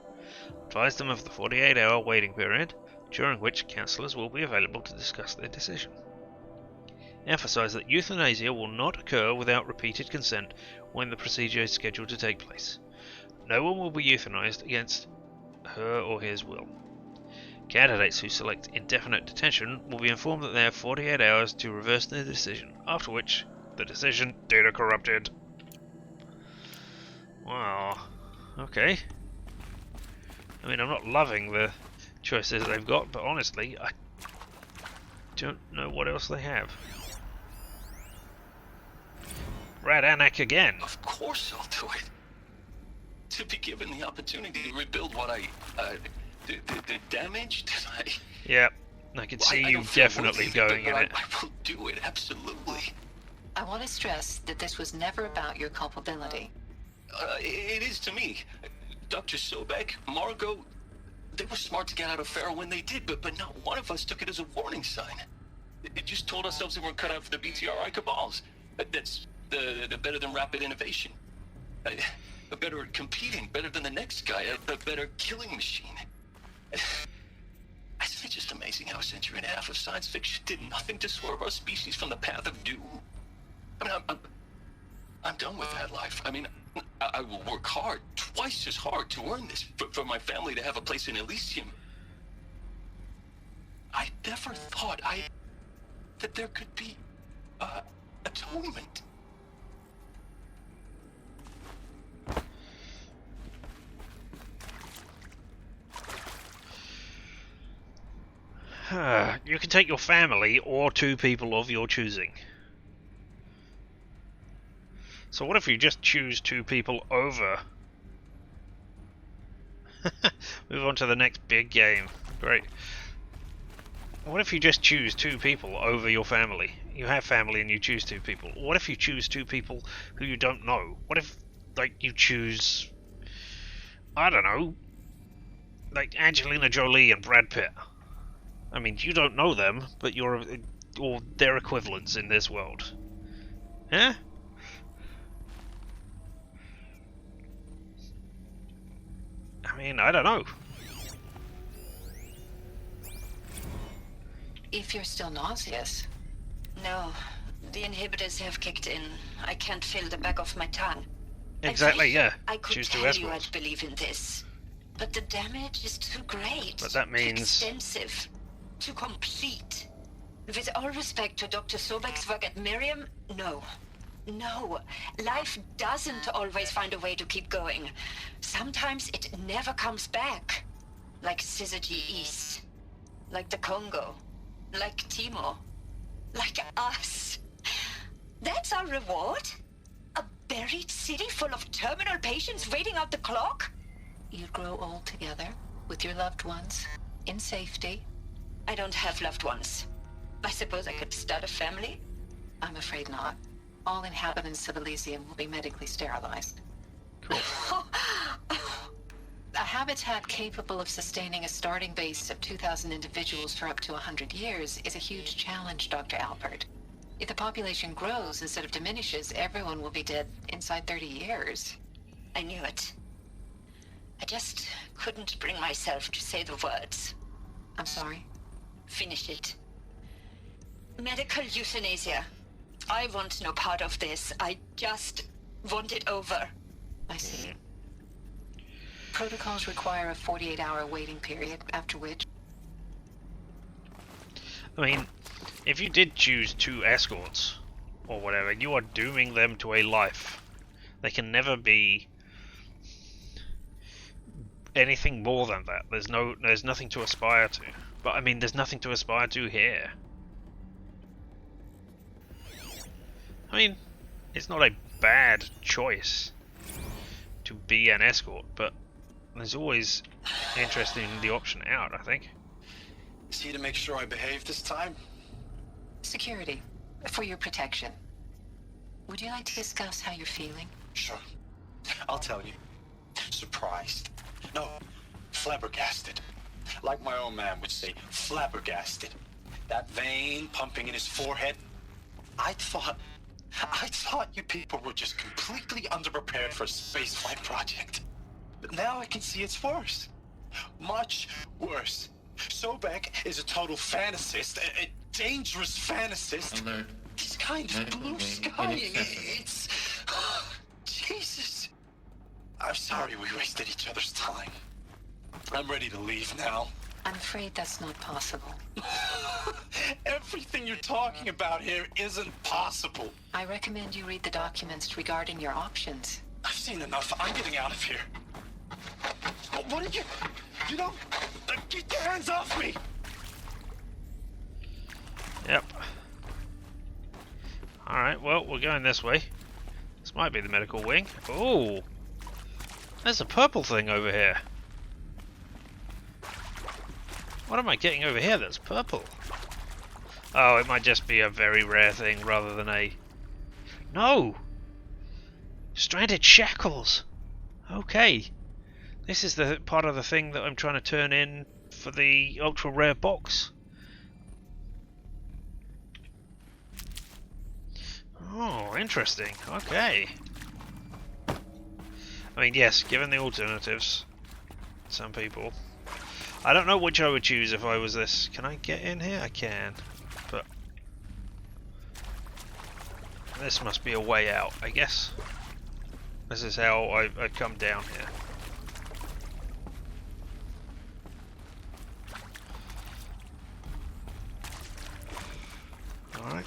Advise them of the 48-hour waiting period, during which counsellors will be available to discuss their decision. Emphasize that euthanasia will not occur without repeated consent when the procedure is scheduled to take place. No one will be euthanized against her or his will. Candidates who select indefinite detention will be informed that they have 48 hours to reverse their decision, after which the decision data corrupted. Wow. Okay. I'm not loving the choices they've got, but honestly, I don't know what else they have. Rat Anak again. Of course I'll do it. To be given the opportunity to rebuild what the damage that I... Yep, I can see you definitely going in it. I will do it, absolutely. I want to stress that this was never about your culpability. It is to me. Dr. Sobek, Margot, they were smart to get out of Pharaoh when they did, but not one of us took it as a warning sign. It just told ourselves that we're cut out for the BTRI cabals. That's the better than rapid innovation. Better at competing, better than the next guy, a better killing machine. Isn't it just amazing how a century and a half of science fiction did nothing to swerve our species from the path of doom? I mean, I'm done with that life. I mean, I will work hard, twice as hard, to earn this, for my family to have a place in Elysium. I never thought that there could be atonement. You can take your family or 2 people of your choosing. So what if you just choose 2 people over? Move on to the next big game. Great. What if you just choose 2 people over your family? You have family and you choose 2 people. What if you choose 2 people who you don't know? What if, like, you choose... I don't know. Like Angelina Jolie and Brad Pitt. I mean, you don't know them, but you're... or their equivalents in this world. Huh? I mean, I don't know. If you're still nauseous. No, the inhibitors have kicked in. I can't feel the back of my tongue. Exactly, yeah. I could Choose tell 2 you escorts. I'd believe in this. But the damage is too great. But that means... Too extensive. Too complete. With all respect to Dr. Sobek's work at Miriam, no. No. Life doesn't always find a way to keep going. Sometimes it never comes back. Like Syzygy East. Like the Congo. Like Timo. Like us. That's our reward? A buried city full of terminal patients waiting out the clock? You'd grow old together, with your loved ones, in safety. I don't have loved ones. I suppose I could start a family? I'm afraid not. All inhabitants of Elysium will be medically sterilized. Cool. A habitat capable of sustaining a starting base of 2,000 individuals for up to 100 years is a huge challenge, Dr. Alpert. If the population grows instead of diminishes, everyone will be dead inside 30 years. I knew it. I just couldn't bring myself to say the words. I'm sorry? Finish it. Medical euthanasia. I want no part of this. I just want it over. I see. Protocols require a 48-hour waiting period, after which... I mean, if you did choose 2 escorts, or whatever, you are dooming them to a life. They can never be anything more than that. There's nothing to aspire to. But I mean, there's nothing to aspire to here. I mean, it's not a bad choice to be an escort, but there's always interest in the option out, I think. See to make sure I behave this time? Security, for your protection. Would you like to discuss how you're feeling? Sure. I'll tell you. Surprised. No, flabbergasted. Like my own man would say, flabbergasted. That vein pumping in his forehead. I thought you people were just completely underprepared for a spaceflight project. But now I can see it's worse. Much worse. Sobek is a total fantasist, a dangerous fantasist. Alert. He's kind of blue skying. It's... Jesus. I'm sorry we wasted each other's time. I'm ready to leave now. I'm afraid that's not possible. Everything you're talking about here isn't possible. I recommend you read the documents regarding your options. I've seen enough. I'm getting out of here. What did you... You don't... Get your hands off me! Yep. Alright, well, we're going this way. This might be the medical wing. Oh! There's a purple thing over here. What am I getting over here that's purple? Oh, it might just be a very rare thing rather than a... No! Stranded shackles! Okay. This is the part of the thing that I'm trying to turn in for the ultra rare box. Oh, interesting. Okay. I mean, yes, given the alternatives, some people... I don't know which I would choose if I was this. Can I get in here? I can. But... this must be a way out, I guess. This is how I come down here. Alright.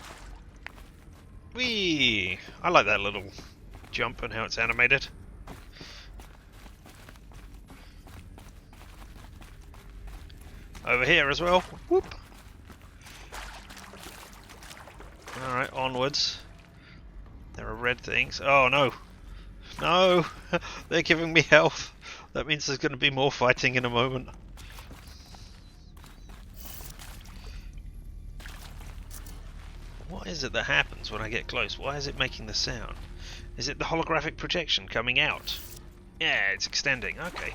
Whee! I like that little jump and how it's animated. Over here as well. Whoop! Alright, onwards. There are red things. Oh no! No! They're giving me health. That means there's going to be more fighting in a moment. What is it that happens when I get close? Why is it making the sound? Is it the holographic projection coming out? Yeah, it's extending. Okay.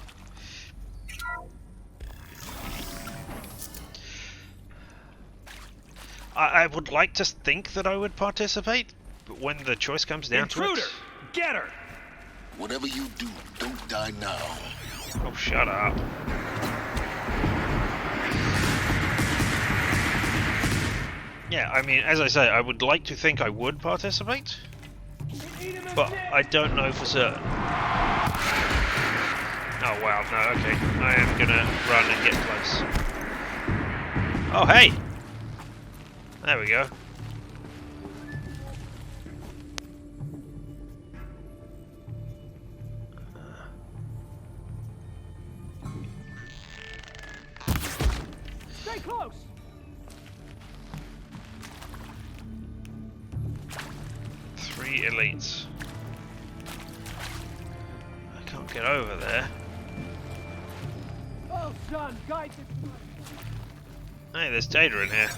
I would like to think that I would participate, but when the choice comes down to it... Get her! Whatever you do, don't die now. Oh, shut up. Yeah, I mean, as I say, I would like to think I would participate, but I don't know for certain. Oh, wow, no, okay. I am gonna run and get close. Oh, hey! There we go. Stay close! Three elites. I can't get over there. Oh, son, guide this. Hey, there's data in here.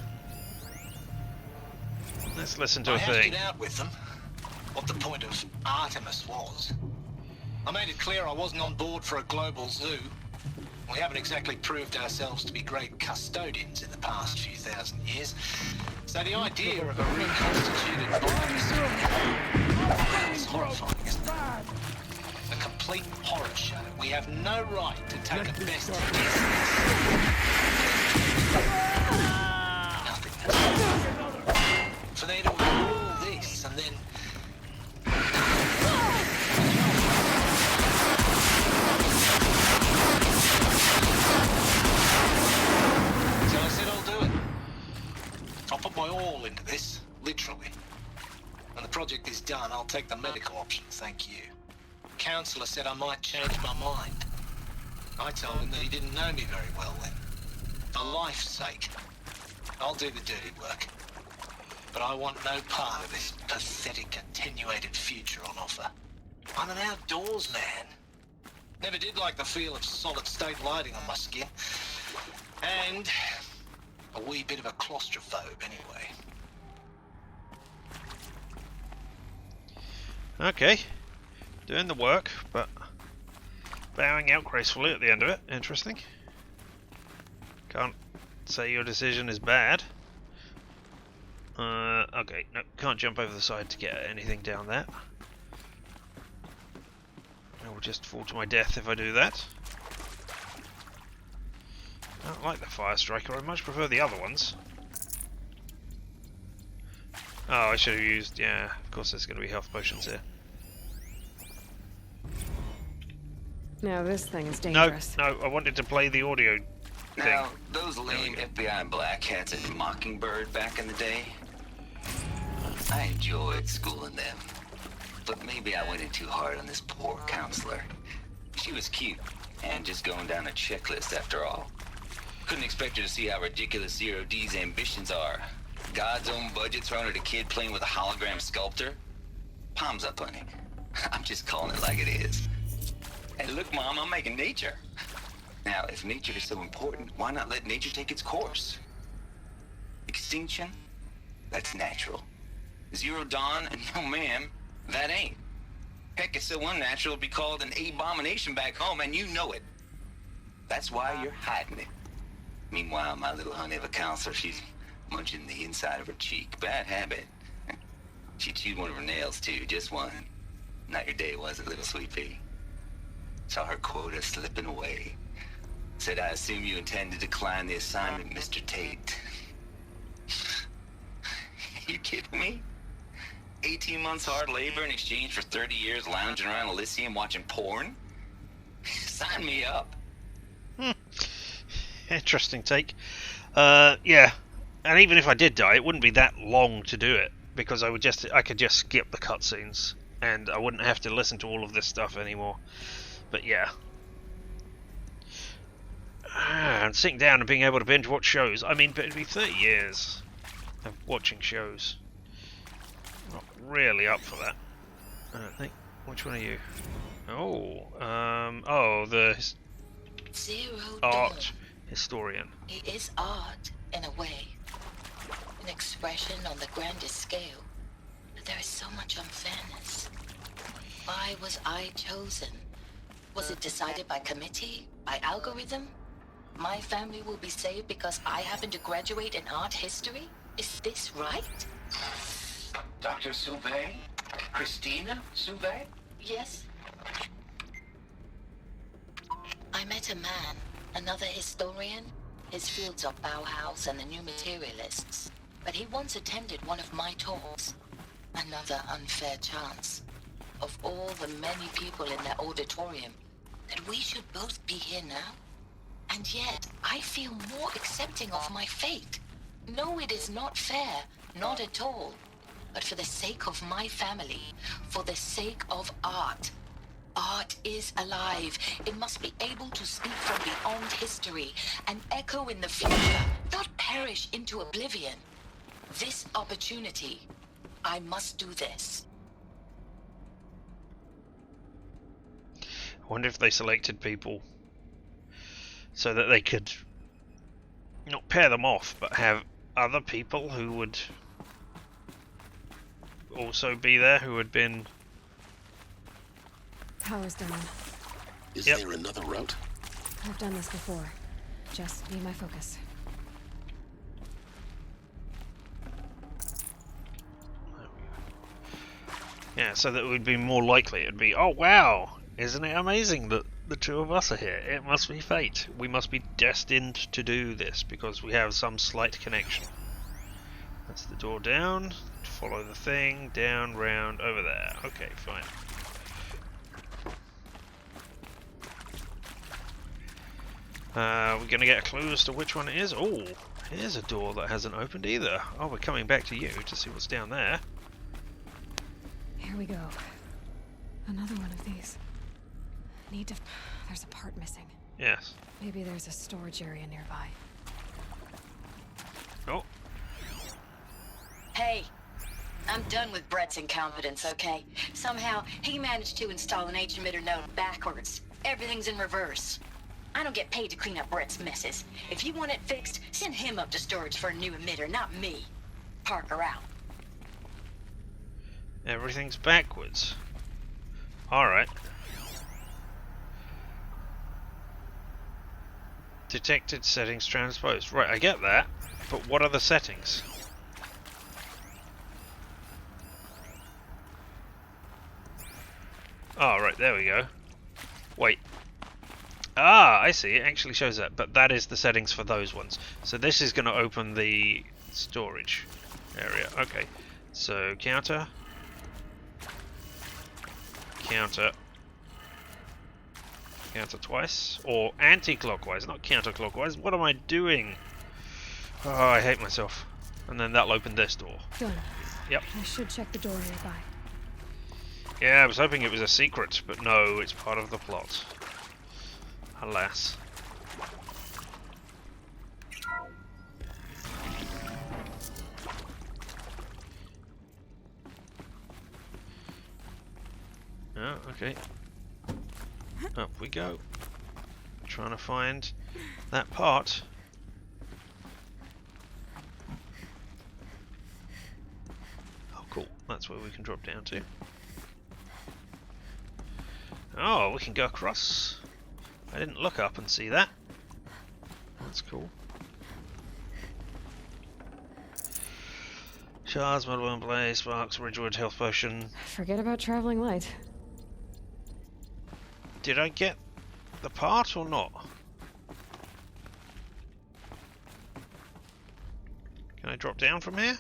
Let's listen to a thing. I hashed it out with them what the point of Artemis was. I made it clear I wasn't on board for a global zoo. We haven't exactly proved ourselves to be great custodians in the past few thousand years. So the idea of a reconstituted body is horrifying, isn't it? A complete horror show. We have no right to take a best guess. For they to do all this and then... So I said I'll do it. I'll put my all into this, literally. When the project is done, I'll take the medical option, thank you. Counselor said I might change my mind. I told him that he didn't know me very well then. For life's sake, I'll do the dirty work. But I want no part of this pathetic, attenuated future on offer. I'm an outdoors man. Never did like the feel of solid-state lighting on my skin. And a wee bit of a claustrophobe, anyway. Okay. Doing the work, but bowing out gracefully at the end of it. Interesting. Can't say your decision is bad. Okay, no, can't jump over the side to get anything down there. I will just fall to my death if I do that. I don't like the fire striker, I much prefer the other ones. Oh, I should have used, yeah, of course there's going to be health potions here. Now this thing is dangerous. No, I wanted to play the audio thing. Now, those lame FBI black hats at Mockingbird back in the day, I enjoyed schooling them. But maybe I went in too hard on this poor counselor. She was cute, and just going down a checklist after all. Couldn't expect her to see how ridiculous Zero D's ambitions are. God's own budget thrown at a kid playing with a hologram sculptor? Palms up, honey. I'm just calling it like it is. Hey, look, Mom, I'm making nature. Now, if nature is so important, why not let nature take its course? Extinction? That's natural. Zero dawn? No, ma'am, that ain't. Heck, it's so unnatural it'd be called an abomination back home, and you know it. That's why you're hiding it. Meanwhile, my little honey of a counselor, she's munching the inside of her cheek. Bad habit. She chewed one of her nails, too, just one. Not your day, was it, little sweet pea? Saw her quota slipping away. Said, I assume you intend to decline the assignment, Mr. Tate. You kidding me? 18 months hard labor in exchange for 30 years lounging around Elysium watching porn? Sign me up. Interesting take. Yeah, and even if I did die, it wouldn't be that long to do it, because I could just skip the cutscenes, and I wouldn't have to listen to all of this stuff anymore. But yeah. And sitting down and being able to binge watch shows. I mean, but it'd be 30 years of watching shows. Not really up for that, I don't think. Which one are you? Oh, the Zero art historian. It is art, in a way. An expression on the grandest scale. But there is so much unfairness. Why was I chosen? Was it decided by committee? By algorithm? My family will be saved because I happen to graduate in art history? Is this right? Dr. Sauvé? Christina Sauvé? Yes. I met a man, another historian. His fields are Bowels and the New Materialists. But he once attended one of my talks. Another unfair chance. Of all the many people in that auditorium, that we should both be here now. And yet, I feel more accepting of my fate. No, it is not fair. Not at all. But for the sake of my family, for the sake of art. Art is alive. It must be able to speak from beyond history and echo in the future, not perish into oblivion. This opportunity, I must do this. I wonder if they selected people so that they could not pair them off, but have other people who would also be there, who had been... Power's down. Is there another route? I've done this before. Just need my focus. Yeah, so that it would be more likely. It'd be, oh wow, isn't it amazing that the two of us are here? It must be fate. We must be destined to do this because we have some slight connection. That's the door down. Follow the thing, down, round, over there. Okay, fine. We're gonna get a clue as to which one it is. Oh, here's a door that hasn't opened either. Oh, we're coming back to you to see what's down there. Here we go. Another one of these. Need to... There's a part missing. Yes. Maybe there's a storage area nearby. Oh. Hey, I'm done with Brett's incompetence, okay? Somehow, he managed to install an H-emitter node backwards. Everything's in reverse. I don't get paid to clean up Brett's messes. If you want it fixed, send him up to storage for a new emitter, not me. Parker out. Everything's backwards. Alright. Detected settings transposed. Right, I get that. But what are the settings? Oh, right, there we go. Wait. Ah, I see. It actually shows that. But that is the settings for those ones. So this is going to open the storage area. Okay. So, counter. Counter. Counter twice. Or anti-clockwise, not counterclockwise. What am I doing? Oh, I hate myself. And then that'll open this door. Done. Yep. I should check the door nearby. Yeah, I was hoping it was a secret, but no, it's part of the plot. Alas. Oh, okay. Up we go. Trying to find that part. Oh, cool. That's where we can drop down to. Oh, we can go across. I didn't look up and see that. That's cool. Shards, Mudworm Blaze, Sparks, Ridgewood, Health Potion. Forget about traveling light. Did I get the part or not? Can I drop down from here?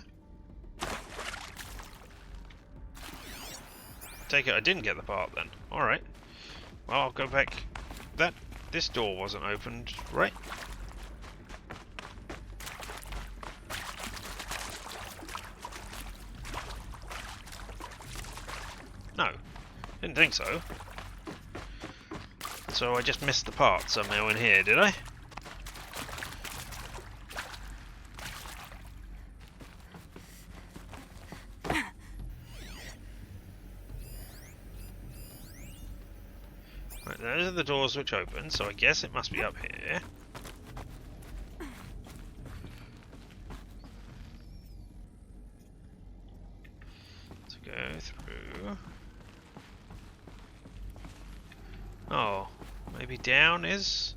Take it I didn't get the part then. Alright. Well, I'll go back. This door wasn't opened, right? No. Didn't think so. So I just missed the part somehow in here, did I? Right, those are the doors which open, so I guess it must be up here. Let's go through. Oh, maybe down is...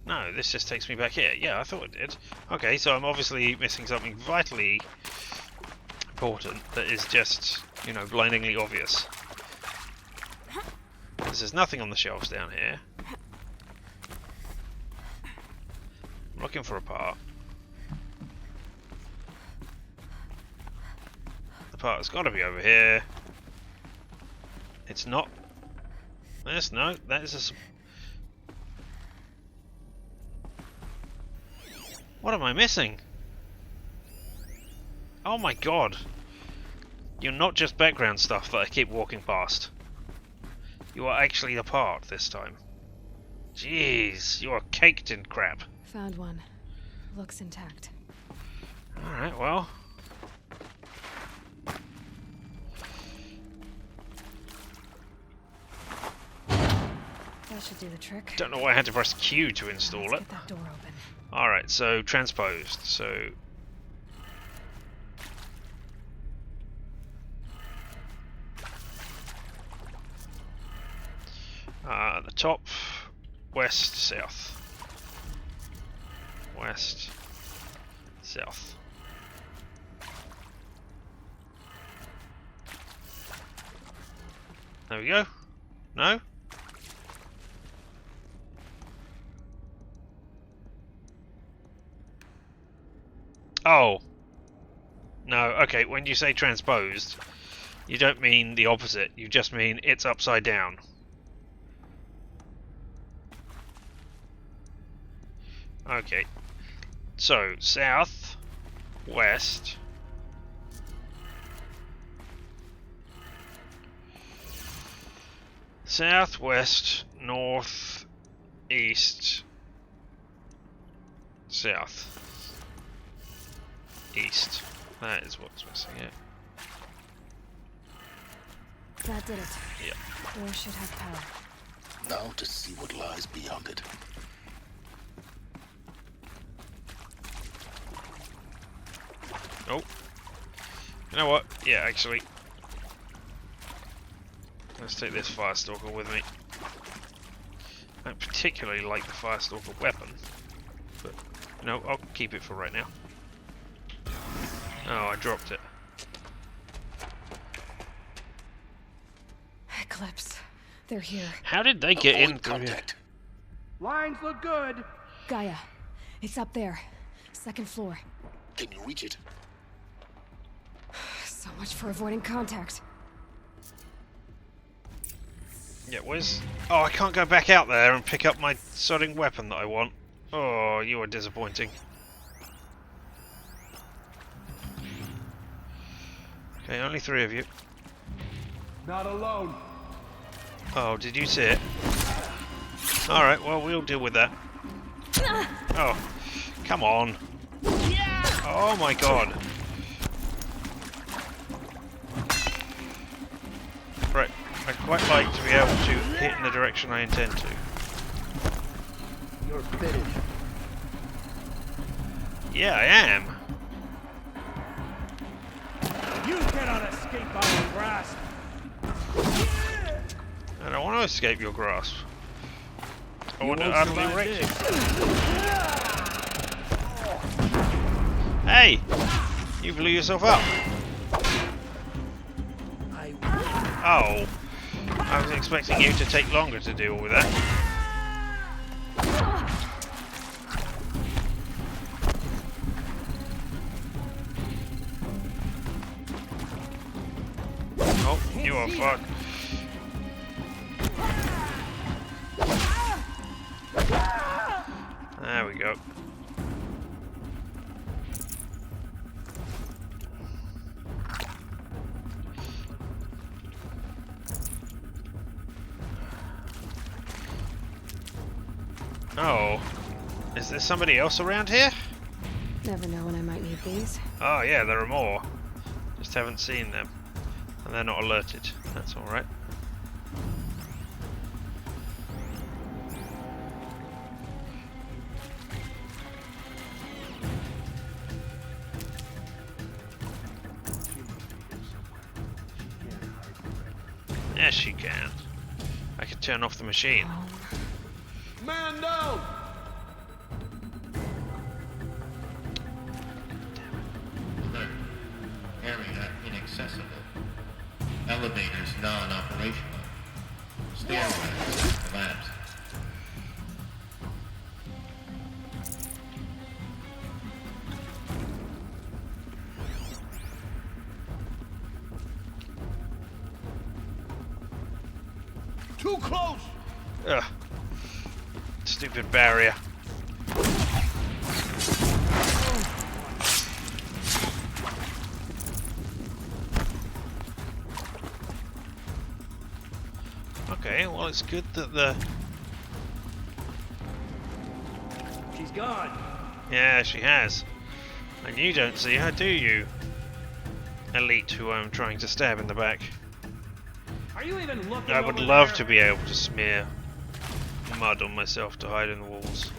No, this just takes me back here. Yeah, I thought it did. Okay, so I'm obviously missing something vitally important that is just, you know, blindingly obvious. There's nothing on the shelves down here. I'm looking for a part. The part has got to be over here. It's not. There's no. That is a. What am I missing? Oh my god. You're not just background stuff that I keep walking past. You are actually the part this time. Jeez, you are caked in crap. Found one. Looks intact. Alright, well. That should do the trick. Don't know why I had to press Q to install Let's it. get that door open. Alright, so transposed. So the top, west, south. West, south. There we go. No? Oh. No, okay, when you say transposed, you don't mean the opposite, you just mean it's upside down. Okay. So, south, west, south, west, north, east, south, east. That is what's missing it. That did it. Yep. Door should have power. Now to see what lies beyond it. Oh. You know what? Yeah, actually. Let's take this Firestalker with me. I don't particularly like the Firestalker weapon, but no, I'll keep it for right now. Oh, I dropped it. Eclipse. They're here. How did they get in through here? Lines look good. Gaia. It's up there. Second floor. Can you reach it? So much for avoiding contact. Yeah, where's... Oh, I can't go back out there and pick up my sodding weapon that I want. Oh, you are disappointing. Okay, only 3 of you. Not alone. Oh, did you see it? Alright, well, we'll deal with that. Oh, come on. Oh my god. Right, I'd quite like to be able to hit in the direction I intend to. You're finished. Yeah, I am. You cannot escape our grasp. I don't want to escape your grasp. I You want to won't utterly survive wreck this. you. Hey! You blew yourself up. Oh. I was expecting you to take longer to deal with that. Oh, you are fucked. There we go. Oh, is there somebody else around here? Never know when I might need these. Oh yeah, there are more. Just haven't seen them. And they're not alerted. That's alright. Yes, she can. I can turn off the machine. Man down! Alert. Area inaccessible. Elevators non-operational. Stairwells collapsed. Too close! Ugh. Stupid barrier. Okay, well it's good that the... She's gone. Yeah, she has. And you don't see her, do you? Elite who I'm trying to stab in the back. Are you even looking I would over love there? to be able to smear mud on myself to hide in the walls.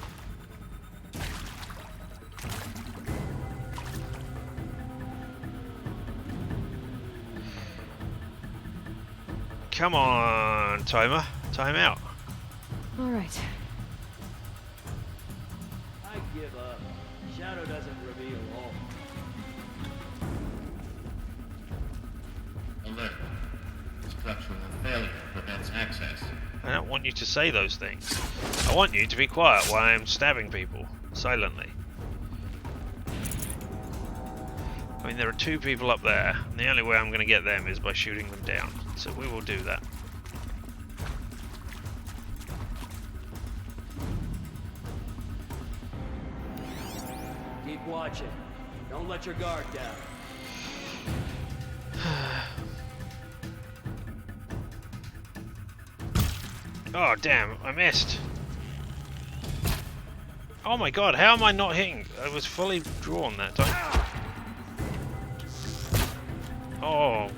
Come on, timer. Time out. All right. I give up. Shadow doesn't reveal all. Alert. Structural failure prevents access. I don't want you to say those things. I want you to be quiet while I'm stabbing people, silently. I mean, there are two people up there, and the only way I'm going to get them is by shooting them down. So we will do that. Keep watching. Don't let your guard down. Oh, damn, I missed. Oh my god, how am I not hitting? I was fully drawn that time. Oh.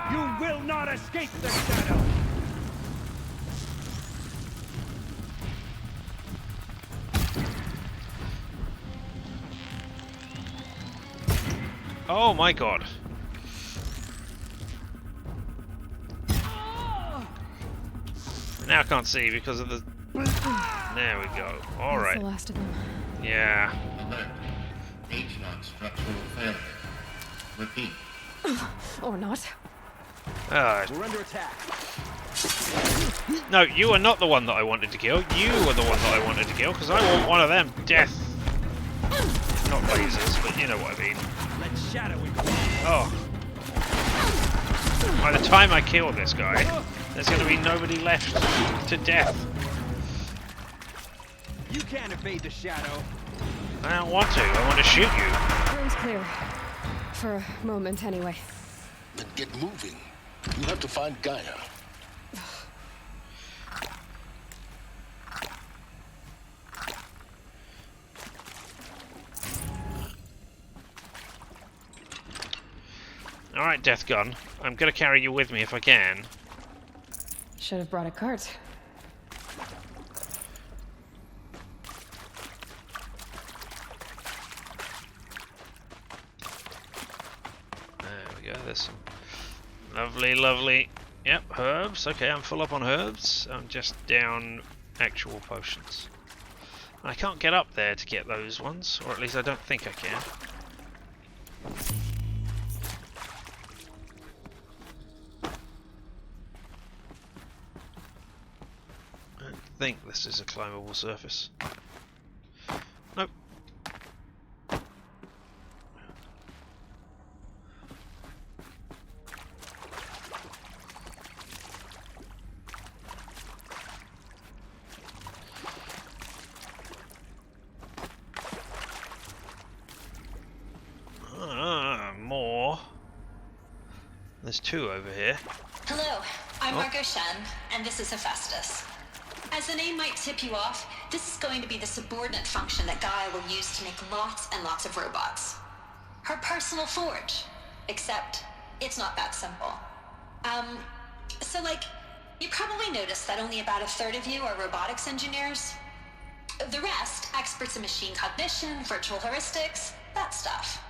You will not escape the shadow! Oh my god. Now I can't see because of the... There we go. Alright. That's the last of them. Yeah. Alert. H-Lock structural failure. Repeat. Or not. We're under attack. No, you are not the one that I wanted to kill. You were the one that I wanted to kill, because I want one of them death. Not lasers, but you know what I mean. Let Shadow in. Oh. By the time I kill this guy, there's going to be nobody left to death. You can't evade the shadow. I don't want to. I want to shoot you. Room's clear. For a moment, anyway. Then get moving. You have to find Gaia. Alright, Death Gun. I'm gonna carry you with me if I can. Should have brought a cart. There we go, there's some lovely, lovely... Yep, herbs. Okay, I'm full up on herbs. I'm just down actual potions. I can't get up there to get those ones, or at least I don't think I can. I think this is a climbable surface. Nope. More. There's two over here. Hello, I'm Oh. Margot Shen, and this is Hephaestus. As the name might tip you off, this is going to be the subordinate function that Gaia will use to make lots and lots of robots. Her personal forge. Except, it's not that simple. So you probably noticed that only about a third of you are robotics engineers. The rest, experts in machine cognition, virtual heuristics, that stuff.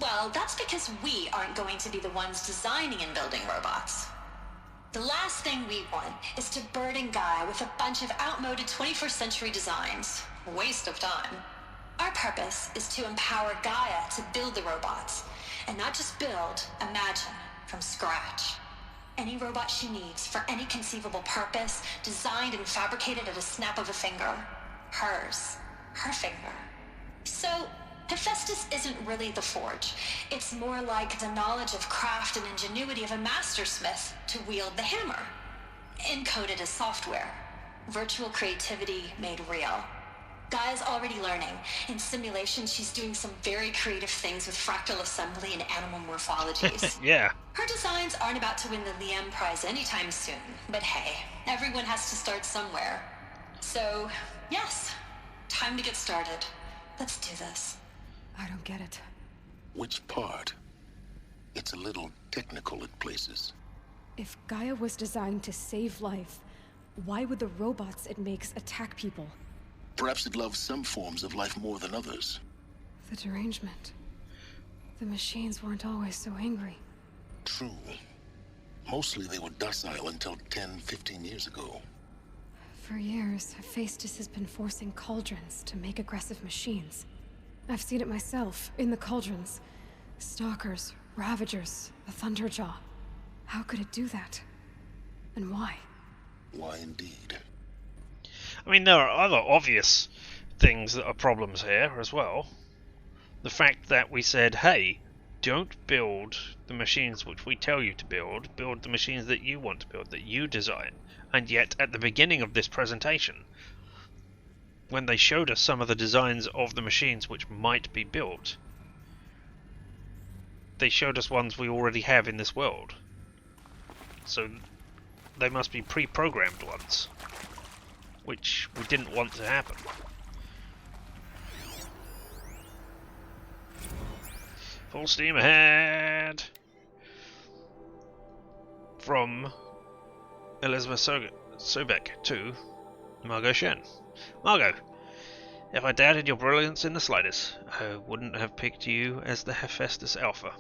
Well, that's because we aren't going to be the ones designing and building robots. The last thing we want is to burden Gaia with a bunch of outmoded 21st century designs. Waste of time. Our purpose is to empower Gaia to build the robots. And not just build, imagine, from scratch. Any robot she needs for any conceivable purpose, designed and fabricated at a snap of a finger. Hers. Her finger. So, Hephaestus isn't really the forge. It's more like the knowledge of craft and ingenuity of a mastersmith to wield the hammer. Encoded as software. Virtual creativity made real. Gaia's already learning. In simulation, she's doing some very creative things with fractal assembly and animal morphologies. Yeah. Her designs aren't about to win the Liam Prize anytime soon. But hey, everyone has to start somewhere. So, yes, time to get started. Let's do this. I don't get it. Which part? It's a little technical at places. If Gaia was designed to save life, why would the robots it makes attack people? Perhaps it loves some forms of life more than others. The derangement. The machines weren't always so angry. True. Mostly they were docile until 10, 15 years ago. For years, Hephaestus has been forcing cauldrons to make aggressive machines. I've seen it myself, in the cauldrons. Stalkers, Ravagers, the Thunderjaw. How could it do that? And why? Why indeed? I mean, there are other obvious things that are problems here as well. The fact that we said, hey, don't build the machines which we tell you to build the machines that you want to build, that you design. And yet, at the beginning of this presentation, when they showed us some of the designs of the machines which might be built, they showed us ones we already have in this world. So they must be pre-programmed ones, which we didn't want to happen. Full steam ahead! From Elizabeth Sobek to Margot Shen. Margot, if I doubted your brilliance in the slightest, I wouldn't have picked you as the Hephaestus Alpha.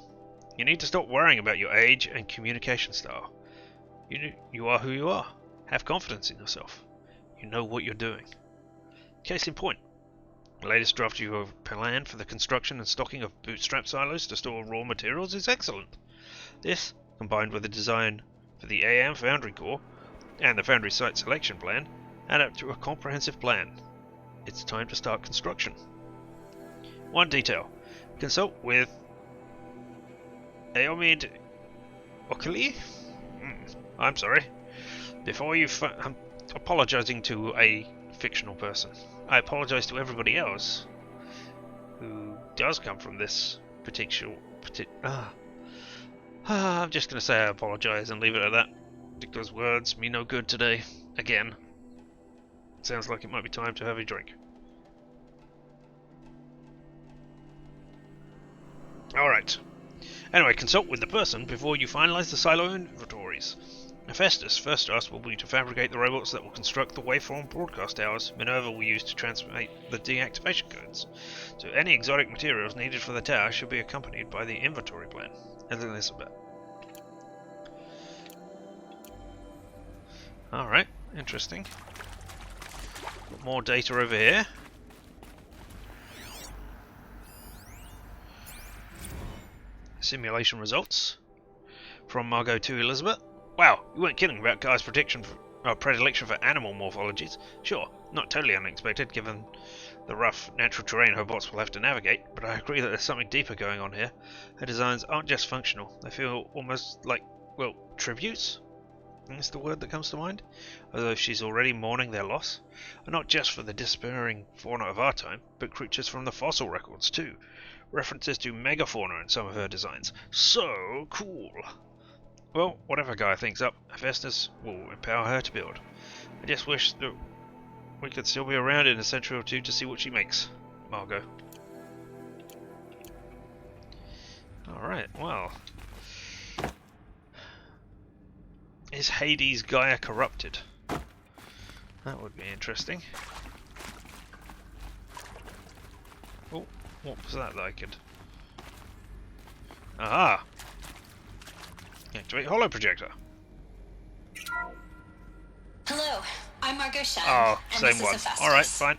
You need to stop worrying about your age and communication style. You are who you are. Have confidence in yourself. You know what you're doing. Case in point, the latest draft you have planned for the construction and stocking of bootstrap silos to store raw materials is excellent. This, combined with the design for the AM Foundry Core and the Foundry Site Selection Plan, add up to a comprehensive plan. It's time to start construction. One detail. Consult with Aomid Okili? I'm sorry. Before you I'm apologizing to a fictional person. I apologize to everybody else who does come from this I'm just going to say I apologize and leave it at that, because words mean no good today. Again. Sounds like it might be time to have a drink. Alright. Anyway, consult with the person before you finalize the silo inventories. Hephaestus' first task will be to fabricate the robots that will construct the waveform broadcast towers Minerva will use to transmit the deactivation codes. So any exotic materials needed for the tower should be accompanied by the inventory plan. Elizabeth. Alright, interesting. Got more data over here. Simulation results from Margot to Elizabeth. Wow, you weren't kidding about Guy's predilection for animal morphologies. Sure, not totally unexpected given the rough natural terrain her bots will have to navigate, but I agree that there's something deeper going on here. Her designs aren't just functional, they feel almost like, well, tributes? That's the word that comes to mind, although she's already mourning their loss. And not just for the disappearing fauna of our time, but creatures from the fossil records too. References to megafauna in some of her designs. So cool! Well, whatever Gaia thinks up, Hephaestus will empower her to build. I just wish that we could still be around in a century or two to see what she makes. Margot. Alright, well. Is Hades Gaia corrupted? That would be interesting. Oh, what was that I could... Aha! Activate holo projector. Hello, I'm Margot Shannon, Oh, and same this one. is Hephaestus. Alright, fine.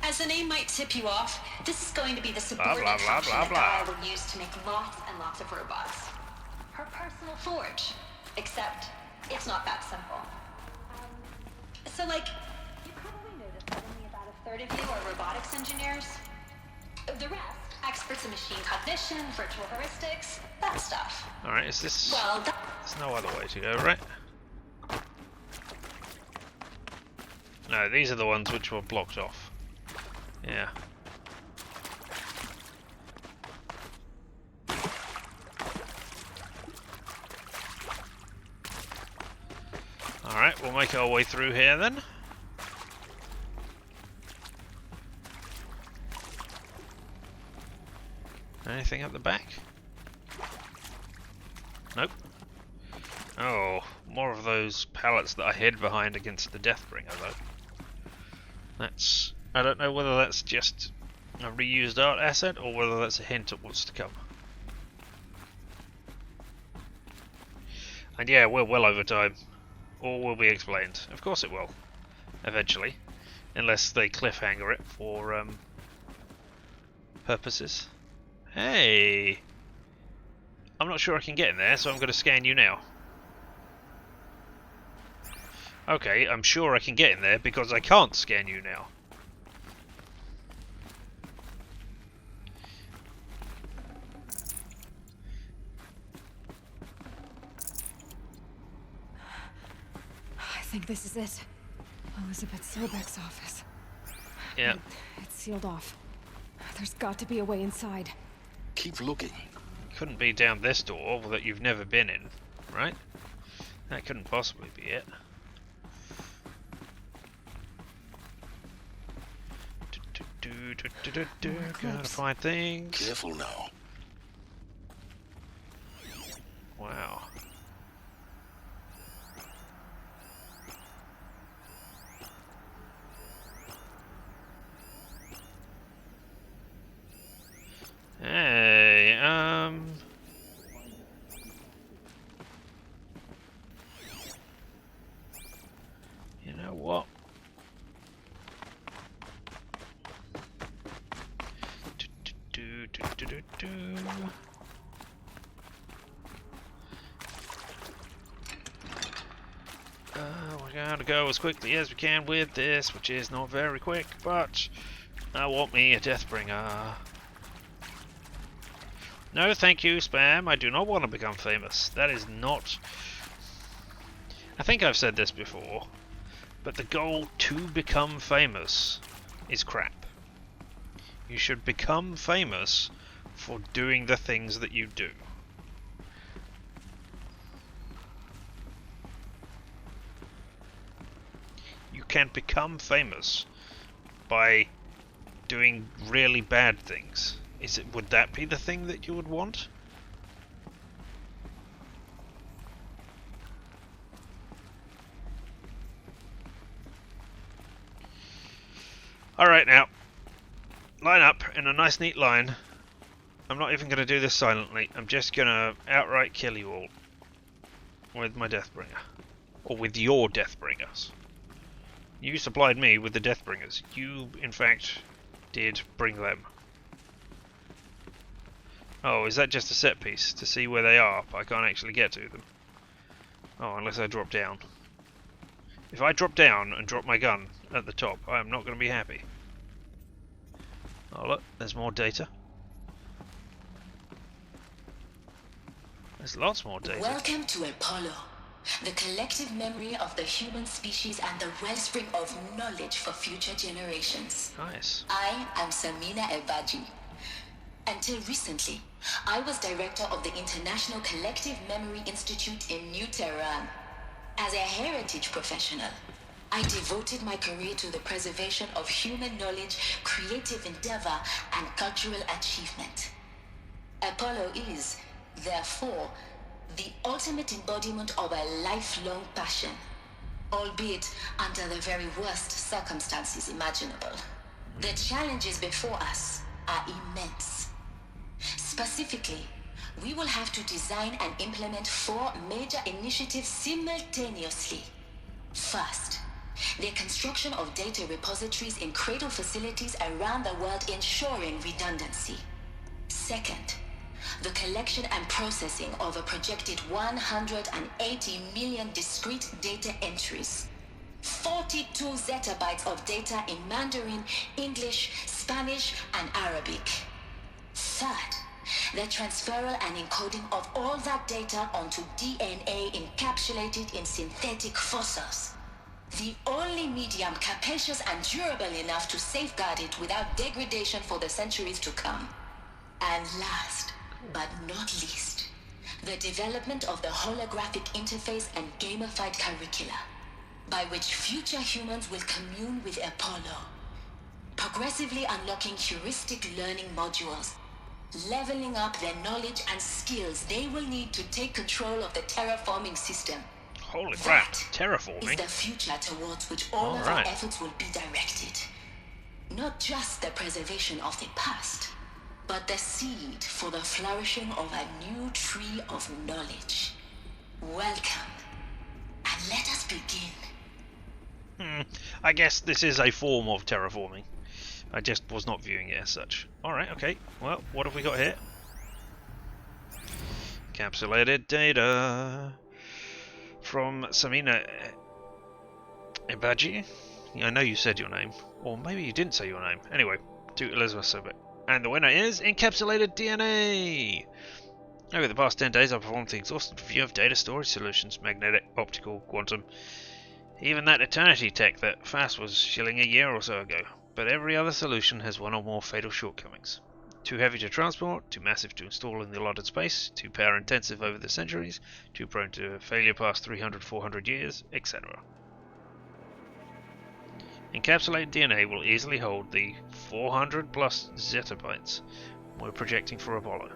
As the name might tip you off, this is going to be the subordinate blah, blah, function blah, that blah. Gaia will use to make lots and lots of robots. Her personal forge. Except, it's not that simple. So, like, you probably noticed that only about a third of you are robotics engineers. The rest, experts in machine cognition, virtual heuristics, that stuff. Alright, is this... Well, there's no other way to go, right? No, these are the ones which were blocked off. Yeah. Alright, we'll make our way through here then. Anything at the back? Nope. Oh, more of those pallets that I hid behind against the Deathbringer though. That's... I don't know whether that's just a reused art asset or whether that's a hint at what's to come. And yeah, we're well over time. All will be explained. Of course it will. Eventually. Unless they cliffhanger it for purposes. Hey! I'm not sure I can get in there, so I'm going to scan you now. Okay, I'm sure I can get in there because I can't scan you now. I think this is it. Elizabeth Sobek's office. Yeah. It's sealed off. There's got to be a way inside. Keep looking. Couldn't be down this door that you've never been in, right? That couldn't possibly be it. Gotta find things. Careful now. Wow. Hey, you know what? We're going to go as quickly as we can with this, which is not very quick, but I want me a Deathbringer. No, thank you, Spam. I do not want to become famous. That is not... I think I've said this before, but the goal to become famous is crap. You should become famous for doing the things that you do. You can become famous by doing really bad things. Would that be the thing that you would want? Alright now. Line up in a nice neat line. I'm not even going to do this silently. I'm just going to outright kill you all. With my Deathbringer. Or with your Deathbringers. You supplied me with the Deathbringers. You, in fact, did bring them. Oh, is that just a set piece to see where they are, but I can't actually get to them? Oh, unless I drop down. If I drop down and drop my gun at the top, I am not going to be happy. Oh look, there's more data. There's lots more data. Welcome to Apollo, the collective memory of the human species and the wellspring of knowledge for future generations. Nice. I am Samina Ebaji. Until recently, I was director of the International Collective Memory Institute in New Tehran. As a heritage professional, I devoted my career to the preservation of human knowledge, creative endeavor, and cultural achievement. Apollo is, therefore, the ultimate embodiment of a lifelong passion, albeit under the very worst circumstances imaginable. The challenges before us are immense. Specifically, we will have to design and implement 4 major initiatives simultaneously. First, the construction of data repositories in cradle facilities around the world ensuring redundancy. Second, the collection and processing of a projected 180 million discrete data entries. 42 zettabytes of data in Mandarin, English, Spanish, and Arabic. Third, the transferal and encoding of all that data onto DNA encapsulated in synthetic fossils. The only medium capacious and durable enough to safeguard it without degradation for the centuries to come. And last, but not least, the development of the holographic interface and gamified curricula, by which future humans will commune with Apollo, progressively unlocking heuristic learning modules, leveling up their knowledge and skills they will need to take control of the terraforming system. Holy crap, Is terraforming? the future towards which all of our efforts will be directed. Not just the preservation of the past, but the seed for the flourishing of a new tree of knowledge. Welcome, and let us begin. I guess this is a form of terraforming. I just was not viewing it as such. Alright, okay. Well, what have we got here? Encapsulated data from Samina Ebaji. I know you said your name. Or maybe you didn't say your name. Anyway, to Elizabeth Sobek. And the winner is Encapsulated DNA! Over the past 10 days I performed the exhaustive review of data storage solutions, magnetic, optical, quantum, even that eternity tech that FAST was shilling a year or so ago. But every other solution has one or more fatal shortcomings. Too heavy to transport, too massive to install in the allotted space, too power intensive over the centuries, too prone to failure past 300-400 years, etc. Encapsulated DNA will easily hold the 400 plus zettabytes we're projecting for Apollo.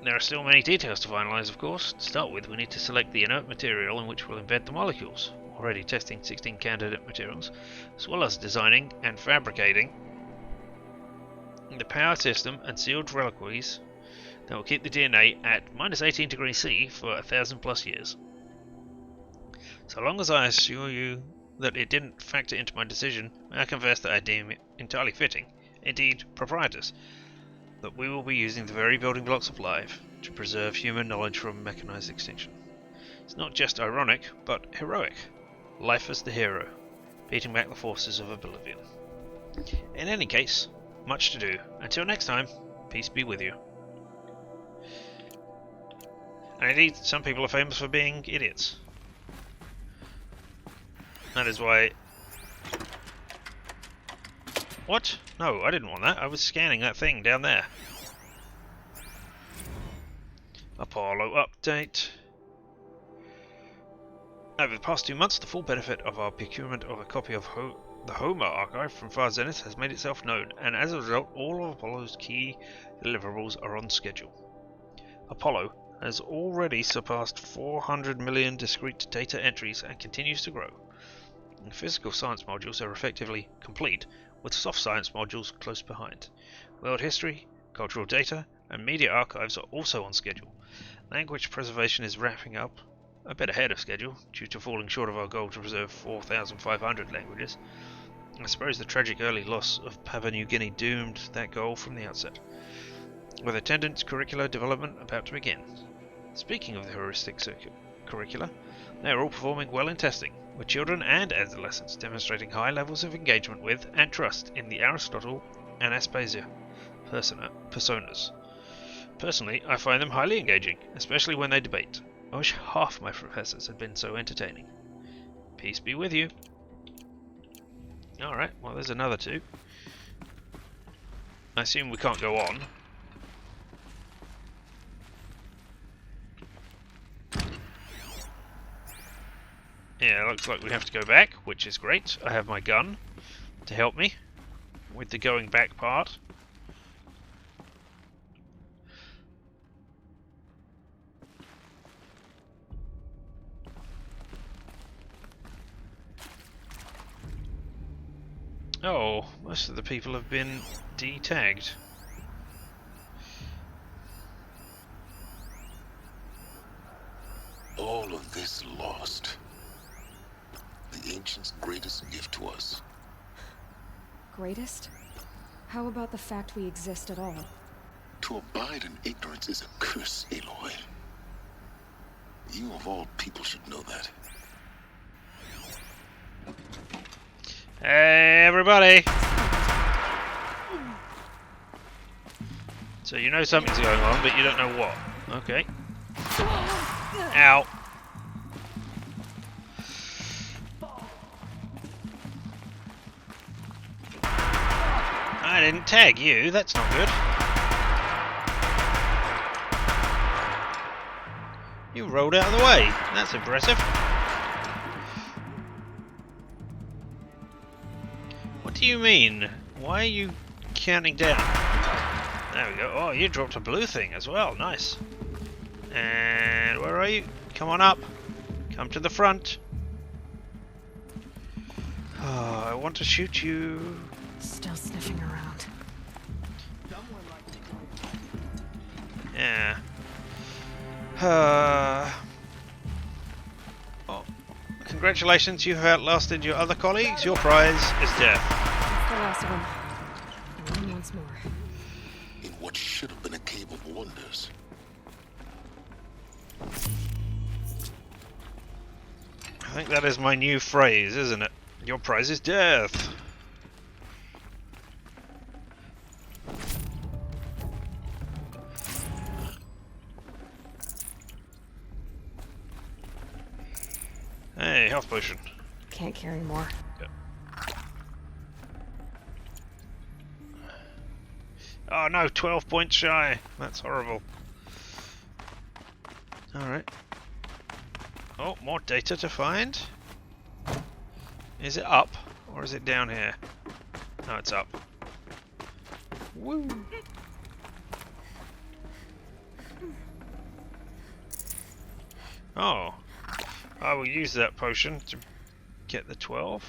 There are still many details to finalize, of course. To start with, we need to select the inert material in which we'll embed the molecules, already testing 16 candidate materials, as well as designing and fabricating the power system and sealed reliquaries that will keep the DNA at minus 18 degrees C for 1,000 plus years. So long as I assure you that it didn't factor into my decision, I confess that I deem it entirely fitting, indeed propitious, that we will be using the very building blocks of life to preserve human knowledge from mechanized extinction. It's not just ironic, but heroic. Life as the hero, beating back the forces of oblivion. In any case, much to do. Until next time, peace be with you. And indeed, some people are famous for being idiots. That is why... What? No, I didn't want that. I was scanning that thing down there. Apollo update. Over the past 2 months, the full benefit of our procurement of a copy of the Homer archive from Far Zenith has made itself known, and as a result, all of Apollo's key deliverables are on schedule. Apollo has already surpassed 400 million discrete data entries and continues to grow. The physical science modules are effectively complete, with soft science modules close behind. World history, cultural data, and media archives are also on schedule. Language preservation is wrapping up a bit ahead of schedule, due to falling short of our goal to preserve 4,500 languages. I suppose the tragic early loss of Papua New Guinea doomed that goal from the outset, with attendance curricular development about to begin. Speaking of the heuristic curricula, they are all performing well in testing, with children and adolescents demonstrating high levels of engagement with and trust in the Aristotle and Aspasia personas. Personally, I find them highly engaging, especially when they debate. I wish half my professors had been so entertaining. Peace be with you. Alright, well there's another two. I assume we can't go on. Yeah, it looks like we have to go back, which is great. I have my gun to help me with the going back part. Oh, most of the people have been de-tagged. All of this lost. The ancients' greatest gift to us. Greatest? How about the fact we exist at all? To abide in ignorance is a curse, Aloy. You of all people should know that. Hey, everybody! So you know something's going on, but you don't know what. Okay. Ow. I didn't tag you, that's not good. You rolled out of the way, that's impressive. What do you mean? Why are you counting down? There we go. Oh, you dropped a blue thing as well, nice. And where are you? Come on up. Come to the front. Oh, I want to shoot you. Still sniffing around. Yeah. Oh, congratulations, you have outlasted your other colleagues. Your prize is death. That's the last of them. And once more. In what should have been a cave of wonders. I think that is my new phrase, isn't it? Your prize is death. Hey, health potion. Can't carry more. Yep. Oh no, 12 points shy. That's horrible. Alright. Oh, more data to find. Is it up? Or is it down here? No, it's up. Woo! Oh. I will use that potion to get the 12.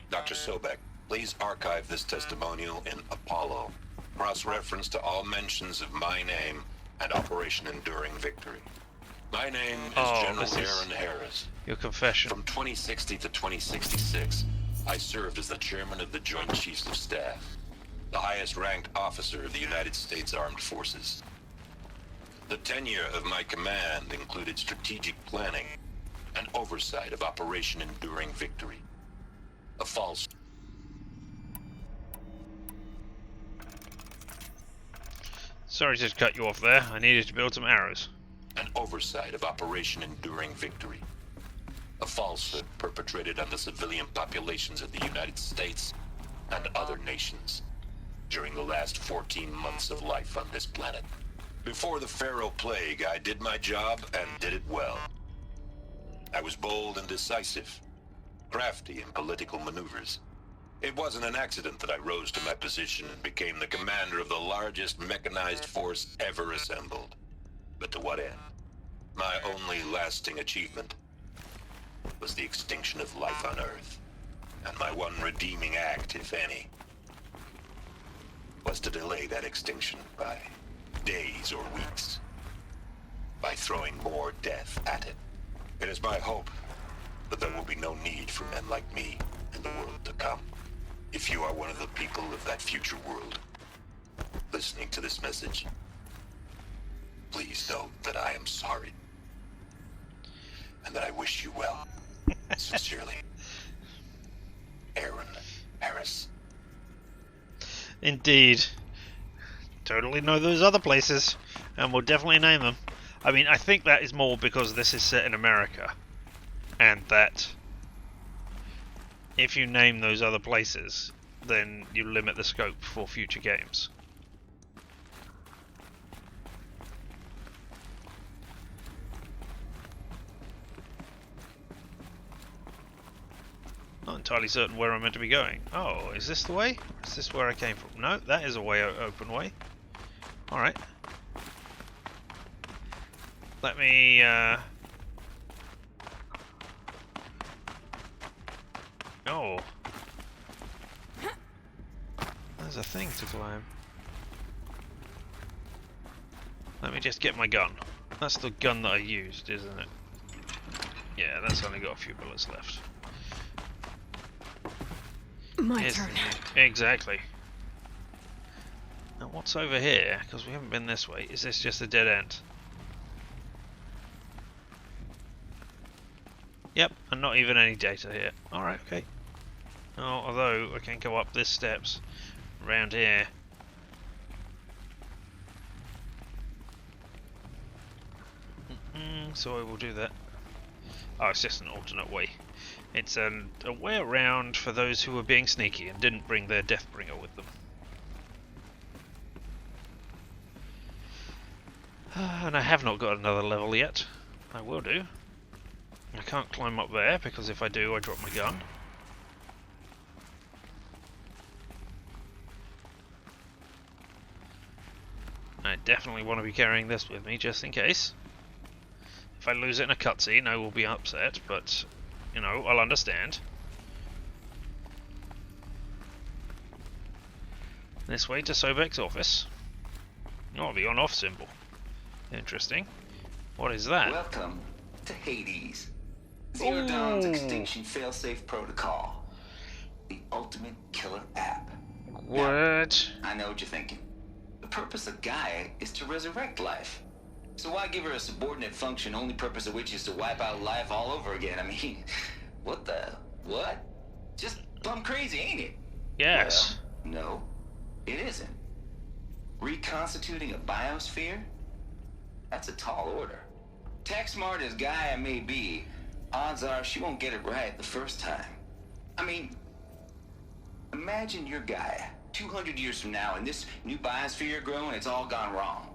Dr. Sobek, please archive this testimonial in Apollo. Cross-reference to all mentions of my name and Operation Enduring Victory. My name is General Aaron Harris. Your confession. From 2060 to 2066, I served as the chairman of the Joint Chiefs of Staff, the highest-ranked officer of the United States Armed Forces. The tenure of my command included strategic planning and oversight of Operation Enduring Victory. A false... Sorry to cut you off there. I needed to build some arrows. An oversight of Operation Enduring Victory. A falsehood perpetrated on the civilian populations of the United States and other nations during the last 14 months of life on this planet. Before the Pharaoh Plague, I did my job and did it well. I was bold and decisive, crafty in political maneuvers. It wasn't an accident that I rose to my position and became the commander of the largest mechanized force ever assembled. But to what end? My only lasting achievement was the extinction of life on Earth. And my one redeeming act, if any, was to delay that extinction by days or weeks, by throwing more death at it. It is my hope that there will be no need for men like me in the world to come. If you are one of the people of that future world listening to this message, please know that I am sorry and that I wish you well. Sincerely, Aaron Harris. Indeed. Totally know those other places, and we'll definitely name them. I mean, I think that is more because this is set in America, and that if you name those other places, then you limit the scope for future games. Not entirely certain where I'm meant to be going. Oh, is this the way? Or is this where I came from? No, that is a way, open way. Alright. Let me, Oh. There's a thing to climb. Let me just get my gun. That's the gun that I used, isn't it? Yeah, that's only got a few bullets left. My turn. Exactly. Now what's over here? Because we haven't been this way. Is this just a dead end? Yep, and not even any data here. Alright, okay. Oh, although I can go up these steps around here. So I will do that. Oh, it's just an alternate way. It's a way around for those who were being sneaky and didn't bring their Deathbringer with them. And I have not got another level yet. I will do. I can't climb up there because if I do, I drop my gun. I definitely want to be carrying this with me just in case. If I lose it in a cutscene, I will be upset, but, you know, I'll understand. This way to Sobek's office. Oh, the on-off symbol. Interesting. What is that? Welcome to Hades. Zero Dawn's extinction failsafe protocol. The ultimate killer app. What? Now, I know what you're thinking. The purpose of Gaia is to resurrect life. So why give her a subordinate function, only purpose of which is to wipe out life all over again? I mean, what the... what? Just plumb crazy, ain't it? Yes. Well, no, it isn't. Reconstituting a biosphere? That's a tall order. Tech smart as Gaia may be, odds are she won't get it right the first time. I mean, imagine you're Gaia, 200 years from now, and this new biosphere you're growing, it's all gone wrong.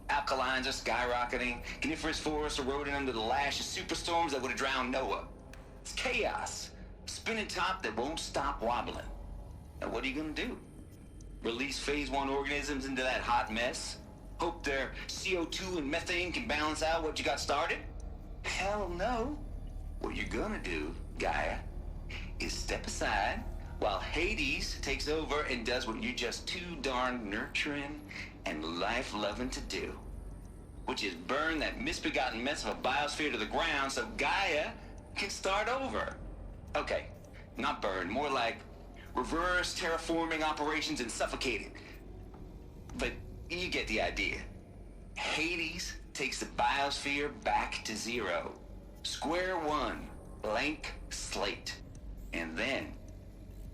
Alkalines are skyrocketing, coniferous forests eroding under the lash of superstorms that would have drowned Noah. It's chaos. Spinning top that won't stop wobbling. Now what are you gonna do? Release phase 1 organisms into that hot mess? Hope their CO2 and methane can balance out what you got started? Hell no. What you're gonna do, Gaia, is step aside while Hades takes over and does what you're just too darn nurturing and life-loving to do, which is burn that misbegotten mess of a biosphere to the ground so Gaia can start over. Okay, not burn, more like reverse terraforming operations and suffocate it. But you get the idea. Hades takes the biosphere back to zero. Square one, blank slate. And then,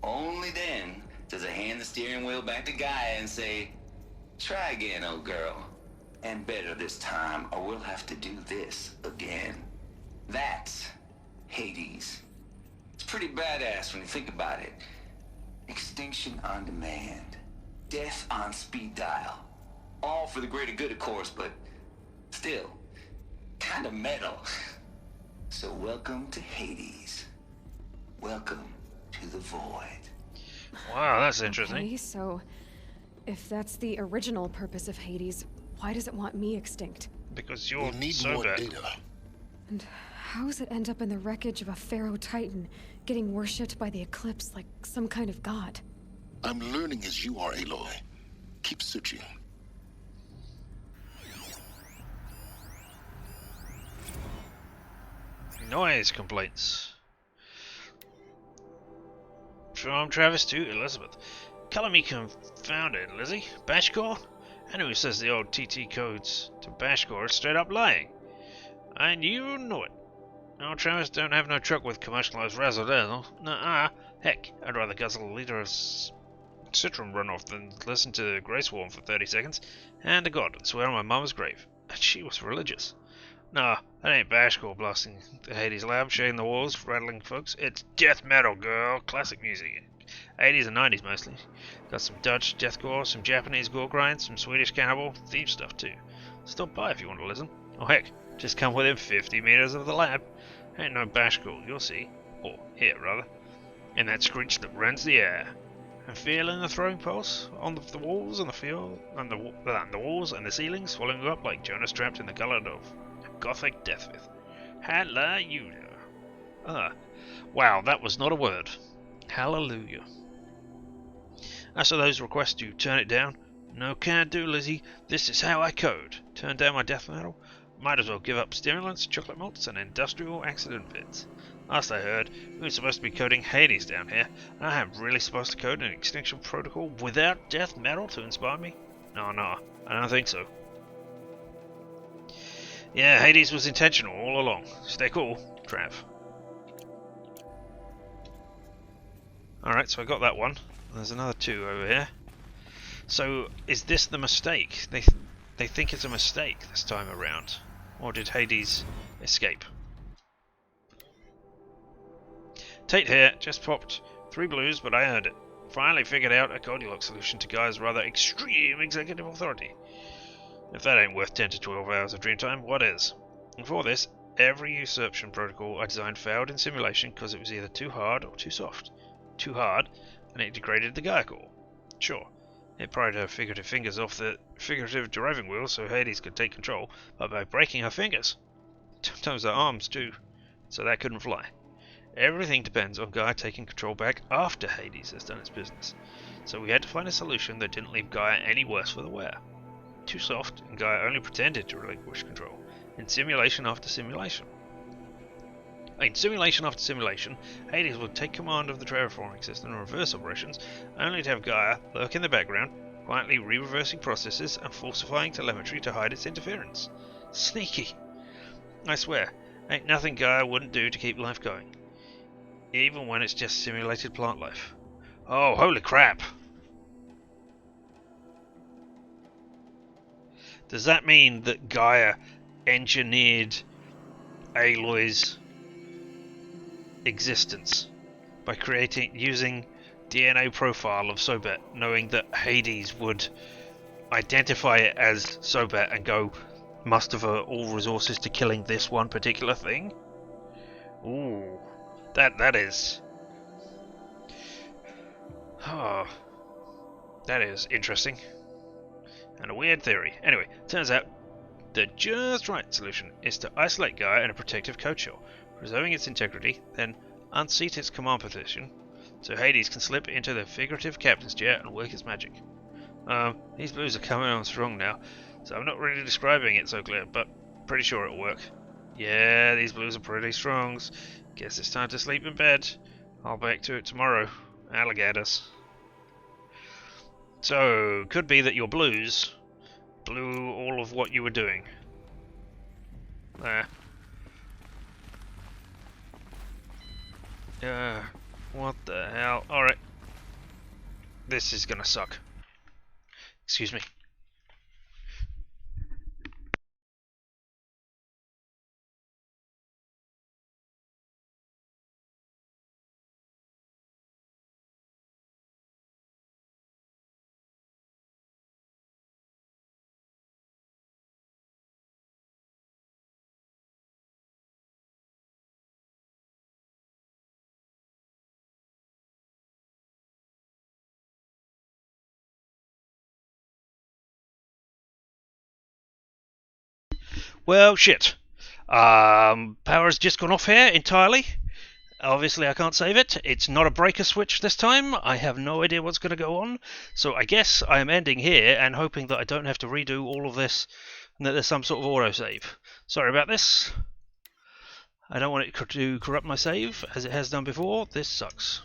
only then, does it hand the steering wheel back to Gaia and say, try again, old girl. And better this time, or we'll have to do this again. That's Hades. It's pretty badass when you think about it. Extinction on demand. Death on speed dial. All for the greater good, of course, but still, kind of metal. So welcome to Hades. Welcome to the void. Wow, that's interesting. Okay, so if that's the original purpose of Hades, why does it want me extinct? because you're We need so more bad. data. And how does it end up in the wreckage of a Pharaoh Titan, getting worshipped by the Eclipse like some kind of god? I'm learning as you are, Aloy. Keep searching. Noise complaints. From Travis to Elizabeth. Color me confounded, Lizzie. Bashcore? Anyone who says the old TT codes to Bashcore is straight up lying. And you know it. No, Travis don't have no truck with commercialized razzle-dazzle. Nuh-uh. Heck, I'd rather guzzle a liter of citron runoff than listen to Grace Warm for 30 seconds. And to God, I swear on my mama's grave. And she was religious. Nah, that ain't Bashcore blasting the Hades lab, shaking the walls, rattling folks. It's death metal, girl. Classic music. 80s and 90s mostly. Got some Dutch deathcore, some Japanese gore grind, some Swedish cannibal, theme stuff too. Stop by if you want to listen. Oh heck, just come within 50 meters of the lab. Ain't no Bashcore, you'll see. Or hear, rather. And that screech that rends the air. And feeling the throwing pulse on the walls and the field and the walls and the ceilings, swallowing you up like Jonas trapped in the gullet of Gothic deathwith. Hallelujah. Wow, that was not a word. Hallelujah. As for those requests to turn it down, no can do, Lizzie. This is how I code. Turn down my death metal? Might as well give up stimulants, chocolate malts, and industrial accident bits. Last I heard, we were supposed to be coding Hades down here, and I am really supposed to code an extinction protocol without death metal to inspire me? No, I don't think so. Yeah, Hades was intentional all along. Stay cool, Trav. Alright, so I got that one. There's another two over here. So, is this the mistake? They think it's a mistake this time around. Or did Hades escape? Tate here, just popped 3 blues, but I earned it. Finally figured out a Goldilocks solution to Guy's rather extreme executive authority. If that ain't worth 10 to 12 hours of dream time, what is? And for this, every usurpation protocol I designed failed in simulation because it was either too hard or too soft. Too hard, and it degraded the Gaia core. Sure, it pried her figurative fingers off the figurative driving wheel so Hades could take control, but by breaking her fingers. Sometimes her arms too, so that couldn't fly. Everything depends on Gaia taking control back after Hades has done its business. So we had to find a solution that didn't leave Gaia any worse for the wear. Too soft, and Gaia only pretended to relinquish control, in simulation after simulation. In simulation after simulation, Hades would take command of the terraforming system and reverse operations, only to have Gaia lurk in the background, quietly re-reversing processes and falsifying telemetry to hide its interference. Sneaky! I swear, ain't nothing Gaia wouldn't do to keep life going. Even when it's just simulated plant life. Oh, holy crap! Does that mean that Gaia engineered Aloy's existence by using DNA profile of Sobet, knowing that Hades would identify it as Sobet and go, must divert all resources to killing this one particular thing? Ooh, that is... Oh, that is interesting. And a weird theory. Anyway, turns out the just right solution is to isolate Gaia in a protective code shell, preserving its integrity, then unseat its command position, so Hades can slip into the figurative captain's chair and work its magic. These blues are coming on strong now, so I'm not really describing it so clear, but pretty sure it'll work. Yeah, these blues are pretty strong. Guess it's time to sleep in bed. I'll back to it tomorrow. Alligators. So, could be that your blues blew all of what you were doing. There. What the hell? Alright. This is gonna suck. Excuse me. Well, shit. Power's just gone off here entirely. Obviously, I can't save it. It's not a breaker switch this time. I have no idea what's going to go on. So I guess I am ending here and hoping that I don't have to redo all of this and that there's some sort of autosave. Sorry about this. I don't want it to corrupt my save as it has done before. This sucks.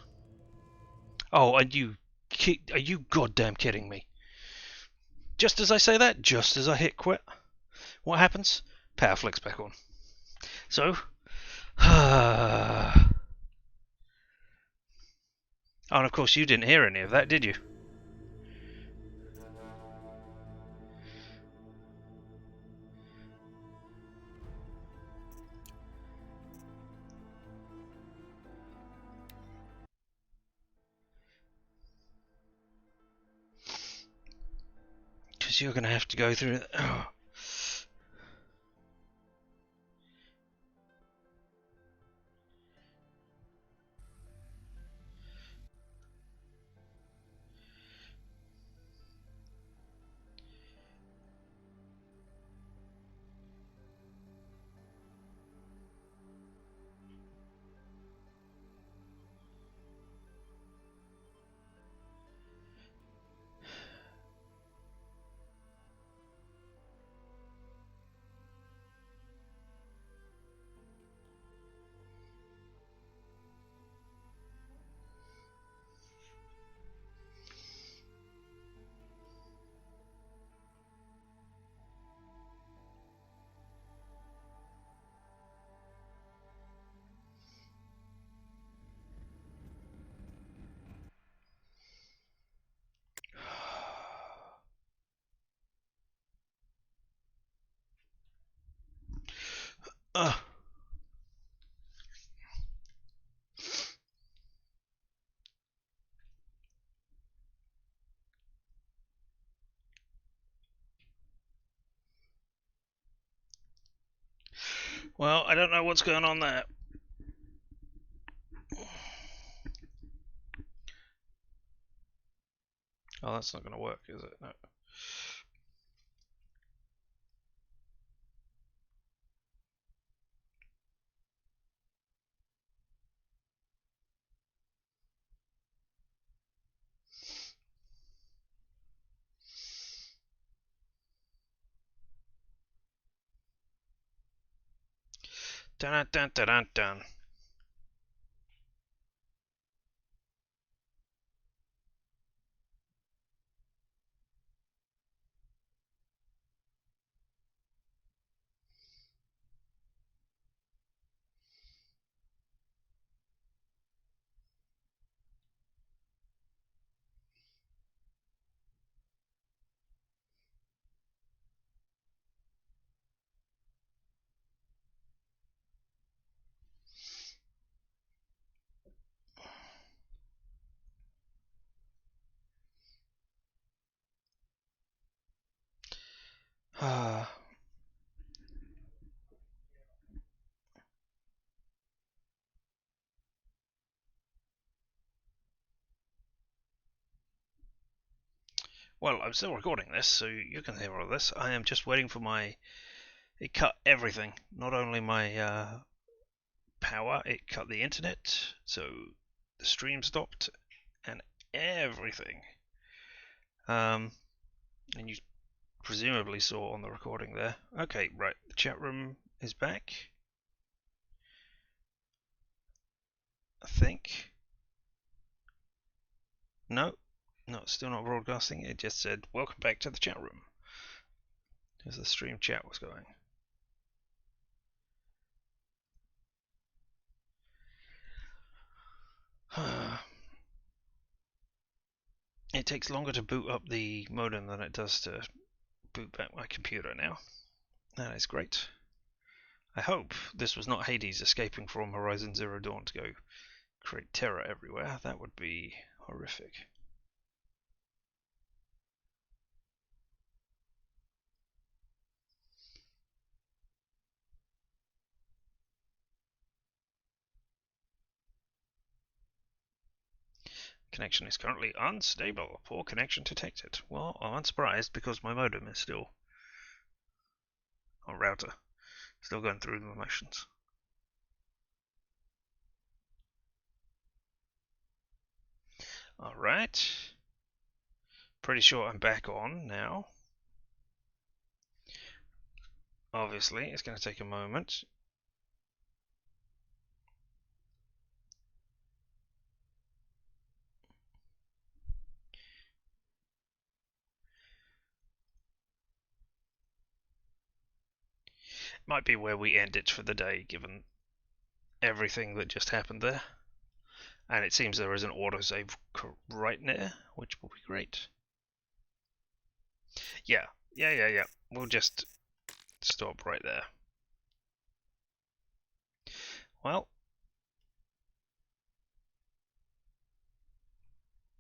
Oh, and are you goddamn kidding me? Just as I say that, just as I hit quit, what happens? Power flicks back on. So, oh, and of course you didn't hear any of that, did you? Because you're going to have to go through it. Oh. Well, I don't know what's going on there. Oh, that's not going to work, is it? No. Dun dun dun dun dun. Well, I'm still recording this, so you can hear all this. I am just waiting for my... It cut everything. Not only my power, it cut the internet, so the stream stopped, and everything. And you presumably saw on the recording there. Okay, right, the chat room is back. I think. No, it's still not broadcasting. It just said, welcome back to the chat room. As the stream chat was going. It takes longer to boot up the modem than it does to boot back my computer now. That is great. I hope this was not Hades escaping from Horizon Zero Dawn to go create terror everywhere. That would be horrific. Connection is currently unstable. Poor connection detected. Well, I'm unsurprised because my modem is still on router. Still going through the motions. Alright. Pretty sure I'm back on now. Obviously, it's going to take a moment. Might be where we end it for the day, given everything that just happened there. And it seems there is an autosave right near, which will be great. Yeah. We'll just stop right there. Well,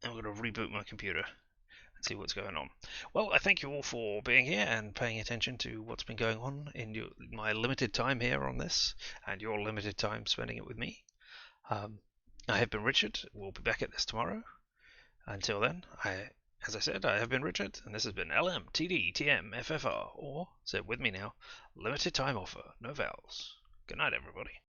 I'm going to reboot my computer and see what's going on. Well, I thank you all for being here and paying attention to what's been going on in my limited time here on this, and your limited time spending it with me. I have been Richard. We'll be back at this tomorrow. Until then, as I said, I have been Richard, and this has been LMTDTMFFR, or, say it with me now, limited time offer, no vowels. Good night, everybody.